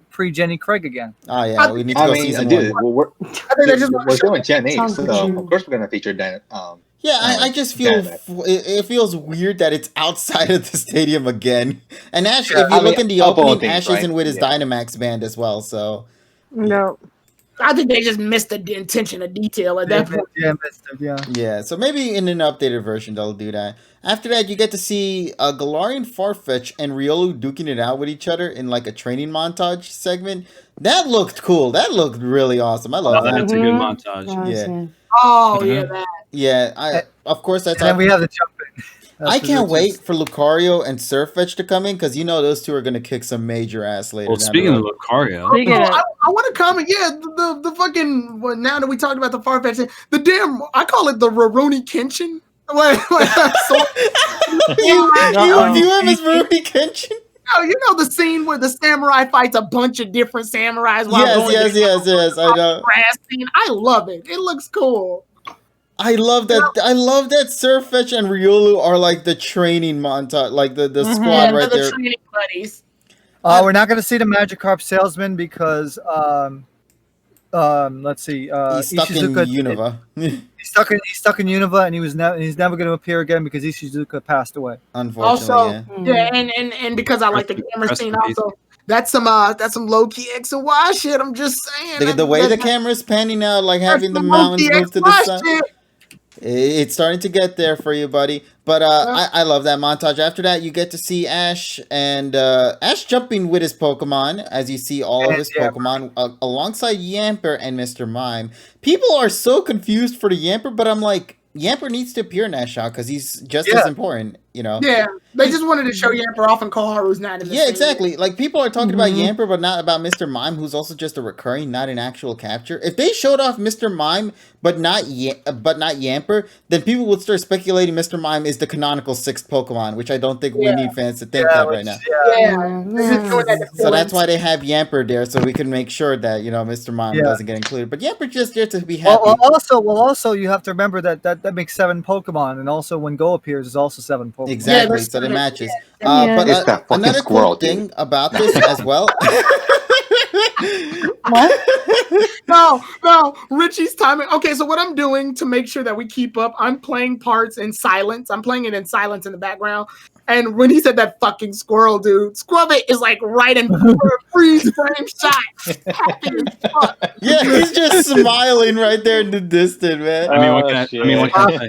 pre-Jenny Craig again. Oh yeah, we need to I go mean, season dude, one. we're I think they just we're doing Gen 8, Sounds so good. of course we're gonna feature Dan. Yeah, I just feel Dynamax. it feels weird that it's outside of the stadium again. And Ash, Yeah, if you I look mean, in the of all opening, things, Ash right? isn't with his Yeah. Dynamax band as well. So No. I think they just missed the intention of detail at that point. Yeah, missed it, yeah. yeah, so maybe in an updated version they'll do that. After that, you get to see Galarian Farfetch and Riolu duking it out with each other in like a training montage segment. That looked cool. That looked really awesome. I love Oh, that. that's a good Mhm. montage. Yeah. Oh Mhm. yeah, that. Yeah, of course that's And then we have the jump in. I can't wait for Lucario and Surfetch to come in because you know those two are gonna kick some major ass later. Well, speaking of Lucario, I want to comment. Yeah, the fucking. Well, now that we talked about the Farfetch, the damn. I call it the Rurouni Kenshin. You view him as Rurouni Kenshin? Oh, you know the scene where the samurai fights a bunch of different samurais while yes, I know. Grass scene. I love it. It looks cool. I love that. I love that Surfetch and Riolu are like the training montage, like the squad right there. The training buddies. We're not going to see the Magikarp salesman because let's see. He's stuck in Unova. He's stuck in Unova, and he's never going to appear again because Ishizuka passed away. Unfortunately, also, yeah, and because I like the camera scene, also that's some low key X and Y shit. I'm just saying. The way the camera's panning out, like having the mountains move to the side. It's starting to get there for you, buddy. But I love that montage. After that, you get to see Ash and Ash jumping with his Pokemon as you see all of his Pokemon alongside Yamper and Mr. Mime. People are so confused for the Yamper, but I'm like, Yamper needs to appear in that shot because he's just as important, you know? Yeah, they just wanted to show Yamper off and Koharu's not in the scene. Exactly. Like, people are talking about Yamper, but not about Mr. Mime, who's also just a recurring, not an actual capture. If they showed off Mr. Mime, but not Yamper, then people would start speculating Mr. Mime is the canonical 6th Pokemon, which I don't think we need fans to think that right now. So that's why they have Yamper there, so we can make sure that, you know, Mr. Mime doesn't get included. But Yamper's just there to be happy. Also, you have to remember that makes 7 Pokemon, and also when Go appears, is also 7 Pokemon. Exactly, so it matches. But another cool thing about this as well. What? No, Richie's timing. Okay, so what I'm doing to make sure that we keep up, I'm playing parts in silence. I'm playing it in silence in the background. And when he said that fucking squirrel, dude, Squirrel is like right in freeze frame shot. Happy as fuck. Yeah, he's just smiling right there in the distance, man. I mean, what can I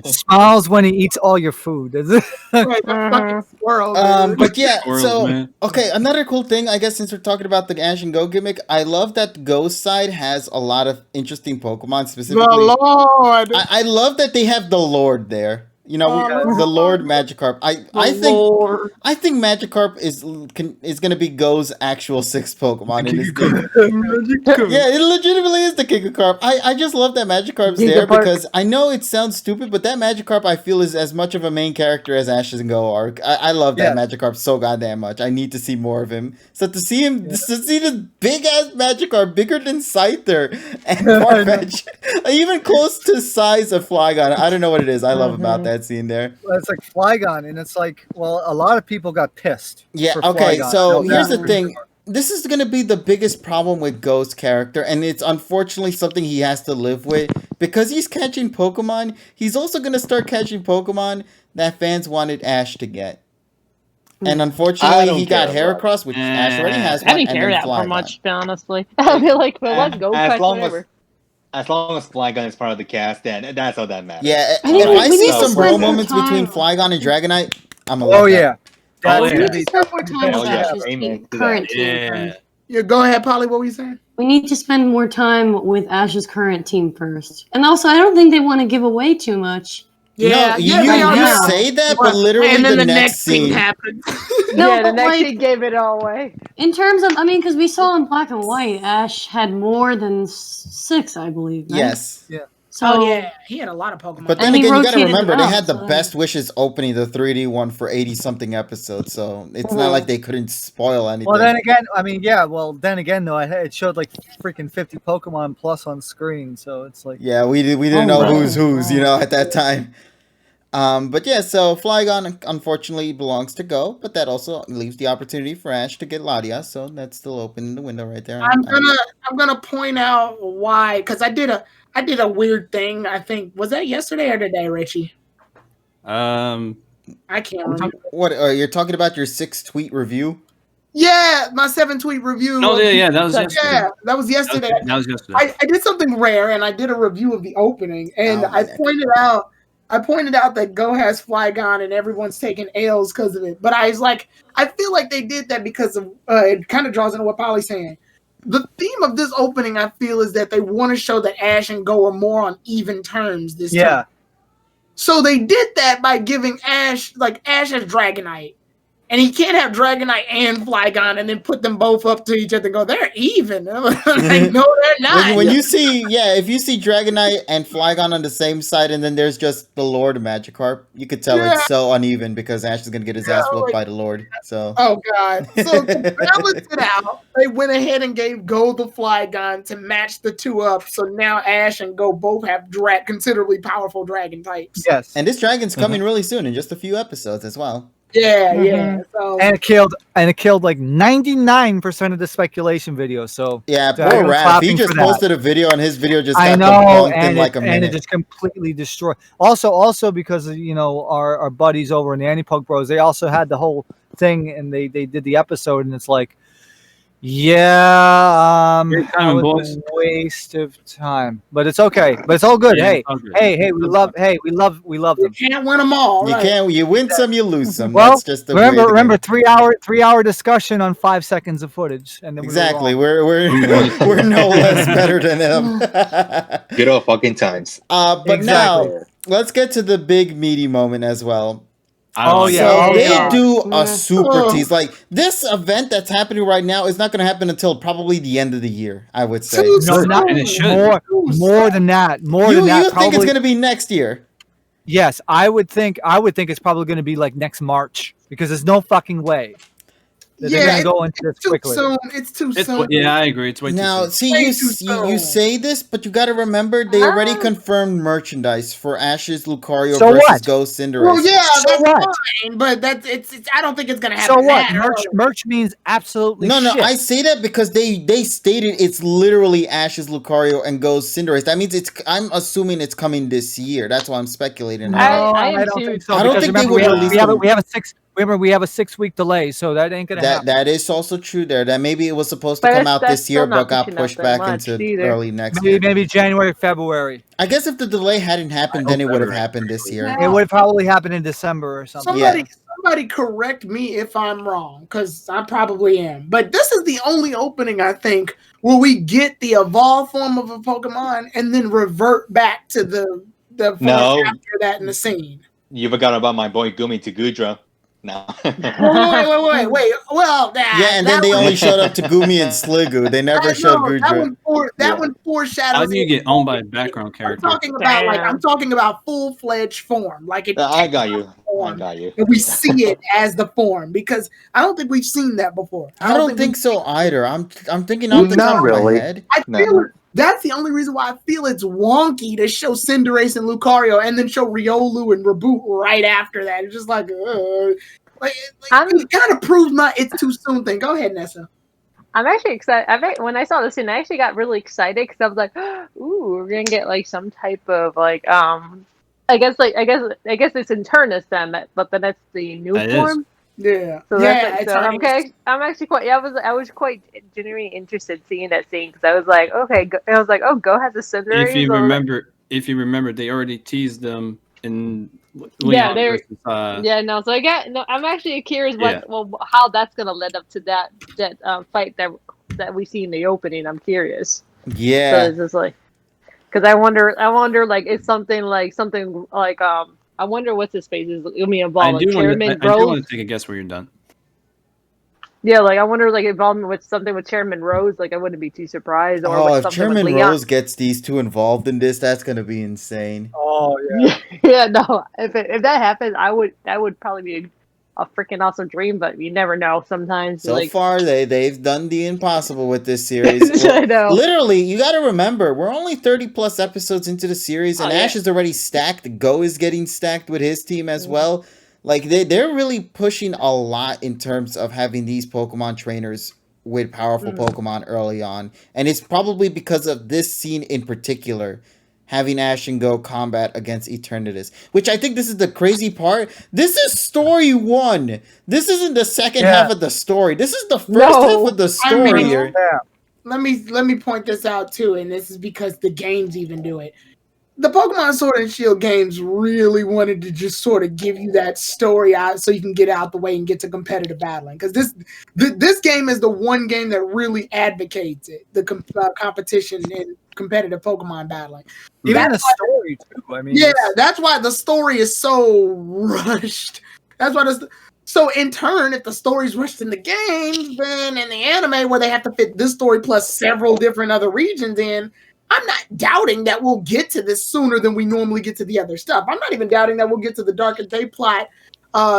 say? Smiles when he eats all your food. Right, fucking squirrel, dude. But yeah, Squirrels, man. okay, another cool thing, I guess, since we're talking about the Ash and Go gimmick, I love that Go's side has a lot of interesting Pokemon, specifically. The Lord! I love that they have the Lord there. You know, the Lord Magikarp. I think Magikarp is going to be Go's actual 6th Pokemon in this game. Yeah, it legitimately is the King of Carp. I just love that Magikarp's there because I know it sounds stupid, but that Magikarp I feel is as much of a main character as Ash's and Go are. I love that Magikarp so goddamn much. I need to see more of him. So to see him, to see this big ass Magikarp, bigger than Scyther and Farfetch, even close to size of Flygon. I don't know what it is. I love about that scene there. It's like Flygon, and it's like, well, a lot of people got pissed. Yeah, okay, Flygon. So here's the thing. This is going to be the biggest problem with Go's character, and it's unfortunately something he has to live with. Because he's catching Pokemon, he's also going to start catching Pokemon that fans wanted Ash to get. And unfortunately, he got Heracross, which Ash already has one. I didn't care that for much, honestly. I feel like, well, let's go catch whatever. As long as Flygon is part of the cast, then that's all that matters. Yeah, if I see some bro moments between Flygon and Dragonite, I'm a Oh, yeah. We need to spend more time with Ash's current team. Yeah, go ahead, Polly. What were you saying? We need to spend more time with Ash's current team first. And also, I don't think they want to give away too much. Yeah, you say that, but literally and then the next scene happened. No, the next scene gave it all away. In terms of, I mean, because we saw in Black and White, Ash had more than 6, I believe. Right? Yes. Yeah. So, he had a lot of Pokemon. But then again, you gotta remember, they had the best wishes opening the 3D one for 80-something episodes, so it's not like they couldn't spoil anything. Well, then again, I mean, though, it showed like freaking 50 Pokemon plus on screen, so it's like... Yeah, we didn't know who's, you know, at that time. But yeah, so Flygon unfortunately belongs to Go, but that also leaves the opportunity for Ash to get Latias, so that's still open in the window right there. I'm gonna point out why, because I did a weird thing. I think was that yesterday or today, Richie? I can't remember. What you're talking about your 6-tweet review? Yeah, my 7-tweet review. Oh yeah, that was yesterday. Yeah, that was yesterday. That was yesterday. I did something rare, and I did a review of the opening, and I pointed out that Go has Flygon, and everyone's taking L's because of it. But I was like, I feel like they did that because of it. Kind of draws into what Polly's saying. The theme of this opening, I feel, is that they want to show that Ash and Go are more on even terms this time. So they did that by giving Ash has Dragonite. And he can't have Dragonite and Flygon and then put them both up to each other and go, they're even. I'm like, no, they're not. When you see, if you see Dragonite and Flygon on the same side, and then there's just the Lord Magikarp, you could tell it's so uneven because Ash is gonna get his ass whooped by the Lord. So. Oh God! So to balance it out, they went ahead and gave Go the Flygon to match the two up. So now Ash and Go both have considerably powerful dragon types. Yes, and this dragon's coming really soon in just a few episodes as well. Yeah. So and it killed like 99% of the speculation video. So yeah, poor Raph. He just posted a video, and his video just got debunked in like a minute. And it just completely destroyed. Also because our buddies over in the Anti-Poke Bros, they also had the whole thing, and they did the episode, and it's like, it was a waste of time, but it's okay. But it's all good. Hey, we love them. You can't win them all. You can't. You win some, you lose some. Well, that's just the remember 3-hour discussion on 5 seconds of footage, and then exactly. We're no less better than them. Good old fucking times. But now let's get to the big meaty moment as well. They do a super tease. Like this event that's happening right now is not going to happen until probably the end of the year. I would say. No, not and it should. More than that. You think it's going to be next year? Yes, I would think it's probably going to be like next March because there's no fucking way. They're going to go into this quickly. It's too soon. Yeah, I agree. It's way too soon. Now, see, you say this, but you got to remember they already confirmed merchandise for Ash's Lucario versus Ghost Cinderace. Well, yeah, that's fine, but I don't think it's going to happen. So what? Merch means absolutely no. shit. I say that because they stated it's literally Ash's Lucario and Ghost Cinderace. That means I'm assuming it's coming this year. That's why I'm speculating. No, I don't think so. I don't think they would release it. We have a 6-week delay, so that ain't gonna happen. That is also true there. That maybe it was supposed to come out this year, but got pushed back into early next year. Maybe January, February. I guess if the delay hadn't happened, then it would have happened this year. It would have probably happened in December or something. Somebody correct me if I'm wrong, because I probably am. But this is the only opening, I think, where we get the evolved form of a Pokemon and then revert back to the form after that in the scene. You forgot about my boy Gumi to Gudra. No. Wait. Well, and then they only showed up to Gumi and Sliggoo. They never showed Gudra. That one foreshadows. How do you get owned by a background character? I'm talking about full-fledged form. I got you. And we see it as the form because I don't think we've seen that before. I don't think so either. I'm thinking off the top of my head. I feel that's the only reason why I feel it's wonky to show Cinderace and Lucario and then show Riolu and Reboot right after that. It's just it kind of proves it's too soon thing. Go ahead, Nessa. I'm actually excited. When I saw this scene, I actually got really excited because I was like, "Ooh, we're gonna get some type of I guess it's Internus then, but then it's the new form." Yeah. So I'm actually quite. I was quite genuinely interested seeing that scene because I was like, okay. I was like, oh, Go has a Cinderace. If you remember, they already teased them in. So I'm actually curious how that's gonna lead up to that fight that we see in the opening. I'm curious. Yeah. So it's just because I wonder it's something like I wonder what's his face is going to be involved. I do want to take a guess where you're done. Yeah, I wonder involvement with something with Chairman Rose. I wouldn't be too surprised. Or if Chairman Rose gets these two involved in this, that's gonna be insane. Oh yeah. Yeah, no. If that happens, that would probably be a freaking awesome dream. But you never know. Sometimes. So far, they've done the impossible with this series. I know. Literally, you got to remember, we're only 30+ episodes into the series, and Ash is already stacked. Go is getting stacked with his team as well. They're really pushing a lot in terms of having these Pokemon trainers with powerful Pokemon early on. And it's probably because of this scene in particular, having Ash and Go combat against Eternatus. Which I think this is the crazy part. This is story 1. This isn't the second half of the story. This is the first half of the story here. Let me point this out too, and this is because the games even do it. the Pokemon Sword and Shield games really wanted to just sort of give you that story out so you can get out the way and get to competitive battling. Because this game is the one game that really advocates it, the competition and competitive Pokemon battling. Even the story too. I mean, yeah, that's why the story is so rushed. That's why so in turn, if the story's rushed in the games, then in the anime where they have to fit this story plus several different other regions in, I'm not doubting that we'll get to this sooner than we normally get to the other stuff. I'm not even doubting that we'll get to the Dark and Day plot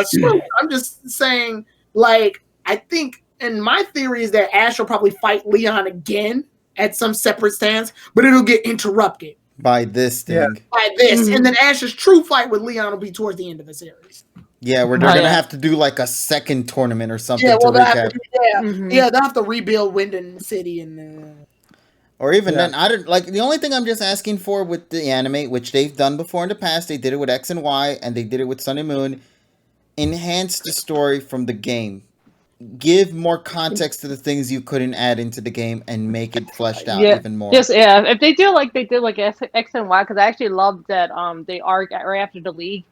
sooner. I'm just saying, like, I think, and my theory is that Ash will probably fight Leon again at some separate stance, but it'll get interrupted by this thing. Yeah. By this. And then Ash's true fight with Leon will be towards the end of the series. Yeah, where they're going to have to do like a second tournament or something to recap. They'll have to rebuild Winden City and... Or even then, I don't like. The only thing I'm just asking for with the anime, which they've done before in the past, they did it with X and Y, and they did it with Sun and Moon. Enhance the story from the game. Give more context to the things you couldn't add into the game, and make it fleshed out even more. Yes, yeah. If they do like they did like X and Y, because I actually loved that they arc right after the league.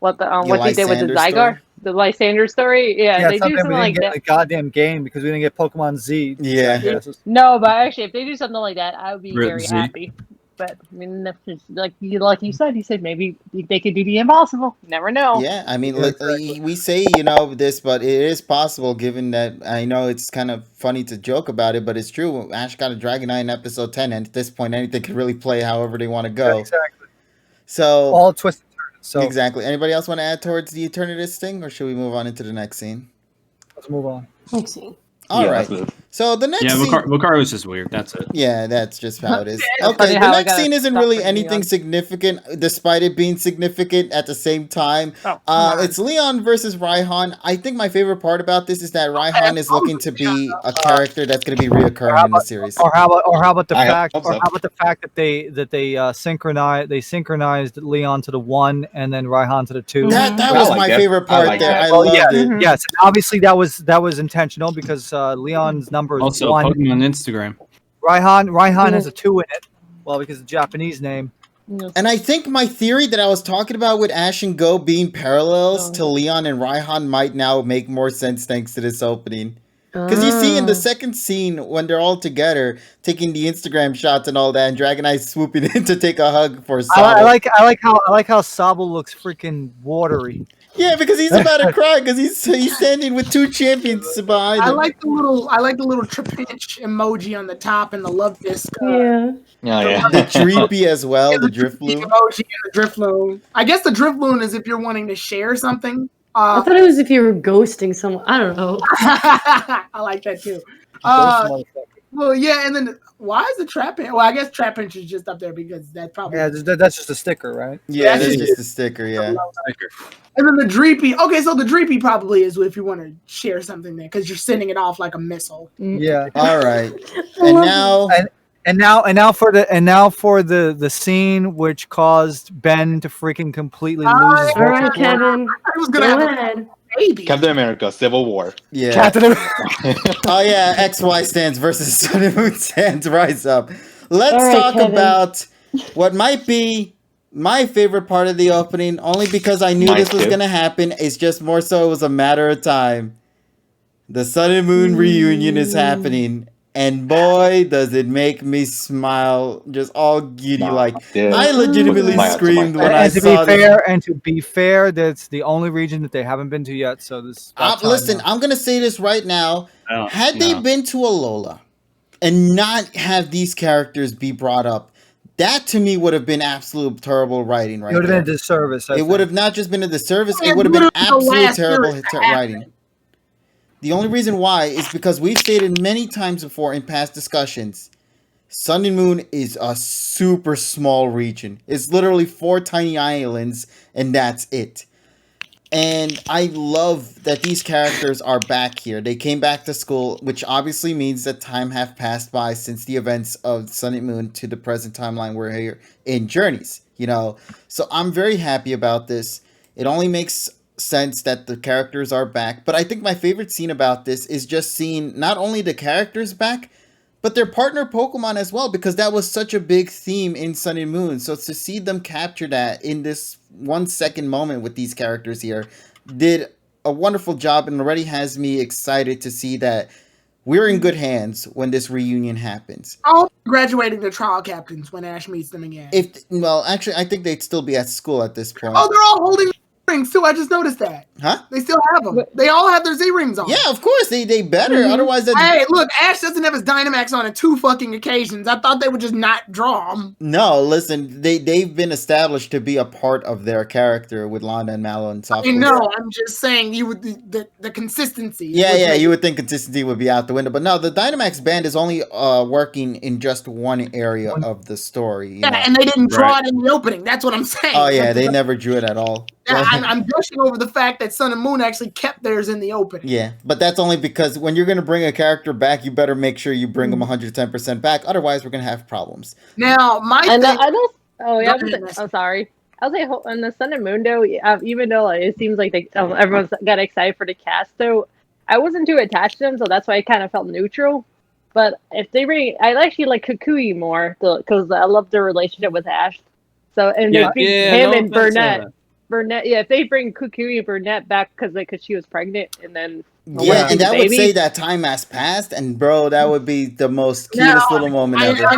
What they did with the Zygarde, the Lysander story. Yeah, they do something like that. The goddamn game because we didn't get Pokemon Z. Yeah. No, but actually, if they do something like that, I would be very happy. But I mean, like you said, maybe they could do the impossible. You never know. Yeah, I mean, we say this, but it is possible. Given that I know it's kind of funny to joke about it, but it's true. Ash got a Dragonite in episode 10, and at this point, anything can really play however they want to go. Yeah, exactly. So all twisted. So exactly. Anybody else want to add towards the Eternatus thing, or should we move on into the next scene? Let's move on. Next scene. All right. So the next scene... Lucario is just weird. That's it. Yeah, that's just how it is. Okay, the next scene isn't really anything significant, despite it being significant at the same time. It's Leon versus Raihan. I think my favorite part about this is that Raihan is looking to be a character that's going to be reoccurring in the series. Or how about the fact that they synchronized Leon to the 1 and then Raihan to the 2. That was my favorite part there. I loved it. Yes, obviously that was intentional because Leon's number is also 1. Pokemon Instagram. Raihan has a 2 in it. Well, because it's a Japanese name. And I think my theory that I was talking about with Ash and Go being parallels to Leon and Raihan might now make more sense thanks to this opening. Because you see in the second scene when they're all together taking the Instagram shots and all that, and Dragonite swooping in to take a hug for Sobble. I like how Sobble looks freaking watery. Yeah, because he's about to cry because he's standing with 2 champions behind him. I like the little Trapinch emoji on the top and the love disc. Yeah. The Dreepy as well, the Drifloon. Emoji and the Drifloon. I guess the Drifloon is if you're wanting to share something. I thought it was if you were ghosting someone. I don't know. I like that too. Well, yeah, and then why is the Trapinch? Well, I guess Trapinch is just up there because that's probably that's just a sticker, right? Yeah, that's just a sticker. Yeah. And then the Dreepy. Okay, so the Dreepy probably is if you want to share something there because you're sending it off like a missile. Yeah. All right. And now for the scene which caused Ben to freaking completely lose his all right, Kevin. I was gonna have a baby. Captain America, Civil War. Yeah. Captain America. Oh yeah, XY stands versus Sun and Moon stands. Rise up. Let's talk Kevin. about what might be my favorite part of the opening, only because I knew this was gonna happen. It's just more so it was a matter of time. The Sun and Moon reunion is happening. And boy, does it make me smile, just all giddy. I legitimately screamed when I saw this. And to be fair, that's the only region that they haven't been to yet. So this. Listen, I'm gonna say this right now. Had they been to Alola and not have these characters be brought up, that to me would have been absolute terrible writing. Right, it would have been a disservice. It would have not just been a disservice; it would have been absolute terrible writing. The only reason why is because we've stated many times before in past discussions, Sun and Moon is a super small region. It's literally 4 tiny islands, and that's it. And I love that these characters are back here. They came back to school, which obviously means that time have passed by since the events of Sun and Moon to the present timeline we're here in Journeys. So I'm very happy about this. It only makes sense that the characters are back, but I think my favorite scene about this is just seeing not only the characters back, but they're partner Pokemon as well, because that was such a big theme in Sun and Moon. So to see them capture that in this 1 second moment with these characters here did a wonderful job, and already has me excited to see that we're in good hands when this reunion happens. All graduating to trial captains when Ash meets them again. Actually, I think they'd still be at school at this point. Oh, they're all holding rings too. I just noticed that. Huh? They still have them. They all have their Z rings on. Yeah, of course they better. Otherwise, hey, look, Ash doesn't have his Dynamax on 2 fucking occasions. I thought they would just not draw them. No, listen, they've been established to be a part of their character with Lana and Mallow and Soft. No, I'm just saying you would the consistency. Yeah, you would think consistency would be out the window, but no, the Dynamax band is only working in just one area of the story. You know? And they didn't draw it in the opening. That's what I'm saying. Oh yeah, they never drew it at all. Yeah, I'm gushing over the fact that Sun and Moon actually kept theirs in the opening. Yeah, but that's only because when you're going to bring a character back, you better make sure you bring them 110% back. Otherwise, we're going to have problems. Now, I'm sorry. I was like, on the Sun and Moon though, even though it seems like everyone's got excited for the cast though, I wasn't too attached to them, so that's why I kind of felt neutral. But if they bring, I actually like Kukui more because I love their relationship with Ash. So and him and Burnett. Yeah, if they bring Kukui and Burnett back because she was pregnant and then and that would say that time has passed, and bro, that would be the most cutest little moment ever.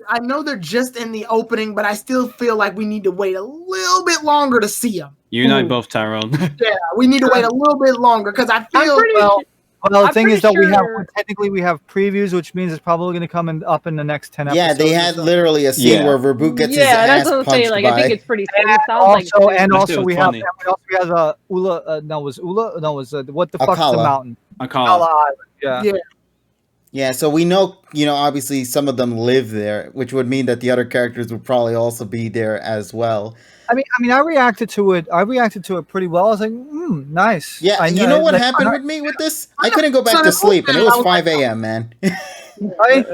I know they're just in the opening, but I still feel like we need to wait a little bit longer to see them. You and I both, Tyrone. Yeah, we need to wait a little bit longer because I feel Well, the thing is that we have previews, which means it's probably going to come up in the next 10 episodes. Yeah, they had literally a scene where Verboot gets his ass punched by. I think it's pretty funny. Also, we have Ula. What the fuck's the mountain? Akala. Yeah, so we know, obviously some of them live there, which would mean that the other characters would probably also be there as well. I mean, I reacted to it pretty well. I was like, nice. Yeah, you know what happened with me with this? I couldn't go back to sleep, and it was 5 a.m., man. But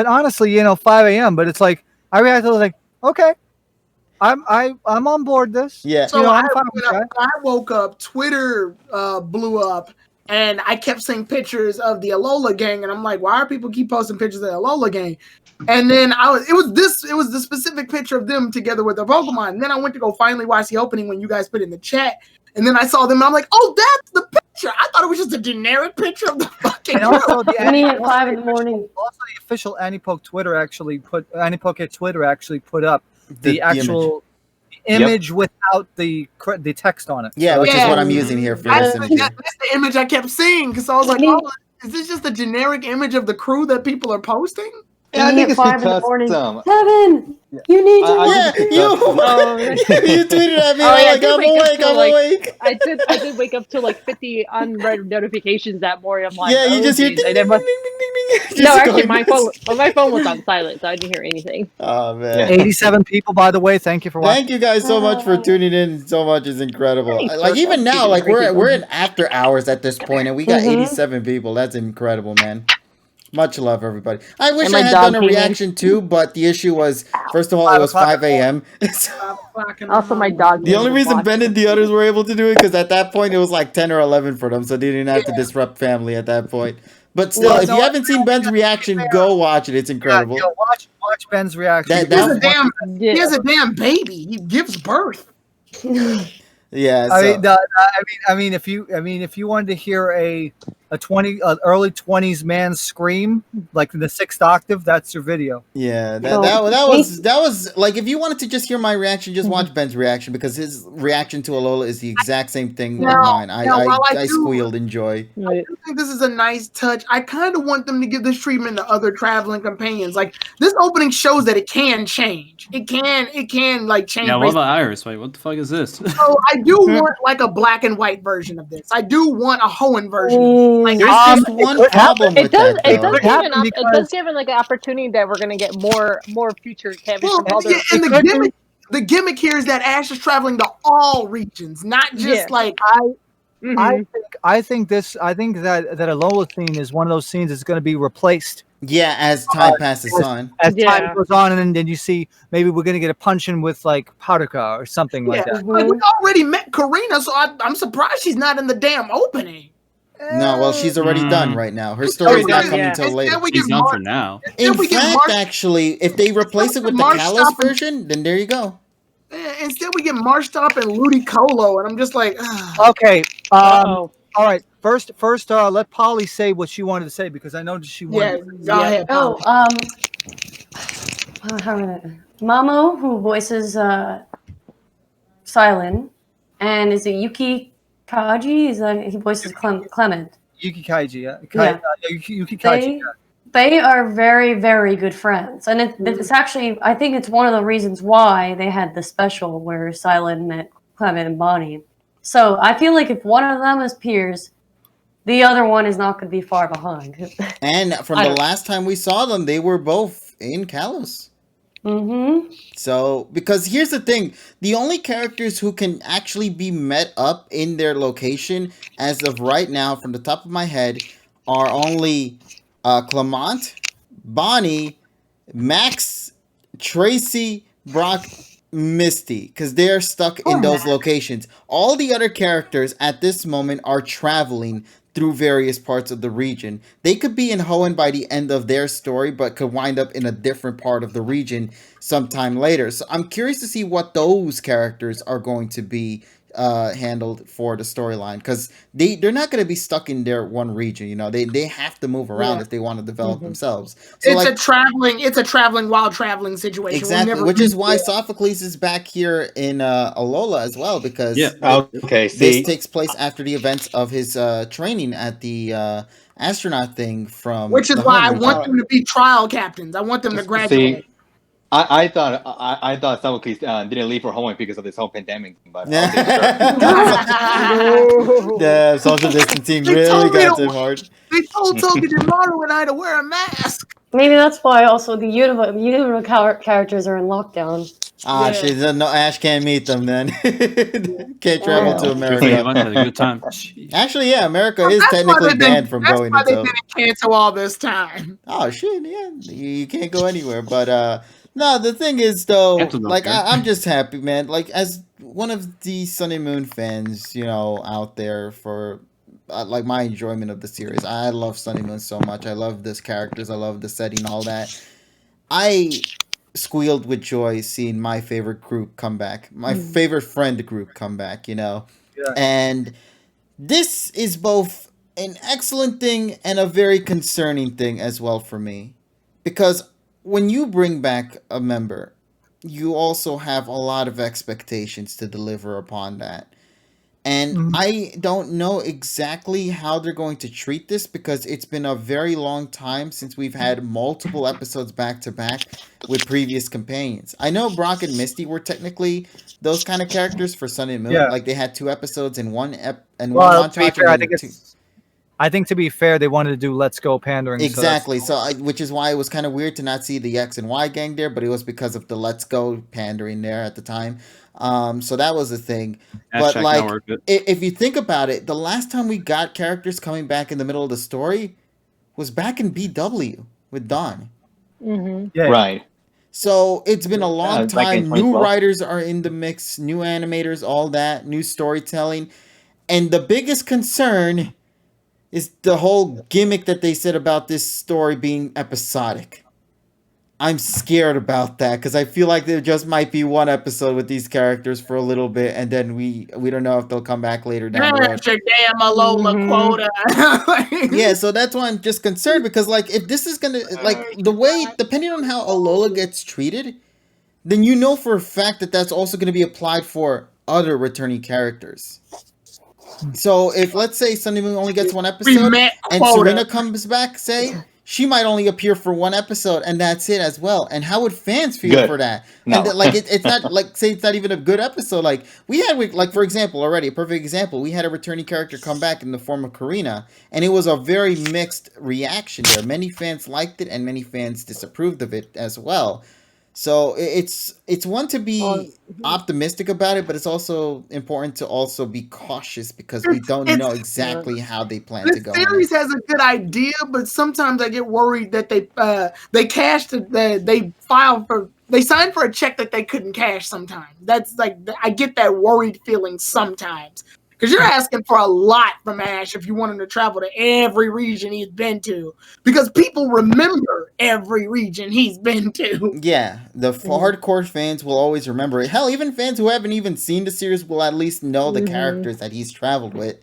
honestly, 5 a.m. But it's like I reacted. I was like, okay, I'm on board this. Yeah. So I woke up. Twitter blew up. And I kept seeing pictures of the Alola gang, and I'm like, why are people keep posting pictures of the Alola gang? And then it was the specific picture of them together with their Pokemon. And then I went to go finally watch the opening when you guys put it in the chat. And then I saw them, and I'm like, oh, that's the picture. I thought it was just a generic picture of the fucking. And also, at 5 in the morning. Also, the official Antipoke Twitter actually put up the actual image without the text on it. Yeah, which is what I'm using here for this image. That's the image I kept seeing because I was like, oh, is this just a generic image of the crew that people are posting? Yeah, I think it's 5 in the morning. Kevin, you need to. You tweeted at me like, I'm awake. I did wake up to 50 unread notifications that morning. I'm like, you just hear ding, ding, ding, ding, ding. No, actually, my phone was on silent, so I didn't hear anything. Oh man, 87 people, by the way. Thank you for watching. Thank you guys so much for tuning in. So much is incredible. Like even now, like we're in after hours at this point, and we got 87 people. That's incredible, man. Much love, everybody. I wish I had done a reaction too, but the issue was, first of all, it was 5 a.m. Also, my dog. The only reason Ben and the others were able to do it because at that point it was like 10 or 11 for them, so they didn't have to disrupt family at that point. But still, if you haven't seen Ben's reaction, go watch it. It's incredible. Yeah, watch Ben's reaction. He has a damn baby. He gives birth. Yeah. I mean, if you wanted to hear a early 20s man scream like in the 6th octave, that's your video. Yeah, that was like if you wanted to just hear my reaction, just watch Ben's reaction because his reaction to Alola is the exact same thing as mine. I squealed in joy. I do think this is a nice touch. I kind of want them to give this treatment to other traveling companions. Like this opening shows that it can change. It can like change. Yeah, what about Iris? Wait, what the fuck is this? So I do want like a black and white version of this. I do want a Hoenn version. Like, there's just one problem with that. It does give like an opportunity that we're gonna get more future cameos from other. And the gimmick here is that Ash is traveling to all regions, not just like I think that Alola scene is one of those scenes that's going to be replaced. Yeah, as time passes on. As time goes on, and then you see maybe we're going to get a punch-in with like Paducah or something like that. Like, we already met Karina, so I'm surprised she's not in the damn opening. No, well, she's already done right now. Her story's not coming until later. He's done for now. In fact, actually, if they replace it with the Kalos version, then there you go. Instead, we get Marstop and Ludicolo, and I'm just like, okay. All right. First, let Polly say what she wanted to say because I know she wanted. Go ahead. Oh, Mamo, who voices Silent, and is it Yuki Kaji? Is that he voices Clement? Yuki Kaiji, Yuki Kaiji. They are very, very good friends, and it's actually I think it's one of the reasons why they had the special where Silent met Clement and Bonnie. So I feel like if one of them is peers, the other one is not going to be far behind. And from the last time we saw them, they were both in Kalos. Mm-hmm. So, because here's the thing, the only characters who can actually be met up in their location as of right now, from the top of my head, are only Clement, Bonnie, Max, Tracy, Brock, Misty, because they're stuck in those locations. All the other characters at this moment are traveling through various parts of the region. They could be in Hoenn by the end of their story, but could wind up in a different part of the region sometime later. So I'm curious to see what those characters are going to be handled for the storyline, because they're not going to be stuck in their one region. You know, they have to move around if they want to develop themselves. So it's a traveling while traveling situation. Exactly, which is why Sophocles is back here in Alola as well, because this takes place after the events of his training at the astronaut thing from. Which is why I want them to be trial captains. I want them to graduate. I thought Sophocles didn't leave for Hoenn because of this whole pandemic thing, but yeah, social distancing really got too hard. They told Togedemaru and I to wear a mask. Maybe that's why also the Unova characters are in lockdown. Shit, no, Ash can't meet them then. Can't travel to America. Had a good time. Actually, yeah, America is technically banned from going. That's why they didn't cancel all this time. Oh shit, yeah, you can't go anywhere. But no, the thing is though, like I'm just happy, man. Like as one of the Sun and Moon fans, you know, out there for like my enjoyment of the series. I love Sun and Moon so much. I love this characters. I love the setting, all that. I squealed with joy seeing my favorite group come back, my favorite friend group come back. You know, and this is both an excellent thing and a very concerning thing as well for me, because when you bring back a member, you also have a lot of expectations to deliver upon that. And I don't know exactly how they're going to treat this, because it's been a very long time since we've had multiple episodes back to back with previous companions. I know Brock and Misty were technically those kind of characters for Sun and Moon. Yeah. Like they had 2 episodes in one one to be fair, I think to be fair, they wanted to do Let's Go pandering. Exactly. Which is why it was kind of weird to not see the X and Y gang there, but it was because of the Let's Go pandering there at the time. So that was the thing. But like, if you think about it, the last time we got characters coming back in the middle of the story was back in BW with Dawn. Yeah. Right. So it's been a long time. New writers are in the mix, new animators, all that, new storytelling. And the biggest concern is the whole gimmick that they said about this story being episodic. I'm scared about that, because I feel like there just might be one episode with these characters for a little bit, and then we don't know if they'll come back later down the road. That's your damn Alola quota. Yeah, so that's why I'm just concerned, because like if this is gonna the way, depending on how Alola gets treated, then you know for a fact that that's also gonna be applied for other returning characters. So if let's say Sun and Moon only gets 1 episode and Serena comes back, say, she might only appear for 1 episode and that's it as well. And how would fans feel for that? No. And like it's not like, say it's not even a good episode. Like we had, like for example, already a perfect example, we had a returning character come back in the form of Karina, and it was a very mixed reaction there. Many fans liked it and many fans disapproved of it as well. So it's one to be optimistic about it, but it's also important to also be cautious, because we don't know exactly how they plan to go. The series has a good idea, but sometimes I get worried that they cashed they signed for a check that they couldn't cash sometimes. That's like, I get that worried feeling sometimes. Because you're asking for a lot from Ash if you want him to travel to every region he's been to. Because people remember every region he's been to. Yeah, the hardcore fans will always remember it. Hell, even fans who haven't even seen the series will at least know the characters that he's traveled with,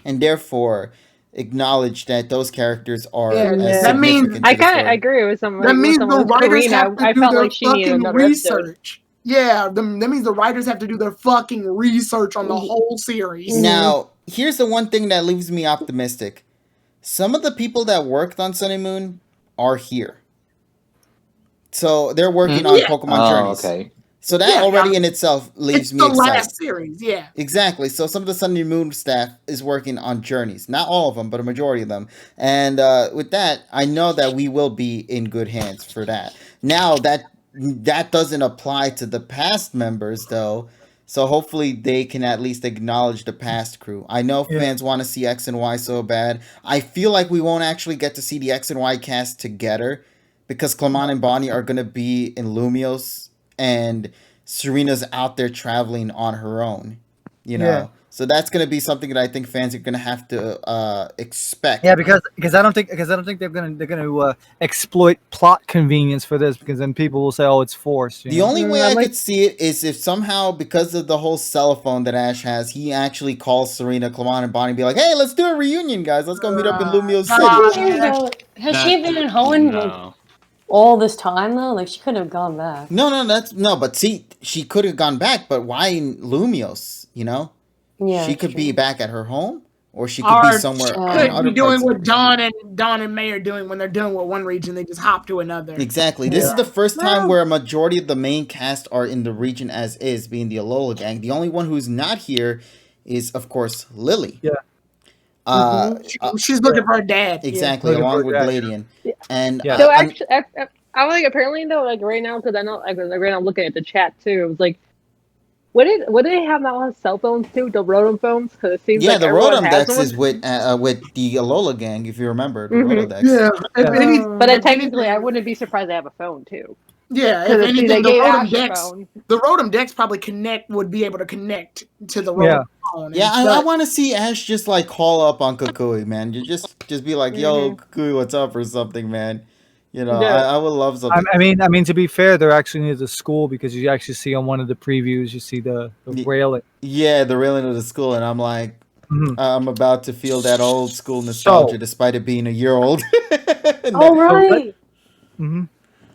and therefore acknowledge that those characters are as that means significant I to the kind of story. agree with someone. That means the writers Karina. have to I do felt their like she needed fucking another episode. research. Yeah, that means the writers have to do their fucking research on the whole series. Now, here's the one thing that leaves me optimistic. Some of the people that worked on Sun and Moon are here. So they're working on Pokemon Journeys. Okay. So that already in itself leaves me the excited. last series, yeah. Exactly. So some of the Sun and Moon staff is working on Journeys. Not all of them, but a majority of them. And with that, I know that we will be in good hands for that. Now, that doesn't apply to the past members, though. So hopefully they can at least acknowledge the past crew. I know fans want to see X and Y so bad. I feel like we won't actually get to see the X and Y cast together because Clement and Bonnie are going to be in Lumios and Serena's out there traveling on her own, you know. Yeah. So that's going to be something that I think fans are going to have to expect. Yeah, because I don't think they're gonna exploit plot convenience for this, because then people will say, oh, it's forced. The only way I could see it is if somehow, because of the whole cell phone that Ash has, he actually calls Serena, Clement, and Bonnie and be like, hey, let's do a reunion, guys. Let's go meet up in Lumio City. Has she been in Hoenn like all this time though? Like she could have gone back. No, but see, she could have gone back, but why in Lumios, you know? Yeah, she could be back at her home, or she could be somewhere. Could be doing what Dawn and May are doing when they're doing with one region, they just hop to another. Exactly. This is the first time where a majority of the main cast are in the region as is, being the Alola gang. The only one who's not here is, of course, Lily. Yeah. She's looking for her dad. Exactly, along with Gladian. And so actually, I'm like apparently though, like right now, because I know like right now I'm looking at the chat too. It was like, what did they have now on cell phones too? The Rotom phones, because it seems like the everyone Rotom has Dex one. is with the Alola gang, if you remember the Rotodex. Yeah, but technically, I wouldn't be surprised they have a phone too. Yeah, if anything, the Rotom Dex probably would be able to connect to the Rotom phone. Yeah, I want to see Ash just like call up on Kukui, man. You just be like, "Yo, Kukui, what's up?" or something, man. You know, I would love something. I mean, to be fair, they're actually near the school, because you actually see on one of the previews, you see the railing. Yeah, the railing of the school, and I'm like, I'm about to feel that old school nostalgia, despite it being a year old. Oh right.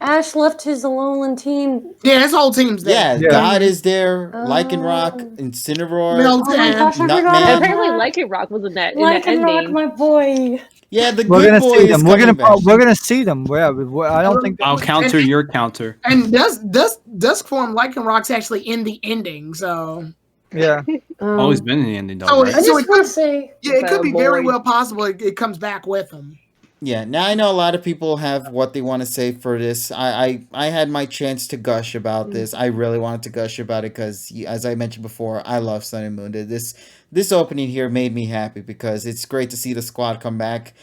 Ash left his Alolan team. Yeah, his whole team's there. Yeah, God is there, Lycanroc, Incineroar, Nutman. Apparently Lycanroc was in that Lycanroc, my boy. Yeah, the we're good gonna boy see is them. We're gonna see them. Yeah, I don't think I'll counter your counter. And Dusk Form Lycanroc's actually in the ending, so yeah. Always been in the ending, though. So, Right? I just want to say, it could be very well possible it comes back with him. Yeah, now I know a lot of people have what they want to say for this. I had my chance to gush about this. I really wanted to gush about it because, as I mentioned before, I love Sun and Moon. This opening here made me happy because it's great to see the squad come back.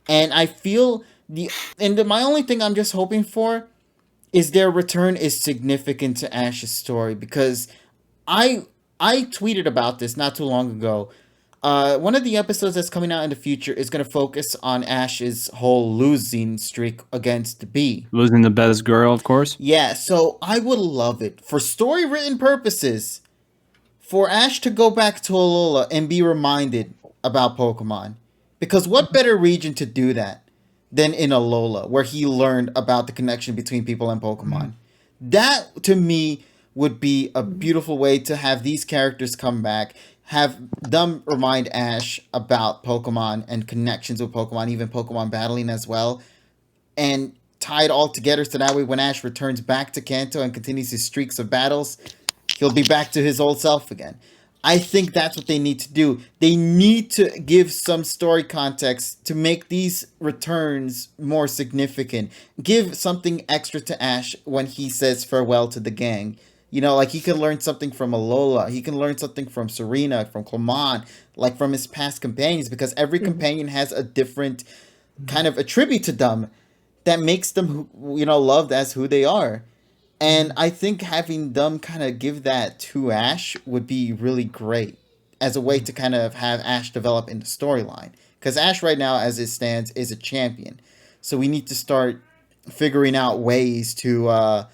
And I feel my only thing I'm just hoping for is their return is significant to Ash's story, because I tweeted about this not too long ago. One of the episodes that's coming out in the future is going to focus on Ash's whole losing streak against B. Losing the best girl, of course. Yeah, so I would love it, for story written purposes, for Ash to go back to Alola and be reminded about Pokemon. Because what better region to do that than in Alola, where he learned about the connection between people and Pokemon. That, to me, would be a beautiful way to have these characters come back, have them remind Ash about Pokemon and connections with Pokemon, even Pokemon battling as well, and tie it all together so that way when Ash returns back to Kanto and continues his streaks of battles, he'll be back to his old self again. I think that's what they need to do. They need to give some story context to make these returns more significant. Give something extra to Ash when he says farewell to the gang. You know, like he can learn something from Alola. He can learn something from Serena, from Clement, like from his past companions, because every companion has a different kind of attribute to them that makes them, you know, loved as who they are. And I think having them kind of give that to Ash would be really great. as a way to kind of have Ash develop in the storyline. Because Ash right now, as it stands, is a champion. So we need to start figuring out ways to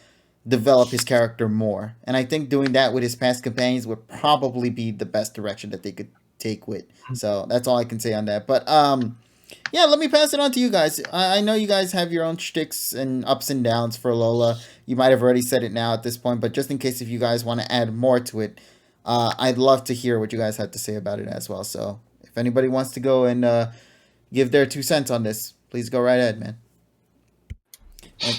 develop his character more. And I think doing that with his past companions would probably be the best direction that they could take with. So that's all I can say on that. But yeah, let me pass it on to you guys. I know you guys have your own shticks and ups and downs for Lola. You might have already said it now at this point, but just in case if you guys want to add more to it, I'd love to hear what you guys had to say about it as well. So if anybody wants to go and give their 2 cents on this, please go right ahead, man.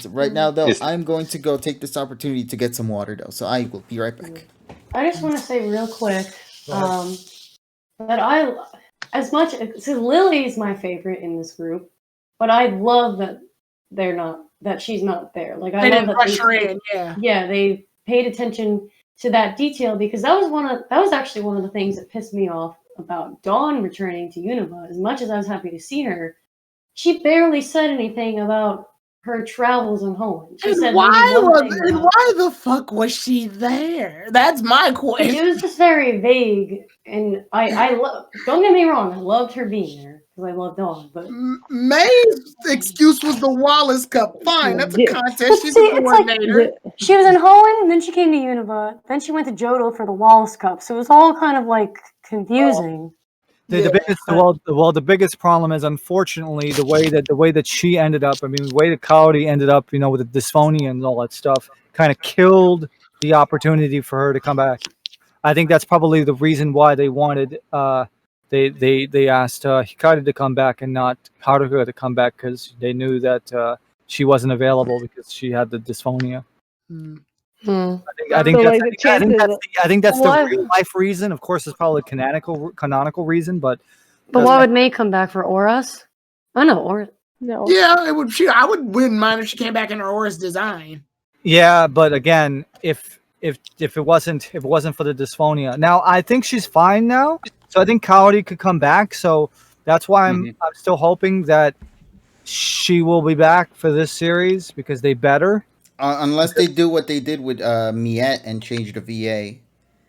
Right now, though, I'm going to go take this opportunity to get some water, though. So I will be right back. I just want to say real quick that as much so Lily is my favorite in this group, but I love that she's not there. Like I love that rush her in. Yeah, they paid attention to that detail because that was actually one of the things that pissed me off about Dawn returning to Unova. As much as I was happy to see her, she barely said anything about her travels in Holland. She said why the fuck was she there? That's my question. It was just very vague, and I love. Don't get me wrong, I loved her being there because I love Dawn. But May's excuse was the Wallace Cup. Fine, that's a contest. She's a coordinator. She was in Holland, then she came to Unova, then she went to Johto for the Wallace Cup. So it was all kind of like confusing. The biggest problem is unfortunately the way that she ended up. I mean, the way that Cloudy ended up, with the dysphonia and all that stuff, kind of killed the opportunity for her to come back. I think that's probably the reason why they wanted they asked Hikari to come back and not Haruka to come back because they knew that she wasn't available because she had the dysphonia. I think that's the real life reason. Of course, it's probably canonical reason, but why would May come back for Auras? Oh no, Auras. No. Yeah, it would. I wouldn't mind if she came back in her Auras design. Yeah, but again, if it wasn't for the dysphonia, now I think she's fine now. So I think Kaori could come back. So that's why I'm still hoping that she will be back for this series because they better. Unless they do what they did with Miette and change the VA.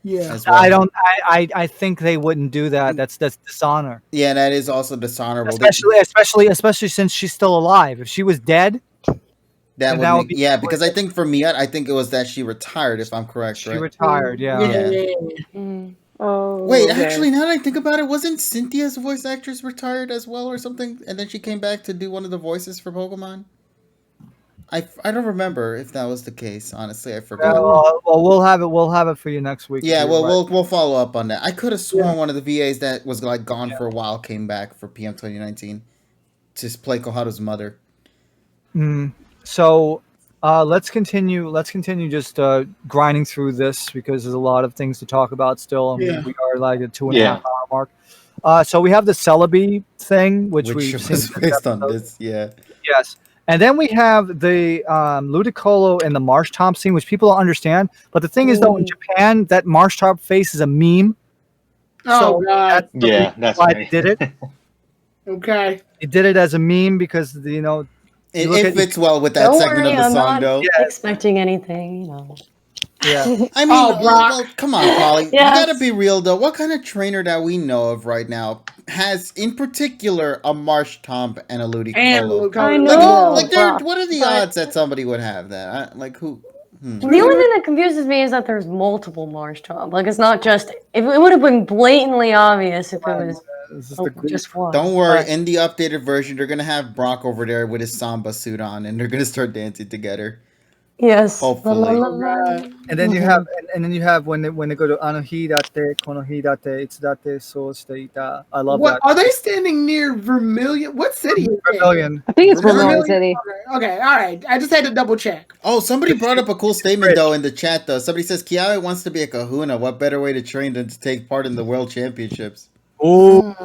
Yeah, well. I think they wouldn't do that. That's dishonor. Yeah, that is also dishonorable. Especially since she's still alive. If she was dead, would be because I think for Miette, I think it was that she retired. If I'm correct, she retired. Yeah. Oh. Wait, actually, now that I think about it, wasn't Cynthia's voice actress retired as well or something, and then she came back to do one of the voices for Pokemon? I don't remember if that was the case. Honestly, I forgot. Well, we'll have it for you next week. Yeah, we'll follow up on that. I could have sworn one of the VAs that was like gone for a while came back for PM 2019 to play Koharu's mother. So let's continue just grinding through this because there's a lot of things to talk about still, and we are like at 2.5 hour mark. So we have the Celebi thing, which we've was based on this. Yeah. Yes. And then we have the Ludicolo and the Marshtomp scene, which people don't understand. But the thing is, though, in Japan, that Marshtomp face is a meme. Oh, God. That's why they did it. Okay. They did it as a meme because, it fits well with that segment of the song, though. Not expecting anything, Yeah. I mean, well, come on, Polly. Yes. You gotta be real, though. What kind of trainer that we know of right now has, in particular, a Marshtomp and a Ludicolo? I know. What are the odds that somebody would have that? Who? The only thing that confuses me is that there's multiple Marshtomp. Like, it's not just... It would have been blatantly obvious if it was just one. Don't worry. In the updated version, they're gonna have Brock over there with his Samba suit on, and they're gonna start dancing together. Yes. Hopefully. And then you have when they go to Anohidate, Konohidate, Itsudate, Sosteita. I love that. Are they standing near Vermilion? What city is Vermilion? I think it's Vermilion City. Okay, all right. I just had to double check. Oh, somebody brought up a cool statement though in the chat though. Somebody says Kiawe wants to be a Kahuna. What better way to train than to take part in the World Championships? Oh,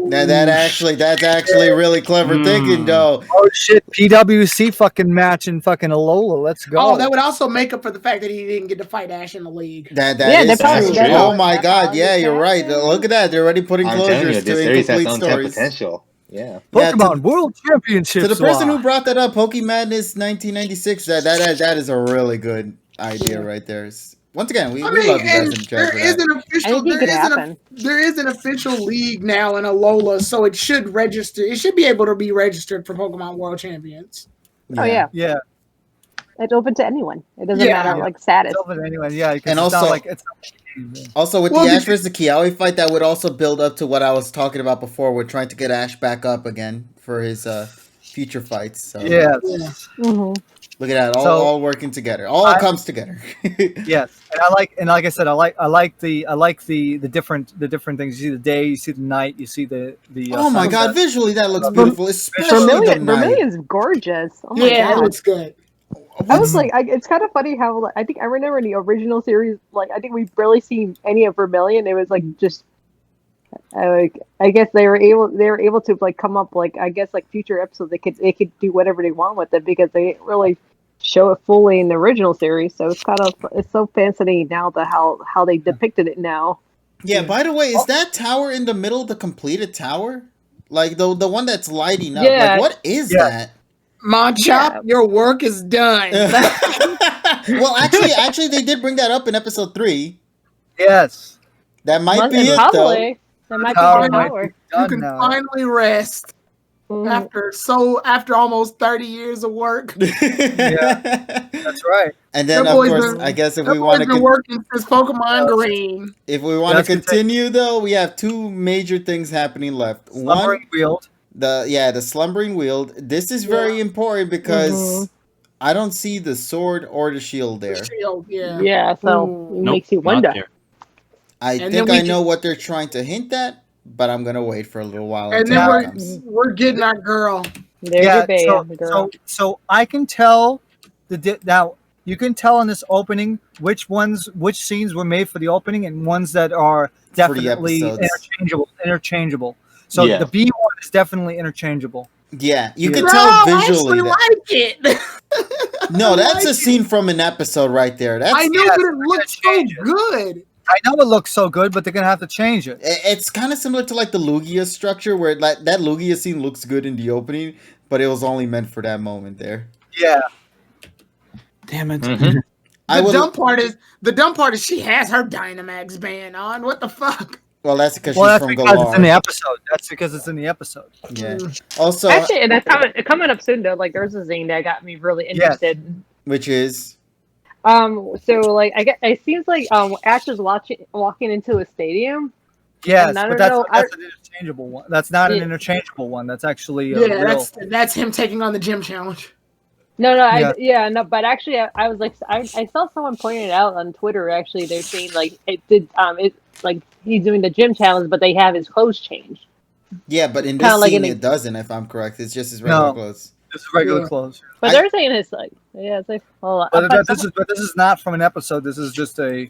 that's actually really clever thinking, though. Oh shit! PWC fucking match in fucking Alola. Let's go. Oh, that would also make up for the fact that he didn't get to fight Ash in the league. That is true. Oh my God! Yeah, you're right. Look at that. They're already putting closures to incomplete stories. Potential. Yeah. Pokemon World Championships. To the person who brought that up, Pokemadness 1996. That is a really good idea right there. once again, we I love mean, you guys and in the chat for there is that. an official. Anything could happen. There is an official league now in Alola, so it should register. It should be able to be registered for Pokemon World Champions. Oh yeah, Yeah. it's open to anyone. It doesn't Yeah. matter like status. It's open anyway. Yeah, because And it's also- not like it's. Also, with Well, the the- Ash versus the Kiawe fight, that would also build up to what I was talking about before. We're trying to get Ash back up again for his future fights. So Yeah. Mhm. look at that, So- all working together. All comes together. Yes, and like I said, I like the different things. You see the day, you see the night, you see the. Oh my god, sunset. visually that looks beautiful, especially the night. Vermilion's gorgeous. Oh my Yeah, it god. looks good. I was like, it's kind of funny how like, I think I remember in the original series, like I think we've barely seen any of Vermilion. It was like just, like I guess they were able to like come up like I guess like future episodes they could do whatever they want with it because they didn't really show it fully in the original series. So it's so fascinating now how they depicted it now. Yeah, by the way, is that tower in the middle the completed tower? Like the one that's lighting up? Yeah. Like, what is that? Machop, your work is done. Well, actually, they did bring that up in episode 3. Yes. That might be it, Probably. That might Tower be the might tower. You Done can now. finally rest Mhm. after almost 30 years of work. though. That's right. And then, That of boy's course, been- I guess if That we want boy's to been working since Pokemon Green. if we want to That's gonna take- continue, though, we have 2 major things happening left. One, Slumbering Wield. the slumbering wield. This is very important because Mhm. I don't see the sword or the shield there. Shield, yeah. Yeah, so it Nope, makes you not wonder. there. I And think then I we know what they're trying to hint at, but I'm gonna wait for a little while And until then it comes. we're getting our girl. There's your baby, girl. So I can tell now. You can tell in this opening which scenes were made for the opening and ones that are For the definitely episodes. interchangeable. So Yeah. the B one is definitely interchangeable. Yeah, you Yeah. can No, tell I visually actually that. like it. No, I that's like a it. scene from an episode right there. That's I know, Yes, but it we're looks so gonna change it. good. I know it looks so good, but they're gonna have to change it. It's kind of similar to like the Lugia structure, where like that Lugia scene looks good in the opening, but it was only meant for that moment there. Yeah. Damn it. Mhm. I The would. dumb part is she has her Dynamax band on. What the fuck? Well, that's because Well, she's that's from because it's in the Galar. episode. That's because it's in the episode. Yeah. Also, Actually, and that's coming up soon though. Like, there's a zine that got me really Yes. interested. which is So like, it seems like Ash is walking into a stadium. Yes, And I but don't know, that's an interchangeable one. That's not an Yeah. interchangeable one. That's actually Yeah, real. that's him taking on the gym challenge. No, Yeah. no. But actually, I was like, I saw someone pointing it out on Twitter. Actually, they're saying like it did. It like he's doing the gym challenge, but they have his clothes changed. yeah, but in this Kinda like scene an- it doesn't. If I'm correct, it's just his regular No. clothes. This is regular Yeah. clothes. But I- they're saying it's like, yeah, it's like, well, But this is not from an episode. This is just a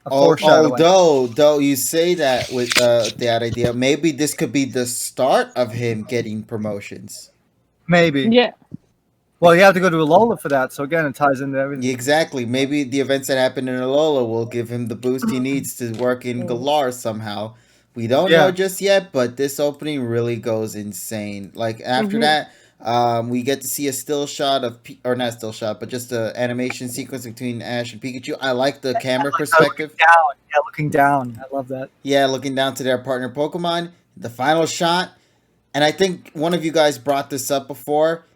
foreshadowing. Although you say that with that idea, maybe this could be the start of him getting promotions. Maybe. yeah. Well, you have to go to Alola for that. So again, it ties into everything. Exactly. Maybe the events that happen in Alola will give him the boost he needs to work in Galar somehow. We don't know Yeah. just yet, but this opening really goes insane. Like after that, we get to see a still shot of, or not still shot, but just a animation sequence between Ash and Pikachu. I like the camera perspective. Down. Yeah, looking down. I love that. Yeah, looking down to their partner Pokemon. The final shot, and I think one of you guys brought this up before.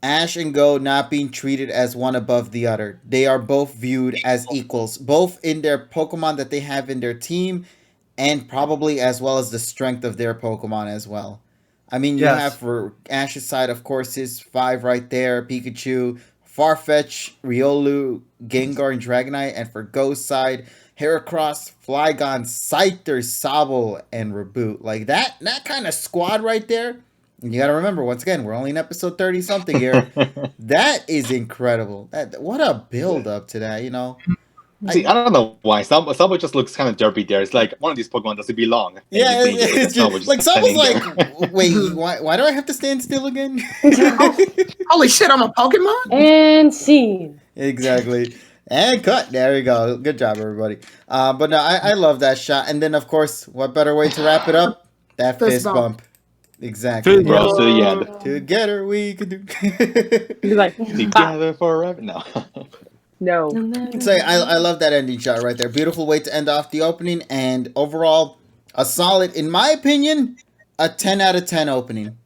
Ash and Go not being treated as one above the other. They are both viewed as equals, both in their Pokemon that they have in their team, and probably as well as the strength of their Pokemon as well. I mean, you Yes. have for Ash's side, of course, his 5 right there, Pikachu, Farfetch, Riolu, Gengar, and Dragonite, and for Go's side, Heracross, Flygon, Scyther, Sobble, and Reboot. Like that kind of squad right there. And you got to remember, once again, we're only in episode 30 something here. That is incredible. What a build up to that, you know. See, I don't know why. Sobble just looks kind of derpy there. It's like one of these Pokemon doesn't belong. And Yeah, you think it's Sobble just, like standing someone's there. like, wait, why do I have to stand still again? Holy shit, I'm a Pokemon? And scene. Exactly. And cut. There we go. Good job, everybody. But no, I love that shot. And then, of course, what better way to wrap it up? That Fist fist bump. bump. Exactly. Fist Bros to the end. Together we could do. He's like, Together forever. No. No. Say, I love that ending shot right there. Beautiful way to end off the opening, and overall, a solid, in my opinion, a 10 out of 10 opening.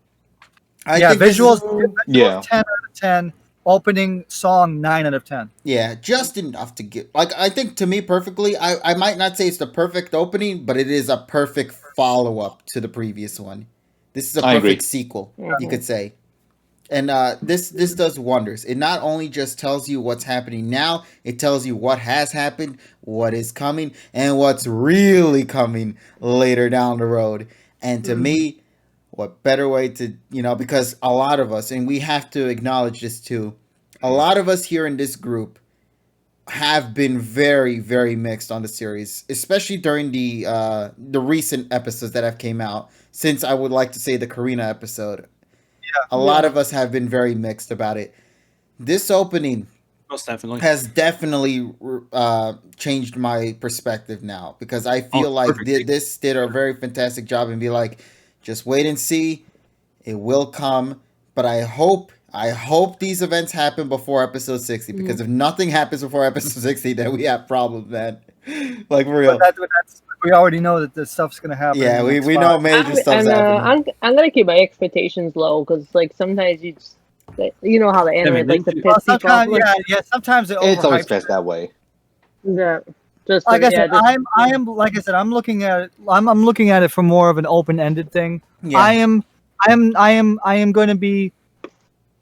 I think visuals, Yeah. 10 out of 10. Opening song, 9 out of 10. Yeah, just enough to get. Like, I think to me, perfectly, I might not say it's the perfect opening, but it is a perfect follow up to the previous one. This is a I agree. perfect sequel, you could say. And this does wonders. It not only just tells you what's happening now, it tells you what has happened, what is coming, and what's really coming later down the road. And to me, what better way to, because a lot of us, and we have to acknowledge this too, a lot of us here in this group have been very, very mixed on the series, especially during the recent episodes that have came out, since I would like to say the Karina episode. A lot of us have been very mixed about it. This opening Most definitely. has definitely changed my perspective now, because I feel like this did a very fantastic job, and be like, just wait and see. It will come, but I hope these events happen before episode 60, because if nothing happens before episode 60, then we have problems, man. Like, for real. But we already know that this stuff's going to happen. Yeah, we know major stuff's happening. I'm gonna keep my expectations low, because like sometimes you just, you know how the anime like to piss people off. Sometimes, sometimes It's always best that way. Yeah, just like I said, I'm looking at it. I'm looking at it from more of an open-ended thing. Yeah. I am going to be.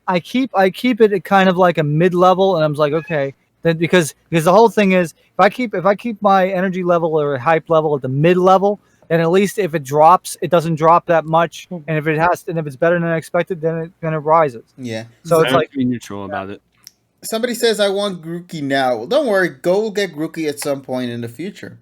I keep it at kind of like a mid-level, and I'm like, okay, then because the whole thing is, if I keep my energy level or hype level at the mid-level, then at least if it drops, it doesn't drop that much, and if it's better than expected, then it rises. Yeah. So it's like be neutral about it. Somebody says, I want Grookey now. Well, don't worry. Go get Grookey at some point in the future.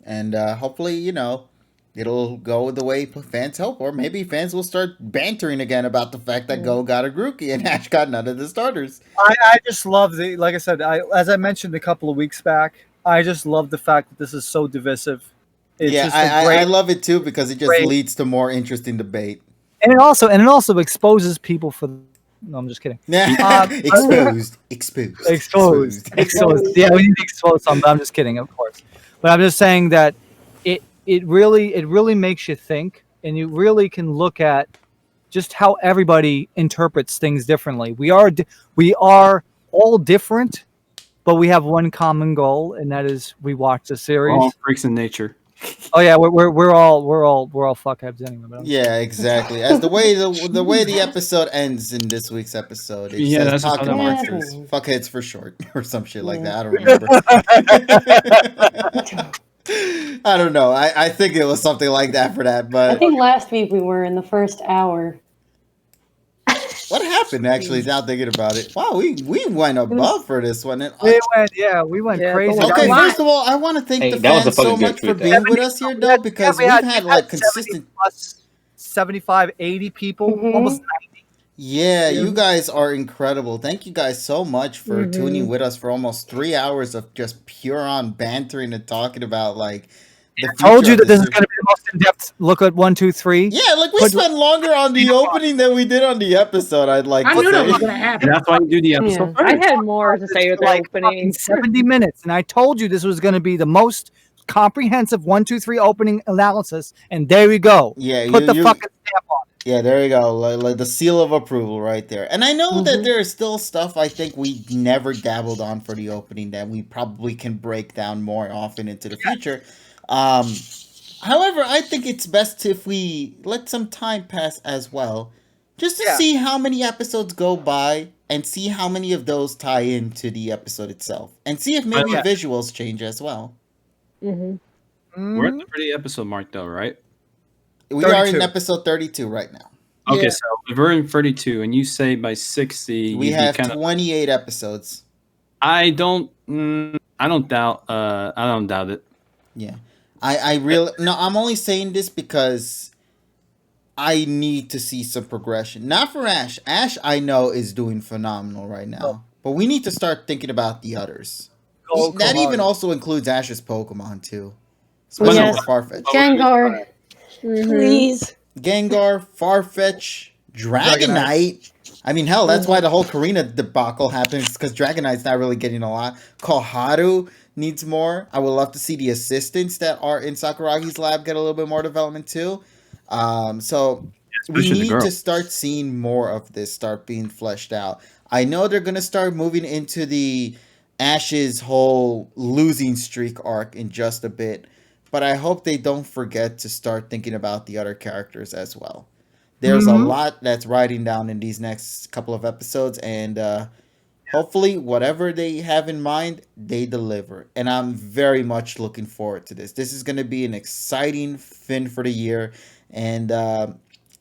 And hopefully, it'll go the way fans hope. Or maybe fans will start bantering again about the fact that Go got a Grookey and Ash got none of the starters. I just love like I said, as I mentioned a couple of weeks back, I just love the fact that this is so divisive. It's just I love it too, because it just leads to more interesting debate. And it also exposes people for. No, I'm just kidding. Exposed. Yeah, we need to expose some. But I'm just kidding, of course. But I'm just saying that it really makes you think, and you really can look at just how everybody interprets things differently. We are all different, but we have one common goal, and that is we watch the series. We're all freaks in nature. Oh yeah, we're all fuckheads anyway. But yeah, exactly. As the way the episode ends in this week's episode, it says talking monsters, fuckheads for short, or some shit like that. I don't remember. I don't know. I think it was something like that for that. But I think last week we were in the first hour. What happened, actually, now thinking about it? Wow, we went above for this one. We went crazy. Okay, first of all, I want to thank the fans so much for being with us here, though, because we've had like consistent... 75, 80 people, almost 90. Yeah, you guys are incredible. Thank you guys so much for tuning with us for almost 3 hours of just pure on bantering and talking about, like... I told you that this is going to be the most in-depth look at 1, 2, 3. Yeah, like we spent longer on the opening than we did on the episode. I'd like to knew that say. was going to happen. And that's why you do the episode. I had more to say with the opening. 70 minutes, and I told you this was going to be the most comprehensive 1, 2, 3 opening analysis, and there we go. Yeah, put the fucking stamp on it. Yeah, there you go. Like the seal of approval right there. And I know that there is still stuff I think we never dabbled on for the opening that we probably can break down more often into the future. However, I think it's best if we let some time pass as well, just to see how many episodes go by and see how many of those tie into the episode itself, and see if maybe visuals change as well. We're at the pretty episode mark, though, right? We are in episode 32 right now. Okay, so if we're in 32, and you say by 60, we have 28 episodes. I don't doubt it. Yeah. I'm only saying this because I need to see some progression. Not for Ash. Ash, I know, is doing phenomenal right now. But we need to start thinking about the others. That even also includes Ash's Pokemon, too. Especially for Farfetch. Gengar, please. Gengar, Farfetch, Dragonite. I mean, hell, that's why the whole Karina debacle happens, because Dragonite's not really getting a lot. Koharu needs more. I would love to see the assistants that are in Sakuragi's lab get a little bit more development too. So we Especially the need girl. to start seeing more of this start being fleshed out. I know they're gonna start moving into the Ash's whole losing streak arc in just a bit, but I hope they don't forget to start thinking about the other characters as well. There's a lot that's riding down in these next couple of episodes, and hopefully, whatever they have in mind, they deliver. And I'm very much looking forward to this. This is going to be an exciting fin for the year. And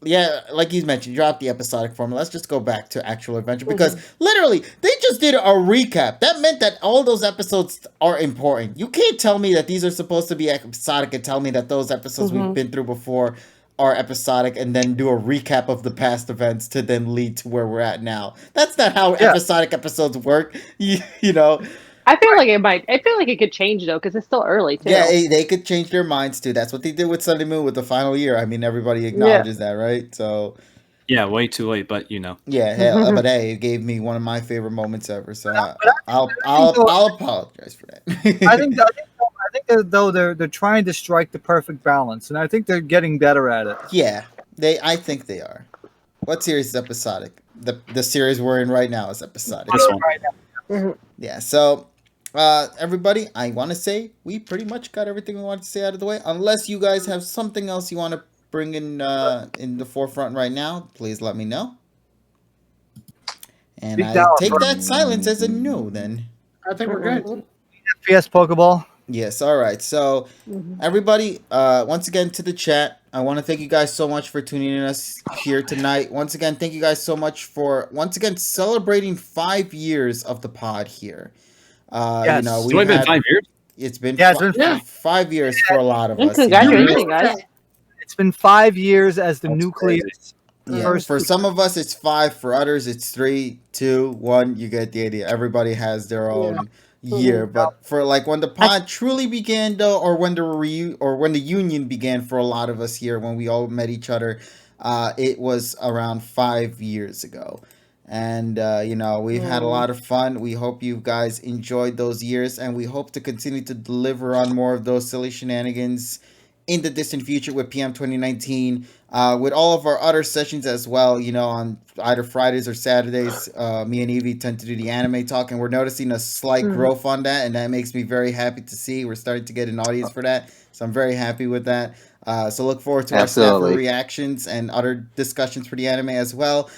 yeah, like you mentioned, drop the episodic formula. Let's just go back to actual adventure, because literally, they just did a recap. That meant that all those episodes are important. You can't tell me that these are supposed to be episodic and tell me that those episodes we've been through before are episodic and then do a recap of the past events to then lead to where we're at now. That's not how episodic episodes work. You know. I feel like it might. I feel like it could change though, because it's still early too. Yeah, they could change their minds too. That's what they did with Sunday Moon with the final year. I mean, everybody acknowledges that, right? So Yeah, way too late, but you know. yeah, hell, but hey, it gave me one of my favorite moments ever. So I'll apologize for that. I think that though they're trying to strike the perfect balance, and I think they're getting better at it. Yeah, I think they are. What series is episodic? The series we're in right now is episodic. This one. Right now. Yeah, so everybody, I want to say we pretty much got everything we wanted to say out of the way. Unless you guys have something else you want to bring in the forefront right now, please let me know. And I take that silence as a no. Then I think we're good. FPS Pokeball. yes, all right. So everybody, once again to the chat, I want to thank you guys so much for tuning in us here tonight. Once again, thank you guys so much for celebrating 5 years of the pod here. Yes. You know, It's only been 5 years. It's been, Yeah, it's been 5 years for a lot of us. Congratulations, guys. It's been 5 years as the nucleus. Yeah, for some of us it's 5, for others it's 3, 2, 1. You get the idea. Everybody has their own year, but for like when the pod truly began, though, or when the union began for a lot of us here, when we all met each other, it was around 5 years ago. And you know, we've had a lot of fun. We hope you guys enjoyed those years, and we hope to continue to deliver on more of those silly shenanigans in the distant future with PM 2019, with all of our other sessions as well. You know, on either Fridays or Saturdays, me and Evie tend to do the anime talk, and we're noticing a slight growth on that, and that makes me very happy to see. We're starting to get an audience for that, so I'm very happy with that. So look forward to our staffer reactions and other discussions for the anime as well.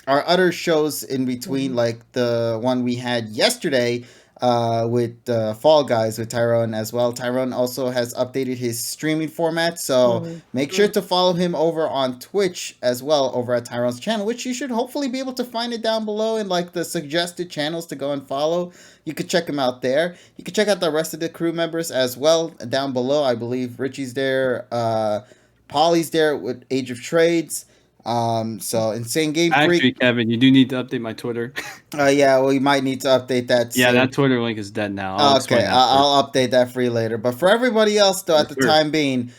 Our other shows in between, like the one we had yesterday with Fall Guys with Tyrone as well. Tyrone also has updated his streaming format, so make sure to follow him over on Twitch as well, over at Tyrone's channel, which you should hopefully be able to find it down below in like the suggested channels to go and follow. You could check him out there. You could check out the rest of the crew members as well down below. I believe Richie's there, Polly's there with Age of Trades. So Insane Game Freak. Actually, Kevin, you do need to update my Twitter. Yeah, well, you might need to update that soon. Yeah, that Twitter link is dead now. I'll update that for you later. But for everybody else, though, at the time being,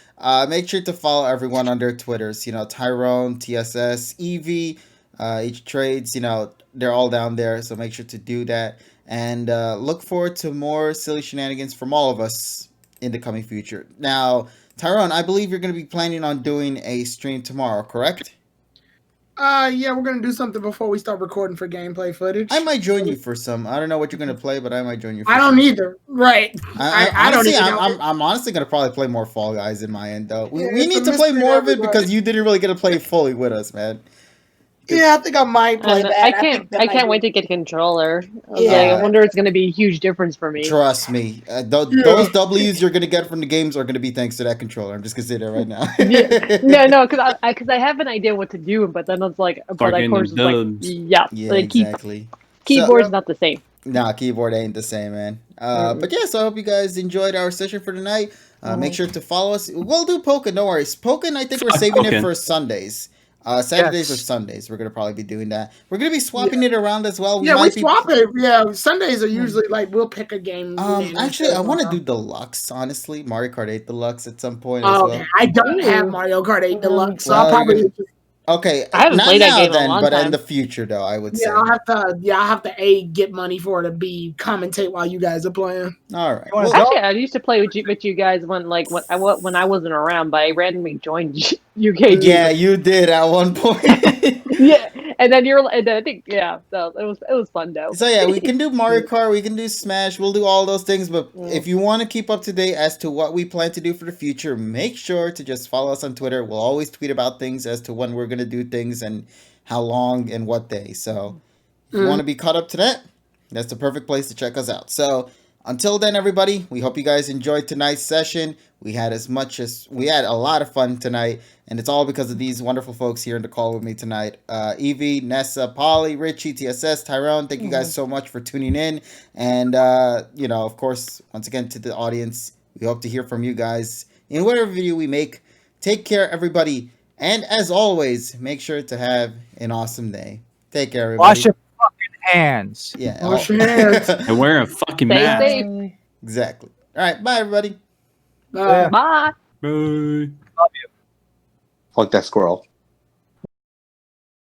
make sure to follow everyone on their Twitters. You know, Tyrone, TSS, Evie, H Trades. You know, they're all down there. So make sure to do that, and look forward to more silly shenanigans from all of us in the coming future. Now, Tyrone, I believe you're going to be planning on doing a stream tomorrow, correct? Yeah, we're gonna do something before we start recording for gameplay footage. I might join you for some. I don't know what you're gonna play, but I might join you. I don't either. Right. I don't either. I'm honestly gonna probably play more Fall Guys in my end, though. We need to play more of it because you didn't really get to play fully with us, man. Yeah, I think I might play that. I can't wait to get a controller. I wonder it's going to be a huge difference for me. Trust me. Those W's you're going to get from the games are going to be thanks to that controller. I'm just going to say that right now. No, because I have an idea what to do, but then it's like, but of course, yeah, like, exactly. Keyboard's not the same. Nah, keyboard ain't the same, man. But yeah, so I hope you guys enjoyed our session for tonight. Make sure to follow us. We'll do Pokken, no worries. Pokken, I think we're saving it for Sundays. Saturdays or Sundays, we're gonna probably be doing that. We're gonna be swapping it around as well. We swap it. Yeah, Sundays are usually like we'll pick a game. Actually, I want to do Deluxe. Honestly, Mario Kart 8 Deluxe at some point. As well. I don't have Mario Kart 8 Deluxe, so I'll probably. Okay, I haven't not played that now game in a then, long but time. in the future though, I would say. I'll have to A, get money for it, to B, commentate while you guys are playing. All right. You wanna Well, go? Actually, I used to play with you guys when I wasn't around, but I randomly joined UKG. yeah, you did at one point. Yeah, and then and then I think so it was fun though. So yeah, we can do Mario Kart, we can do Smash, we'll do all those things. But if you want to keep up to date as to what we plan to do for the future, make sure to just follow us on Twitter. We'll always tweet about things as to when we're gonna do things and how long and what day. So if you want to be caught up to that, that's the perfect place to check us out. So until then, everybody, we hope you guys enjoyed tonight's session. We had a lot of fun tonight, and it's all because of these wonderful folks here in the call with me tonight. Evie, Nessa, Polly, Richie, TSS, Tyrone, thank you guys so much for tuning in. And, of course, once again, to the audience, we hope to hear from you guys in whatever video we make. Take care, everybody. And as always, make sure to have an awesome day. Take care, everybody. Wash your fucking hands. Yeah. Wash your hands. And wear a fucking Stay mask. safe. Exactly. All right. Bye, everybody. Bye. Bye. Bye. Fuck that squirrel.